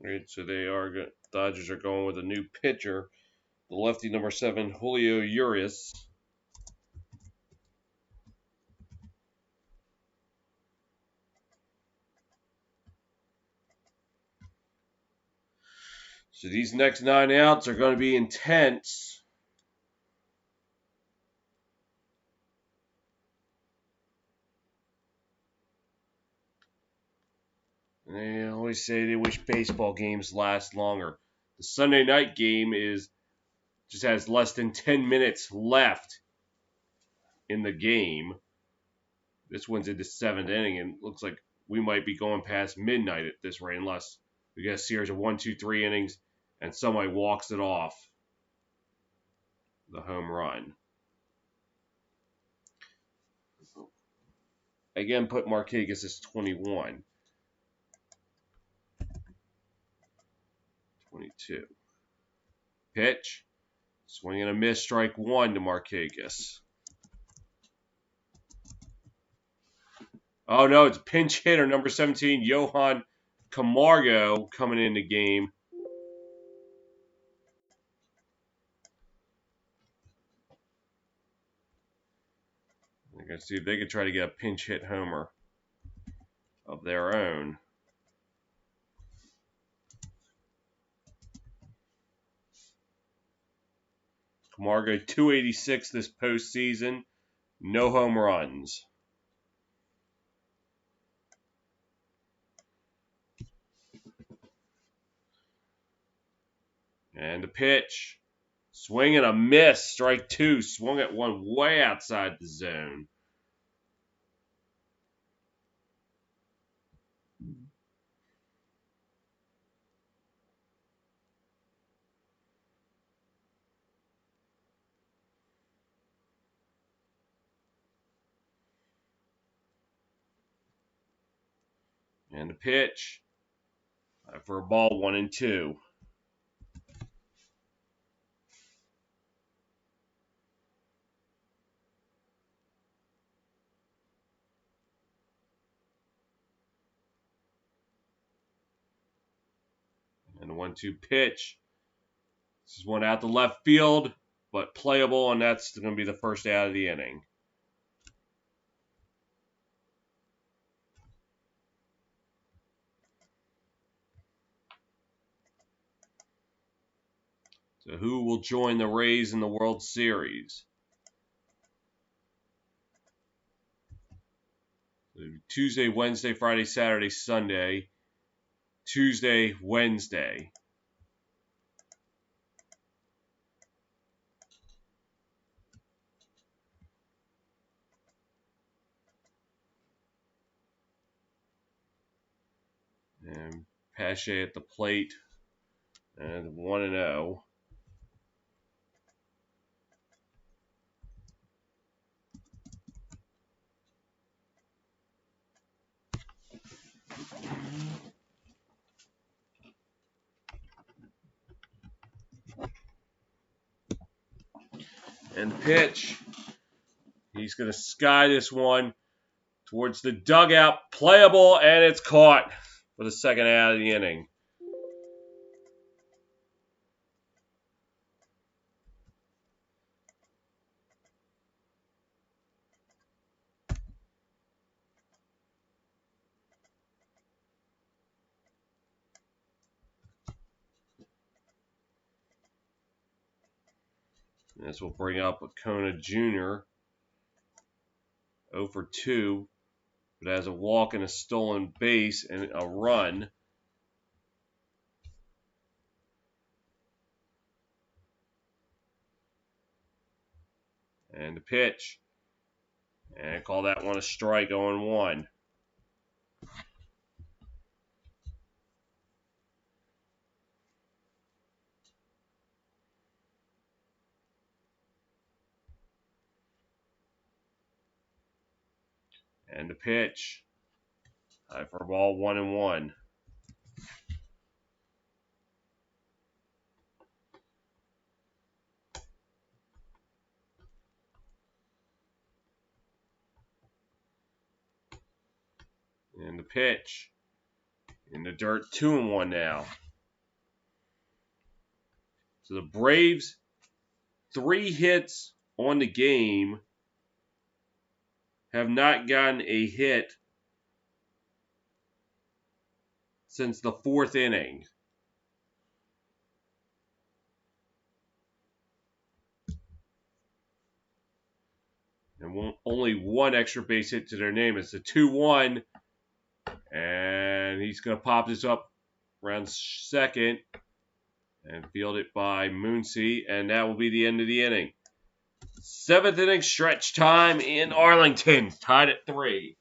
S1: Right, so Dodgers are going with a new pitcher, the lefty number 7, Julio Urias. So these next 9 outs are going to be intense. They always say they wish baseball games last longer. The Sunday night game just has less than 10 minutes left in the game. This one's in the 7th inning, and it looks like we might be going past midnight at this rate, unless we get a series of 1, 2, 3 innings and somebody walks it off the home run. Again, put Markakis as 21. 22. Pitch. Swing and a miss, strike 1 to Markakis. Oh no, it's pinch hitter number 17, Johan Camargo, coming in the game. They're going to see if they can try to get a pinch hit homer of their own. Camargo 286 this postseason, no home runs. And the pitch. Swing and a miss, strike 2. Swung at one way outside the zone. And the pitch. For a ball, 1-2. And the 1-2 pitch. This is one out to left field, but playable, and that's going to be the first out of the inning. So who will join the Rays in the World Series? Tuesday, Wednesday, Friday, Saturday, Sunday. Tuesday, Wednesday. And Pache at the plate. And 1-0. And the pitch. He's going to sky this one towards the dugout. Playable, and it's caught for the second out of the inning. This will bring up Acuna Jr. 0 for 2, but has a walk and a stolen base and a run. And the pitch. And I call that one a strike, 0-1. And the pitch. High for a ball, 1-1. And the pitch. In the dirt, 2-1 now. So the Braves, 3 hits on the game, have not gotten a hit since the 4th inning. And only 1 extra base hit to their name. It's a 2-1. And he's going to pop this up around second and field it by Moonsey. And that will be the end of the inning. 7th inning stretch time in Arlington. Tied at 3.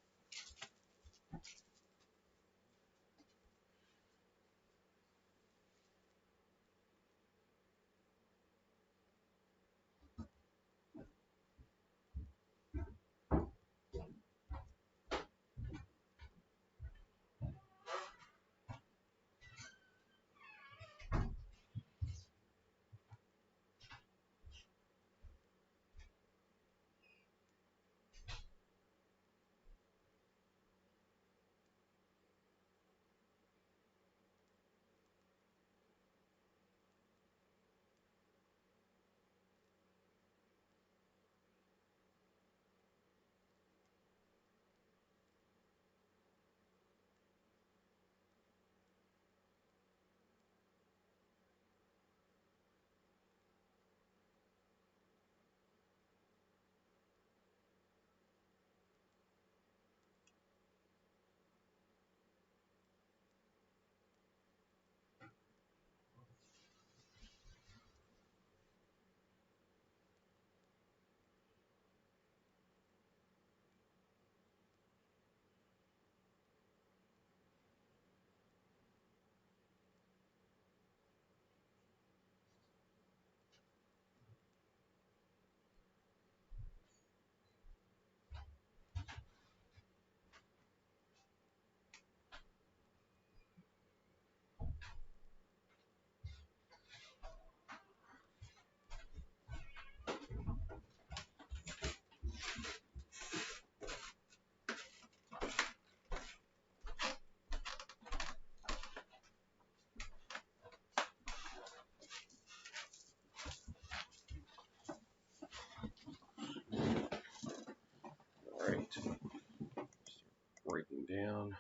S1: All right. Breaking down.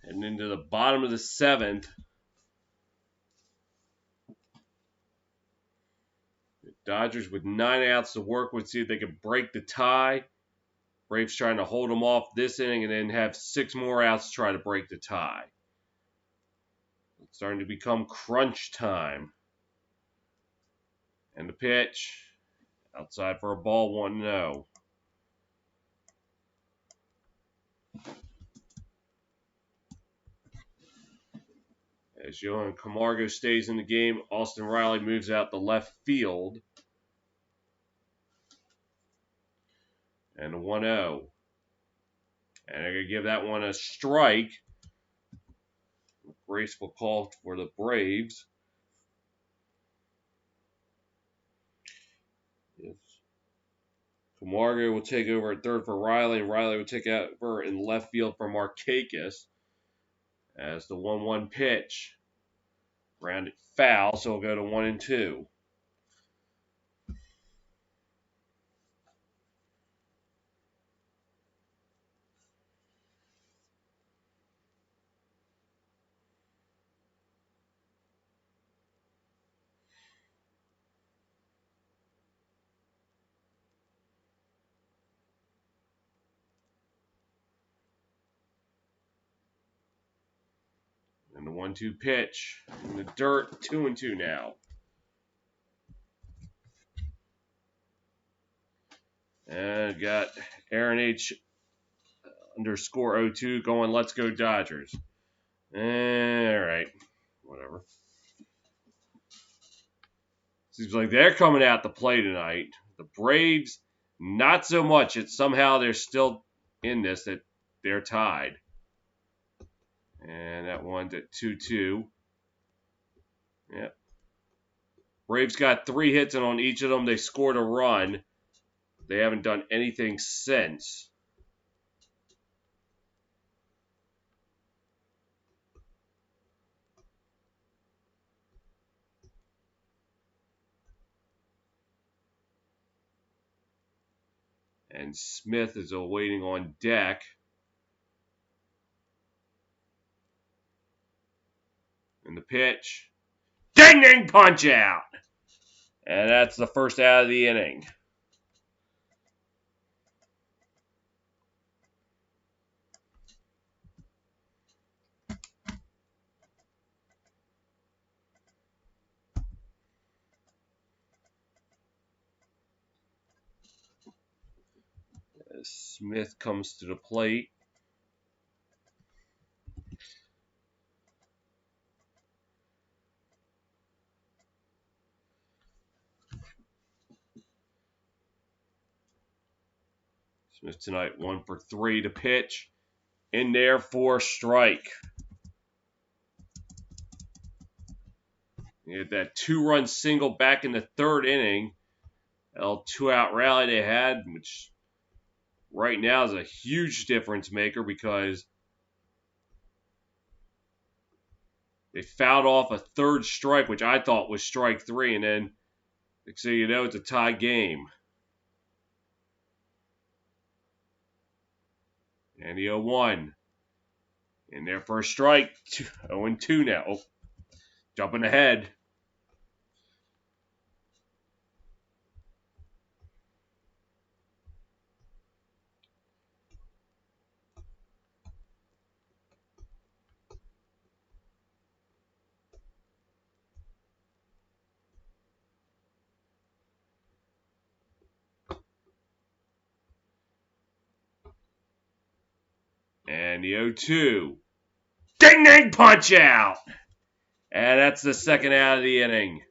S1: And into the bottom of the 7th. The Dodgers with 9 outs to work with, see if they can break the tie. Braves trying to hold them off this inning and then have 6 more outs to try to break the tie. It's starting to become crunch time. And the pitch. Outside for a ball, 1-0. As Johan Camargo stays in the game, Austin Riley moves out to left field. And a 1-0. And they're going to give that one a strike. Graceful call for the Braves. Yes. Camargo will take over at third for Riley, and Riley will take over in left field for Markakis. As the 1-1 pitch. Grounded foul, so it'll go to 1-2. 1-2 pitch. In the dirt, 2-2 now. And got Aaron H _ 02 going, let's go Dodgers. Alright, whatever. Seems like they're coming out to play tonight. The Braves, not so much. It's somehow they're still in this, that they're tied. And that one's at 2-2. Yep. Braves got 3 hits, and on each of them they scored a run. They haven't done anything since. And Smith is awaiting on deck. And the pitch. Ding ding punch out! And that's the first out of the inning. As Smith comes to the plate. Smith tonight 1 for 3 to pitch. In there for a strike. You had that 2-run single back in the 3rd inning. A 2-out rally they had, which right now is a huge difference maker because they fouled off a 3rd strike, which I thought was strike 3, and then next thing you know, it's a tie game. And the 0-1. In their first strike, 0-2 now. Oh, jumping ahead. And the 0-2. Ding ding punch out! And that's the second out of the inning.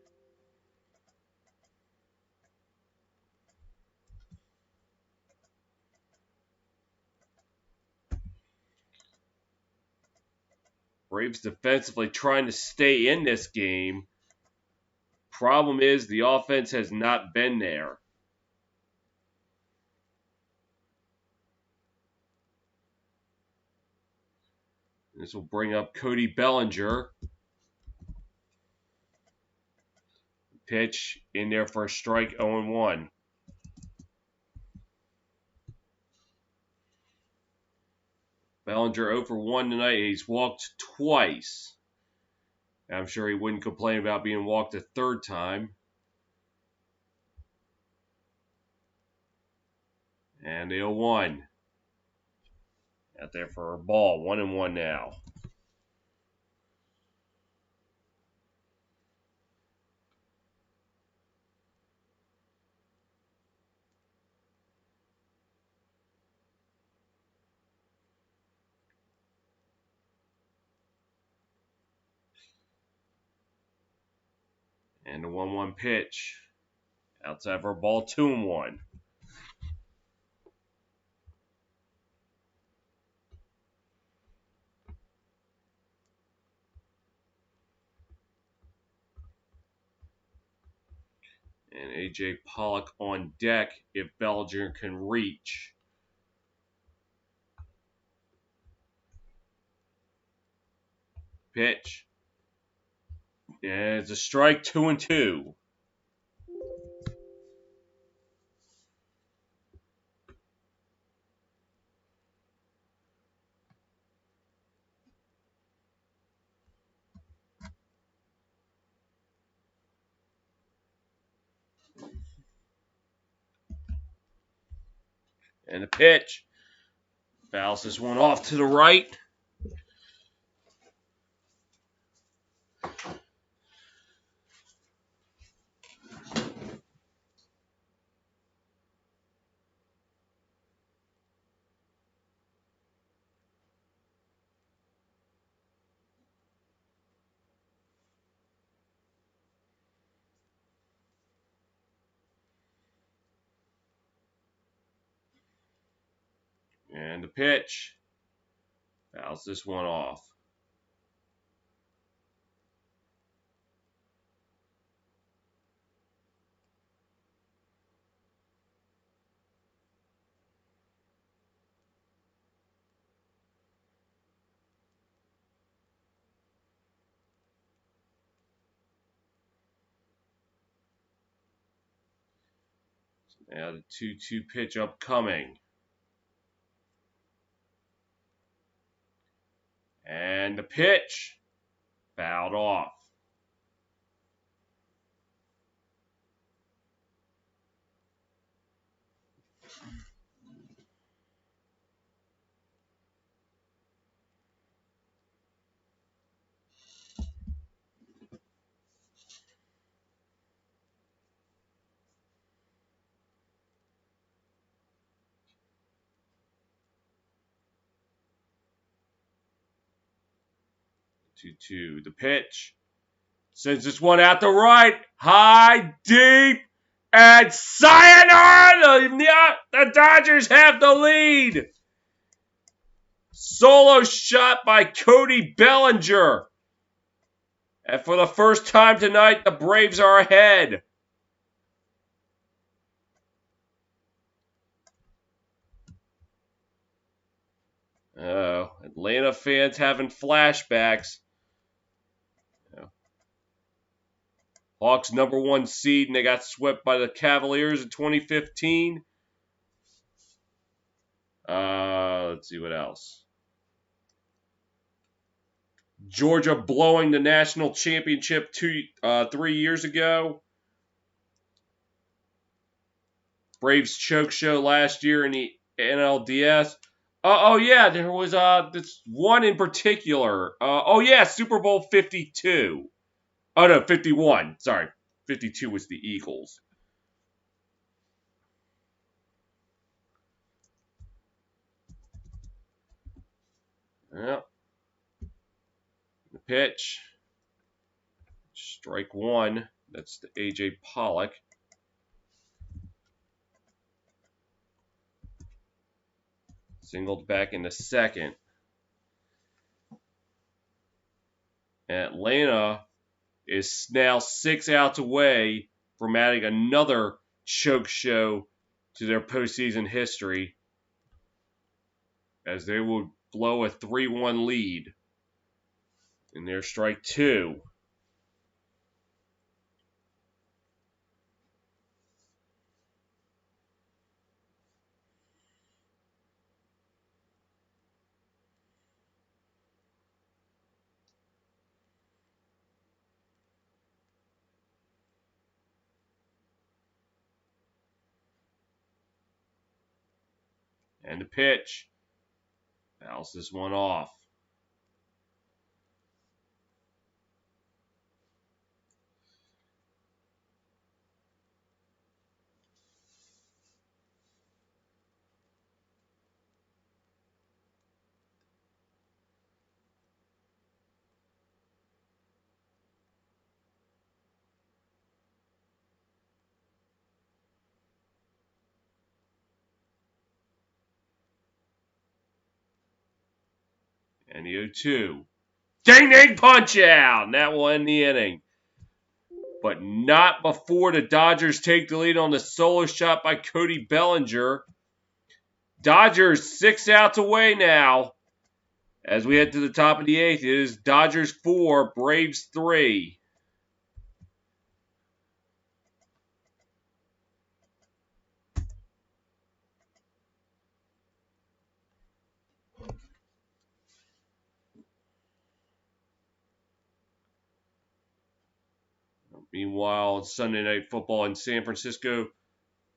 S1: Braves defensively trying to stay in this game. Problem is the offense has not been there. This will bring up Cody Bellinger. Pitch in there for a strike, 0-1. Bellinger 0 for 1 tonight. He's walked twice. I'm sure he wouldn't complain about being walked a 3rd time. And the 0-1. Out there for a ball. 1-1 now. And the 1-1 pitch. Outside for a ball, 2-1. And A.J. Pollock on deck if Bellinger can reach. Pitch. And it's a strike, 2-2. And the pitch. Fouls this one off to the right. And the pitch. Fouls this one off. Now the 2-2 pitch upcoming. And the pitch. Fouled off. Two. The pitch. Sends this one out the right. High, deep, and sayonara! The Dodgers have the lead. Solo shot by Cody Bellinger. And for the first time tonight, the Braves are ahead. Oh, Atlanta fans having flashbacks. Hawks #1 seed, and they got swept by the Cavaliers in 2015. Let's see what else. Georgia blowing the national championship 3 years ago. Braves choke show last year in the NLDS. Oh yeah, there was this one in particular. Super Bowl 52. Oh no, 51. Sorry, 52 was the Eagles. Yep. The pitch. Strike one. That's the A.J. Pollock. Singled back in the second. Atlanta is now 6 outs away from adding another choke show to their postseason history, as they will blow a 3-1 lead in their strike two. And the pitch. Fouls this one off. And the 0-2. Ding ding punch out! And that will end the inning. But not before the Dodgers take the lead on the solo shot by Cody Bellinger. Dodgers 6 outs away now. As we head to the top of the 8th, it is Dodgers 4, Braves 3. Meanwhile, Sunday Night Football in San Francisco,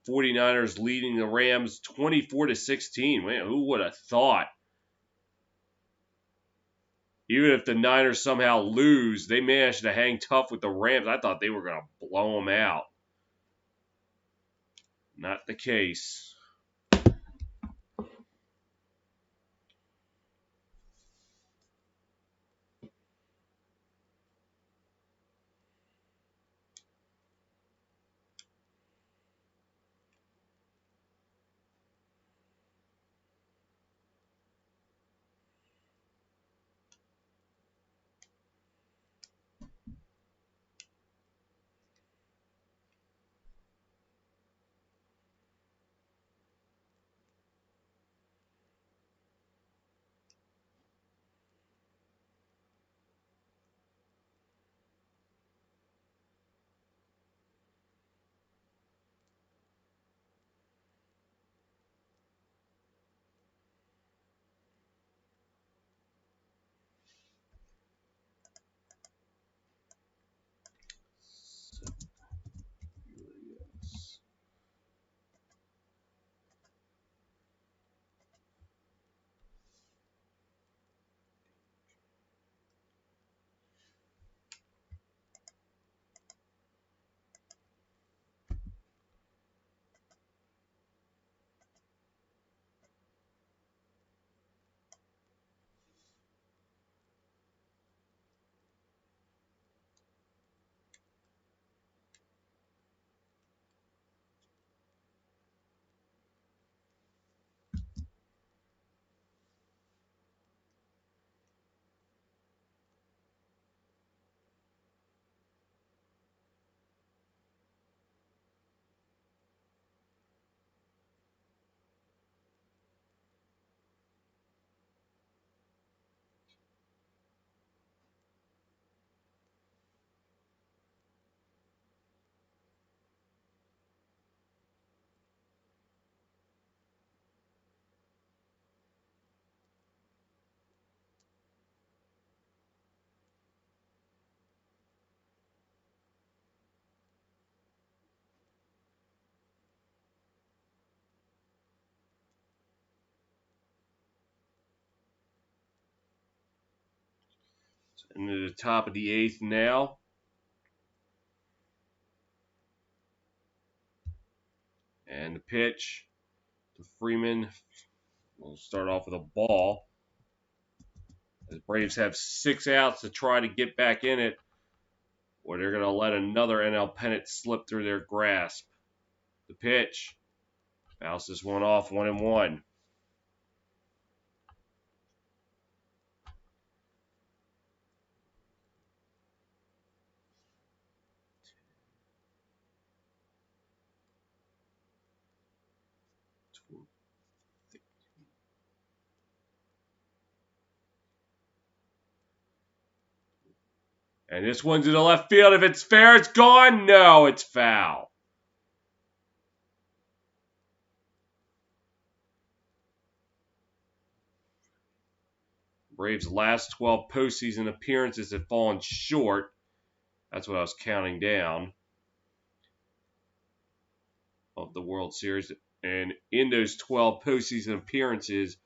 S1: 49ers leading the Rams 24-16. Man, who would have thought? Even if the Niners somehow lose, they managed to hang tough with the Rams. I thought they were going to blow them out. Not the case. Into the top of the 8th now. And the pitch to Freeman. We'll start off with a ball. The Braves have 6 outs to try to get back in it, or they're going to let another NL pennant slip through their grasp. The pitch. Bounces one off, 1-1. And this one's to the left field. If it's fair, it's gone. No, it's foul. Braves' last 12 postseason appearances have fallen short. That's what I was counting down of the World Series. And in those 12 postseason appearances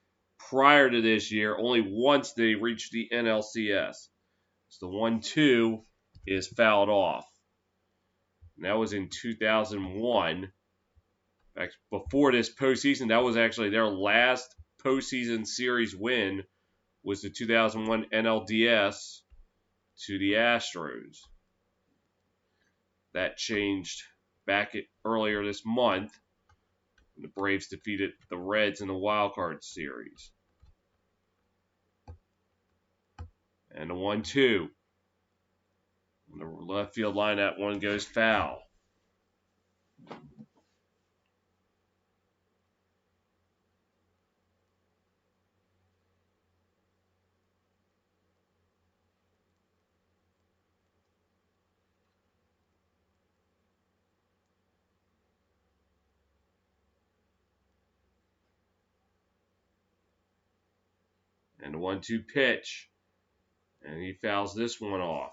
S1: prior to this year, only once they reached the NLCS. So the 1-2 is fouled off. And that was in 2001. In fact, before this postseason, that was actually their last postseason series win, was the 2001 NLDS to the Astros. That changed back earlier this month when the Braves defeated the Reds in the wild card series. And the 1-2. On the left field line, that one goes foul. And the 1-2 pitch. And he fouls this one off.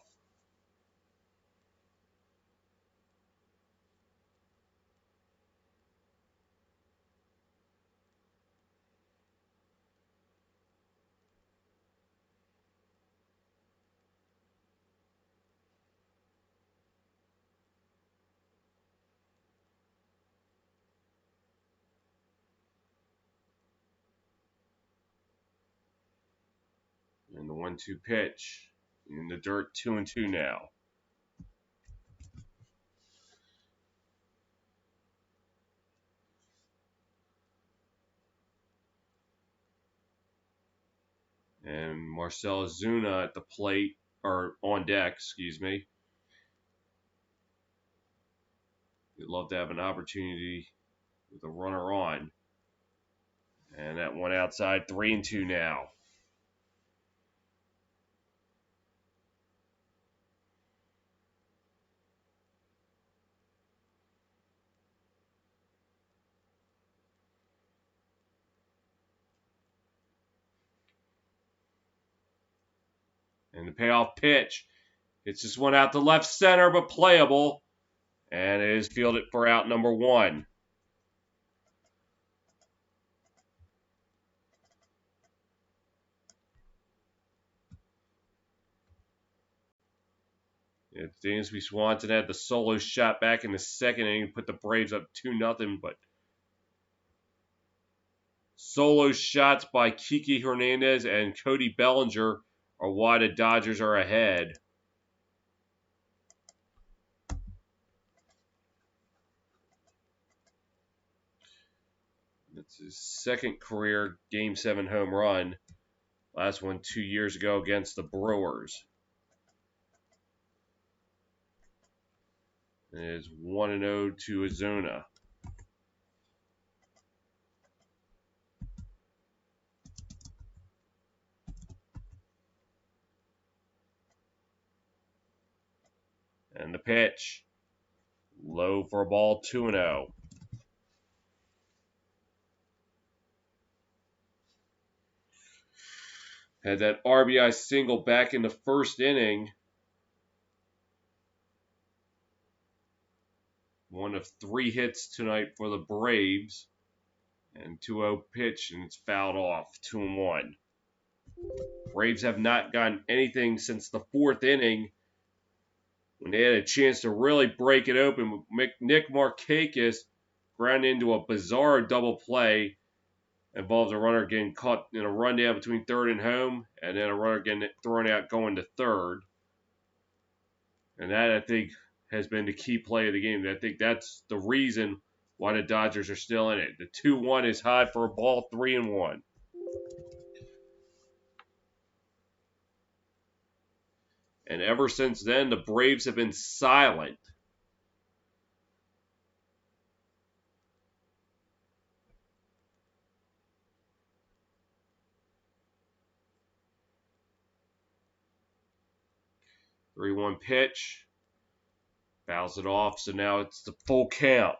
S1: 1-2 pitch. In the dirt, 2-2 now. And Marcell Ozuna at the plate, or on deck, excuse me. We'd love to have an opportunity with a runner on. And that one outside, 3-2 now. And the payoff pitch. It's just one out to left center, but playable. And it is fielded for out number 1. It's Dansby Swanson had the solo shot back in the second inning, put the Braves up 2-0, but solo shots by Kiki Hernandez and Cody Bellinger are why the Dodgers are ahead. It's his second career Game 7 home run. Last one 2 years ago against the Brewers. It is 1-0 to Ozuna. And the pitch. Low for a ball, 2-0. Had that RBI single back in the first inning. One of 3 hits tonight for the Braves. And 2-0 pitch, and it's fouled off, 2-1. Braves have not gotten anything since the 4th inning when they had a chance to really break it open. Nick Markakis ground into a bizarre double play. Involves a runner getting caught in a rundown between third and home, and then a runner getting thrown out going to third. And that, I think, has been the key play of the game. I think that's the reason why the Dodgers are still in it. The 2-1 is high for a ball, 3-1. And ever since then, the Braves have been silent. Three-one pitch. Fouls it off, so now it's the full count.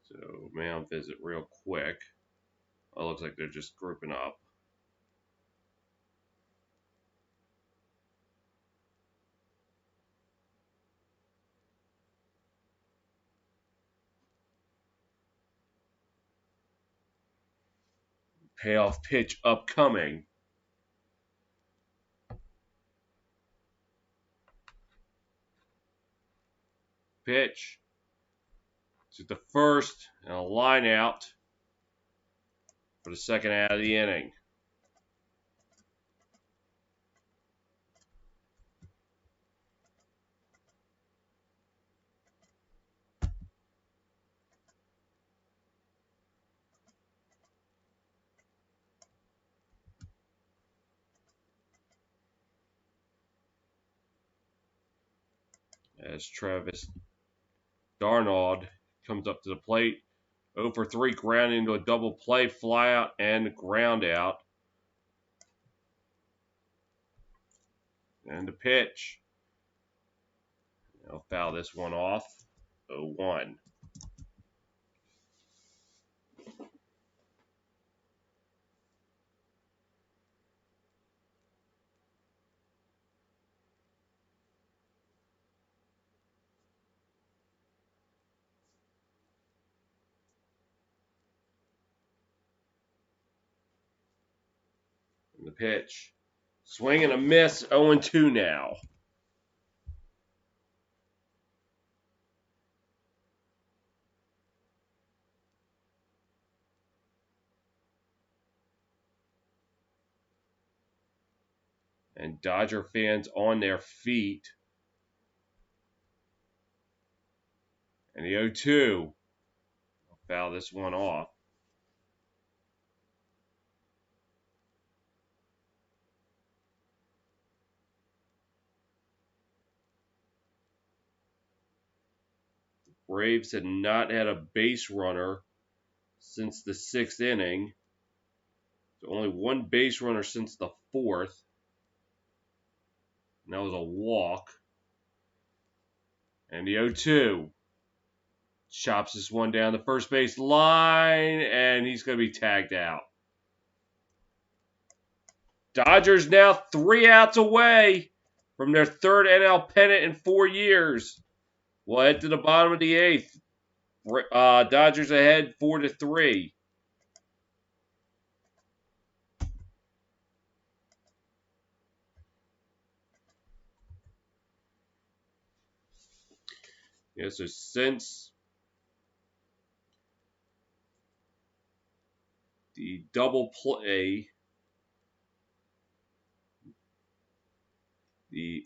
S1: So, mound visit real quick. Oh, looks like they're just grouping up. Payoff pitch upcoming. Pitch. To the first, and a line out for the second out of the inning. As Travis Darnold comes up to the plate. 0 for 3, ground into a double play, fly out, and ground out. And the pitch. Now foul this one off. 0-1. The pitch. Swing and a miss. 0-2 now. And Dodger fans on their feet. And the 0-2. Foul this one off. Braves had not had a base runner since the 6th inning. So only one base runner since the 4th. And that was a walk. And the 0-2. Chops this one down the first base line, and he's going to be tagged out. Dodgers now 3 outs away from their 3rd NL pennant in 4 years. We'll head to the bottom of the 8th. Dodgers ahead 4-3. Yeah, so since the double play, the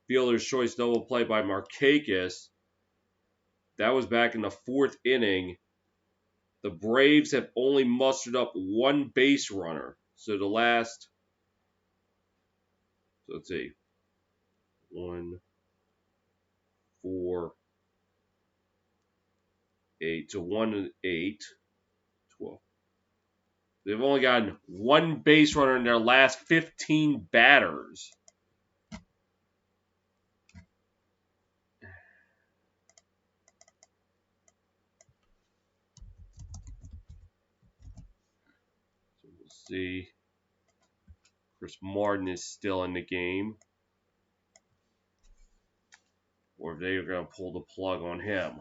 S1: fielder's choice double play by Markakis, that was back in the 4th inning. The Braves have only mustered up one base runner. So the last, so let's see, 1, 4, 8, so 1 and 8, 12. They've only gotten one base runner in their last 15 batters. So we'll see. Chris Martin is still in the game. Or if they're going to pull the plug on him.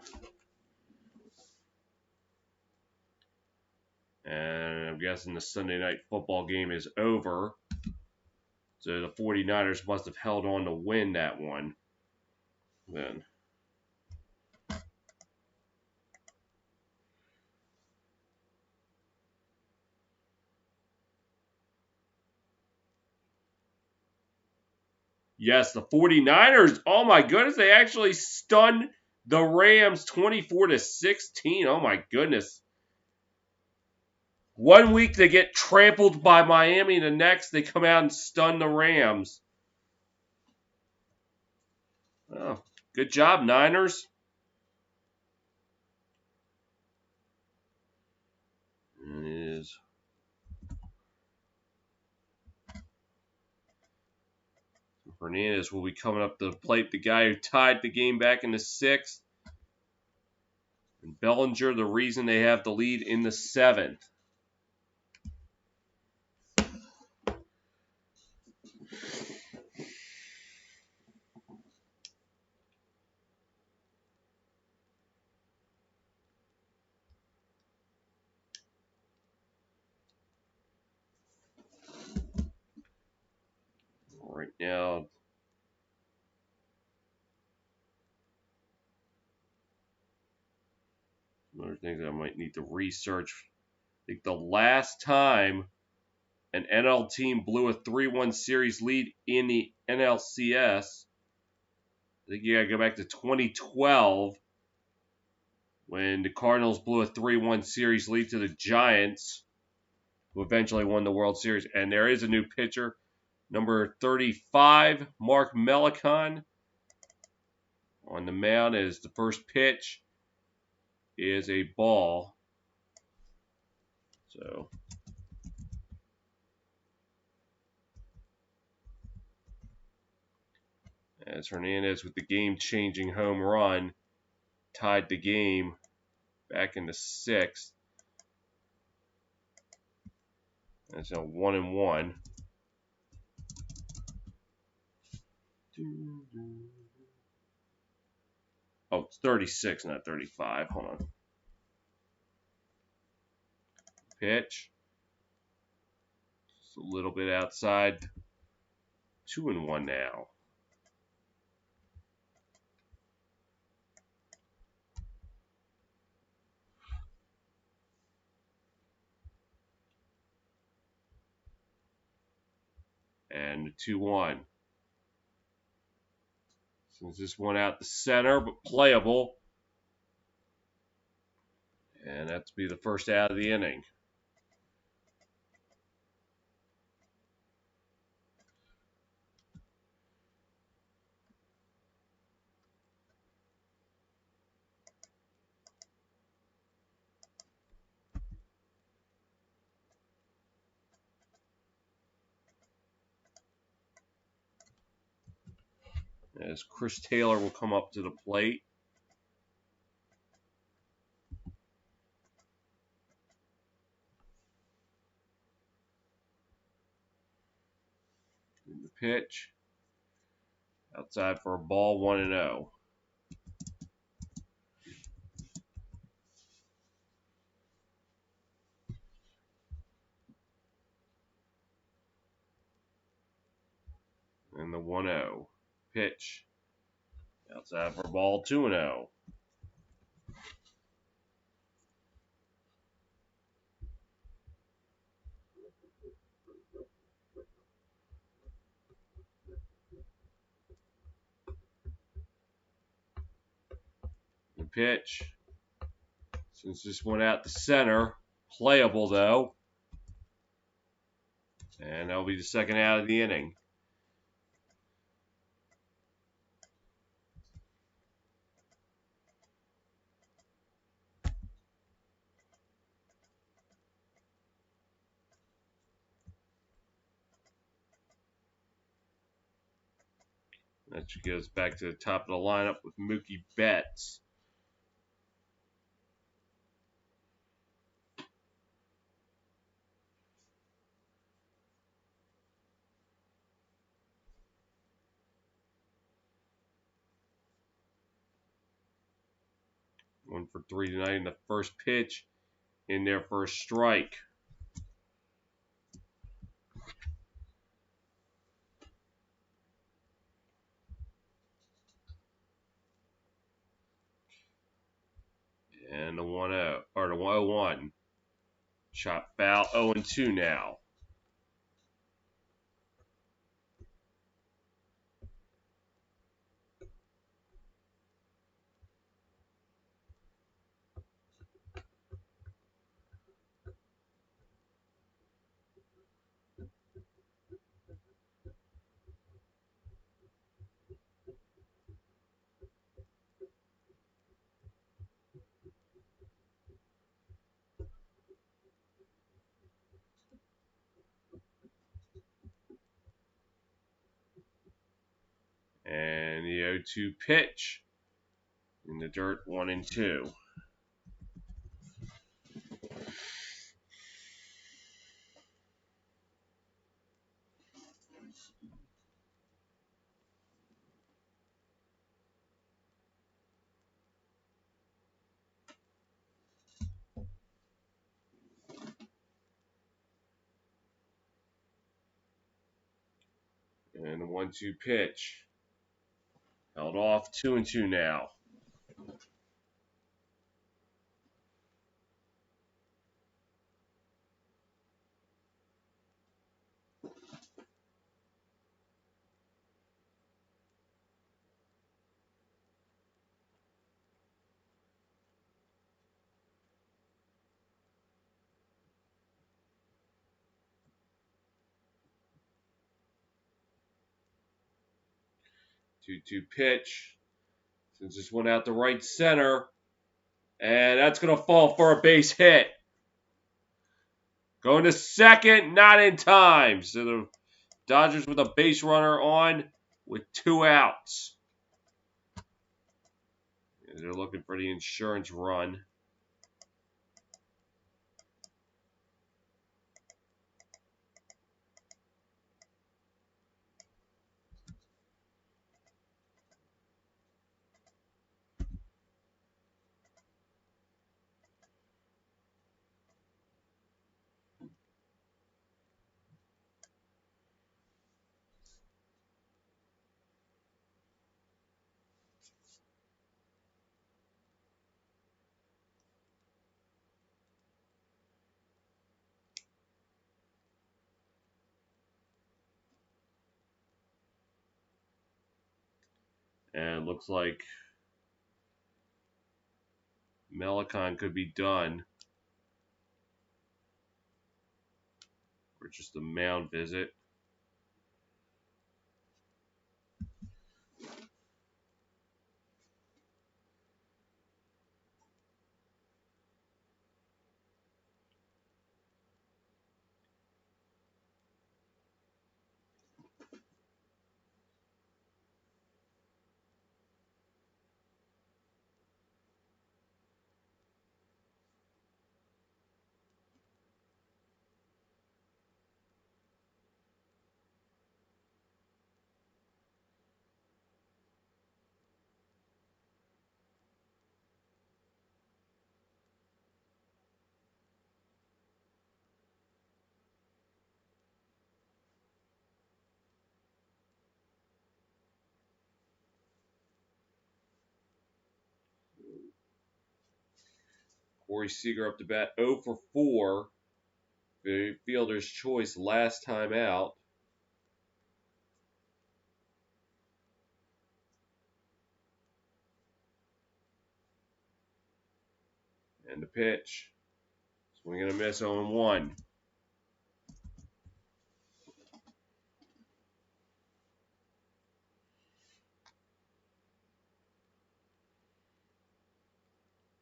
S1: And I'm guessing the Sunday night football game is over. So the 49ers must have held on to win that one. Then. Yes, the 49ers, oh my goodness, they actually stunned the Rams 24-16. Oh my goodness. One week they get trampled by Miami, the next they come out and stun the Rams. Oh, good job, Niners. It is. Hernandez will be coming up to the plate, the guy who tied the game back in the 6th. And Bellinger, the reason they have the lead in the 7th. Right now, other things I might need to research. I think the last time an NL team blew a 3-1 series lead in the NLCS, I think you got to go back to 2012 when the Cardinals blew a 3-1 series lead to the Giants, who eventually won the World Series. And there is a new pitcher, number 35, Mark Melicon, on the mound as the first pitch is a ball. So As Hernandez with the game-changing home run tied the game back in the 6th. That's a 1-1. Oh, it's 36, not 35. Hold on. Pitch. Just a little bit outside. 2-1 now. And 2-1. Since this one out the center, but playable. And that's be the first out of the inning. As Chris Taylor will come up to the plate. In the pitch. Outside for a ball, 1-0. And the 1-0. Pitch. Outside for a ball, 2-0. The pitch. Since this went out the center, playable though. And that'll be the second out of the inning. That goes back to the top of the lineup with Mookie Betts. One for 3 tonight in the first pitch. In there for a strike. And the 1-0 or the 1-1. Shot foul, 0-2 now. And the 0-2 pitch. In the dirt, 1-2. And the 1-2 pitch. Held off, 2-2 now. Two pitch. Since this one out the right center. And that's going to fall for a base hit. Going to second, not in time. So the Dodgers with a base runner on with 2 outs. They're looking for the insurance run. And looks like Melicon could be done. Or just a mound visit. Corey Seager up to bat 0 for 4. The fielder's choice last time out. And the pitch. Swing and a miss 0-1.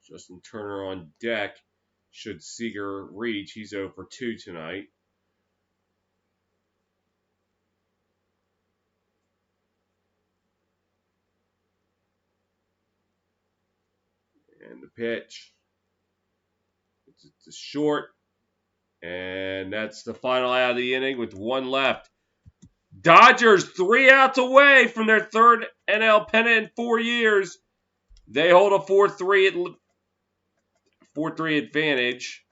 S1: Justin Turner on deck. Should Seager reach, he's 0 for 2 tonight. And the pitch. It's a short. And that's the final out of the inning with 1 left. Dodgers 3 outs away from their 3rd NL pennant in 4 years. They hold a 4-3 advantage.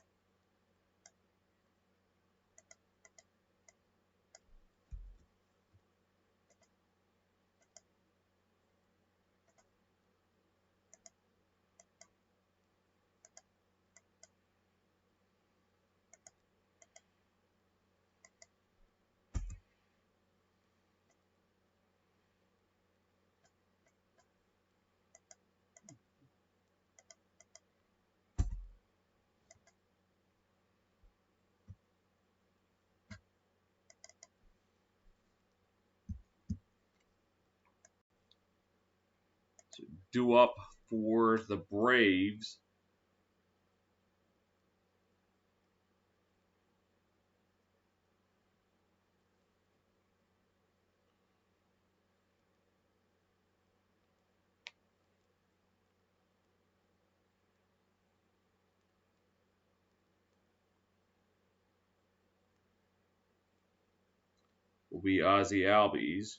S1: Due up for the Braves. Will be Ozzie Albies.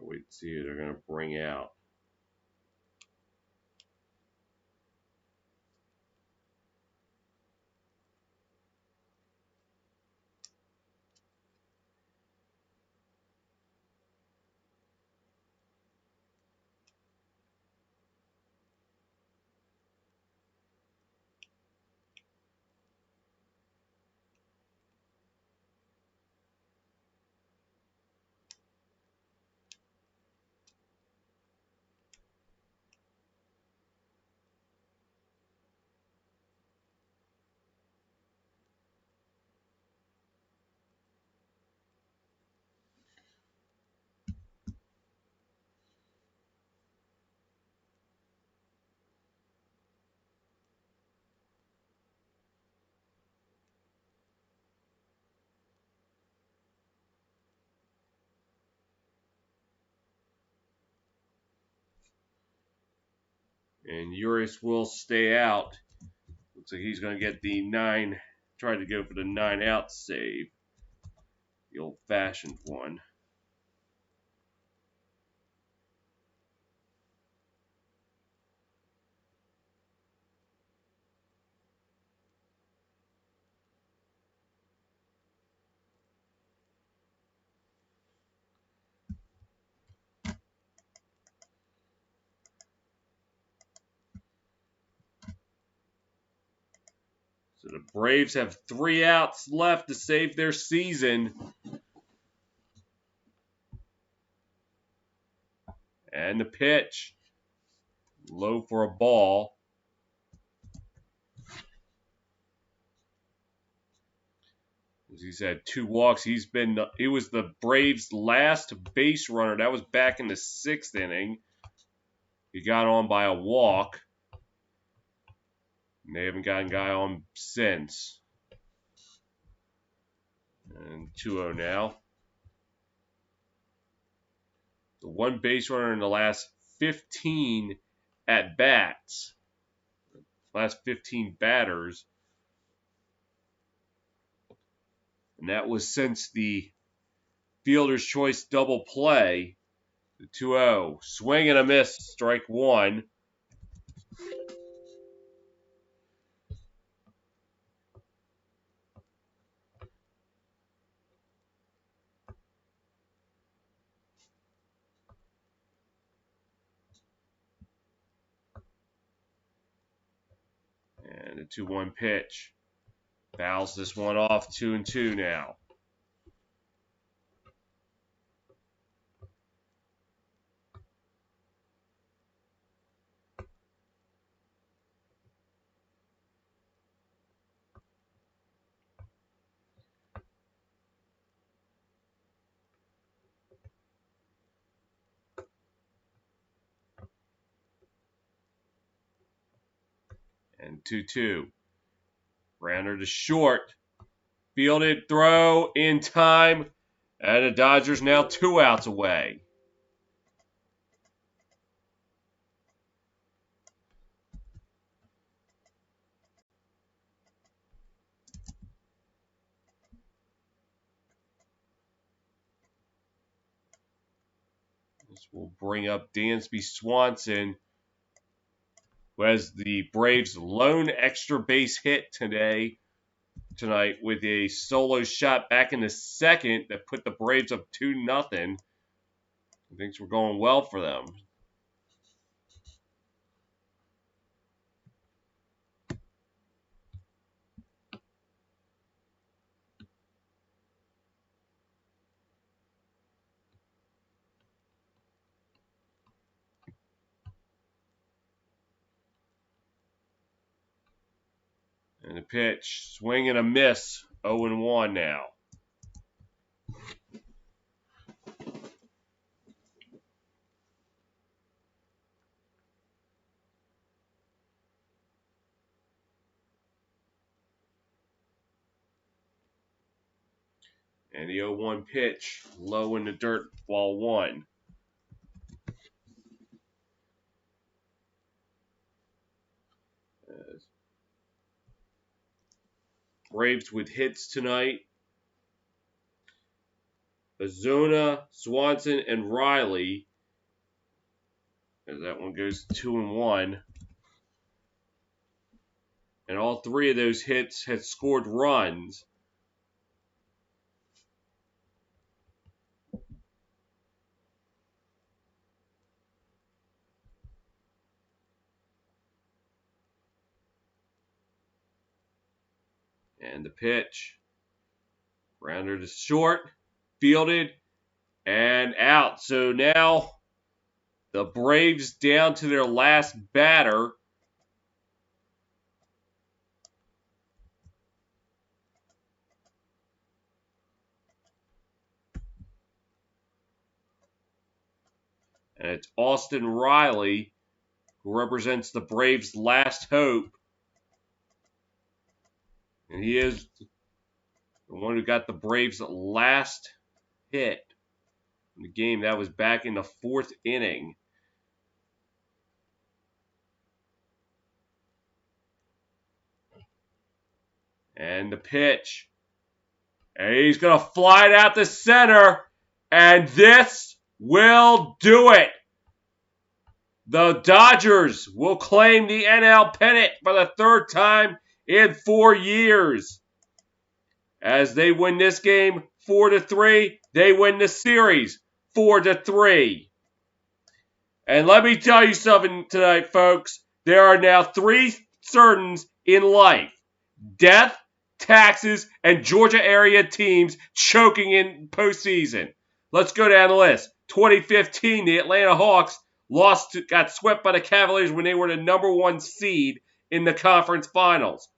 S1: Wait and see who they're going to bring out. And Urias will stay out. Looks like he's going to get the 9, try to go for the 9-out save. The old-fashioned one. So the Braves have 3 outs left to save their season. And the pitch. Low for a ball. As he said, 2 walks. He was the Braves' last base runner. That was back in the 6th inning. He got on by a walk. And they haven't gotten guy on since. And 2-0 now. The 1 base runner in the last 15 at-bats. Last 15 batters. And that was since the fielder's choice double play. The 2-0. Swing and a miss. Strike 1. And the 2-1 pitch. Fouls this one off. 2-2 now. And 2-2. Grounder to short. Fielded, throw in time. And the Dodgers now 2 outs away. This will bring up Dansby Swanson, who has the Braves' lone extra base hit tonight with a solo shot back in the 2nd that put the Braves up 2-0. Things were going well for them. And the pitch, swing and a miss, 0-1 now. And the 0-1 pitch, low in the dirt, ball 1. Braves with hits tonight. Ozuna, Swanson, and Riley. As that one goes 2-1. And all 3 of those hits had scored runs. And the pitch. Grounder to short. Fielded. And out. So now the Braves down to their last batter. And it's Austin Riley, who represents the Braves' last hope. And he is the one who got the Braves' last hit in the game. That was back in the 4th inning. And the pitch. And he's going to fly it out the center. And this will do it. The Dodgers will claim the NL pennant for the third time in 4 years. As they win this game 4-3, they win the series 4-3. And let me tell you something tonight, folks. There are now 3 certains in life. Death, taxes, and Georgia area teams choking in postseason. Let's go down the list. 2015, the Atlanta Hawks got swept by the Cavaliers when they were the number 1 seed in the conference finals.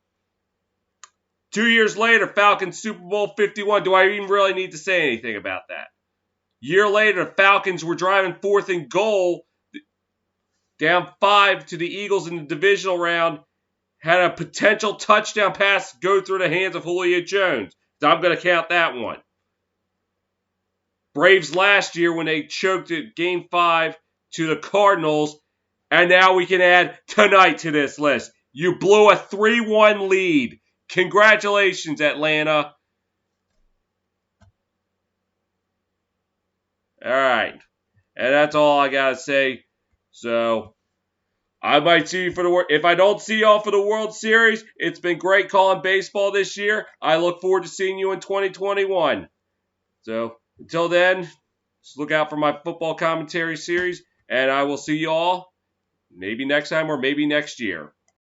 S1: 2 years later, Falcons Super Bowl 51. Do I even really need to say anything about that? Year later, the Falcons were driving 4th and goal, down 5 to the Eagles in the divisional round, had a potential touchdown pass go through the hands of Julio Jones. So I'm going to count that one. Braves last year when they choked at Game 5 to the Cardinals. And now we can add tonight to this list. You blew a 3-1 lead. Congratulations, Atlanta. All right. And that's all I got to say. So I might see you for the if I don't see y'all for the World Series, it's been great calling baseball this year. I look forward to seeing you in 2021. So until then, just look out for my football commentary series, and I will see you all maybe next time or maybe next year.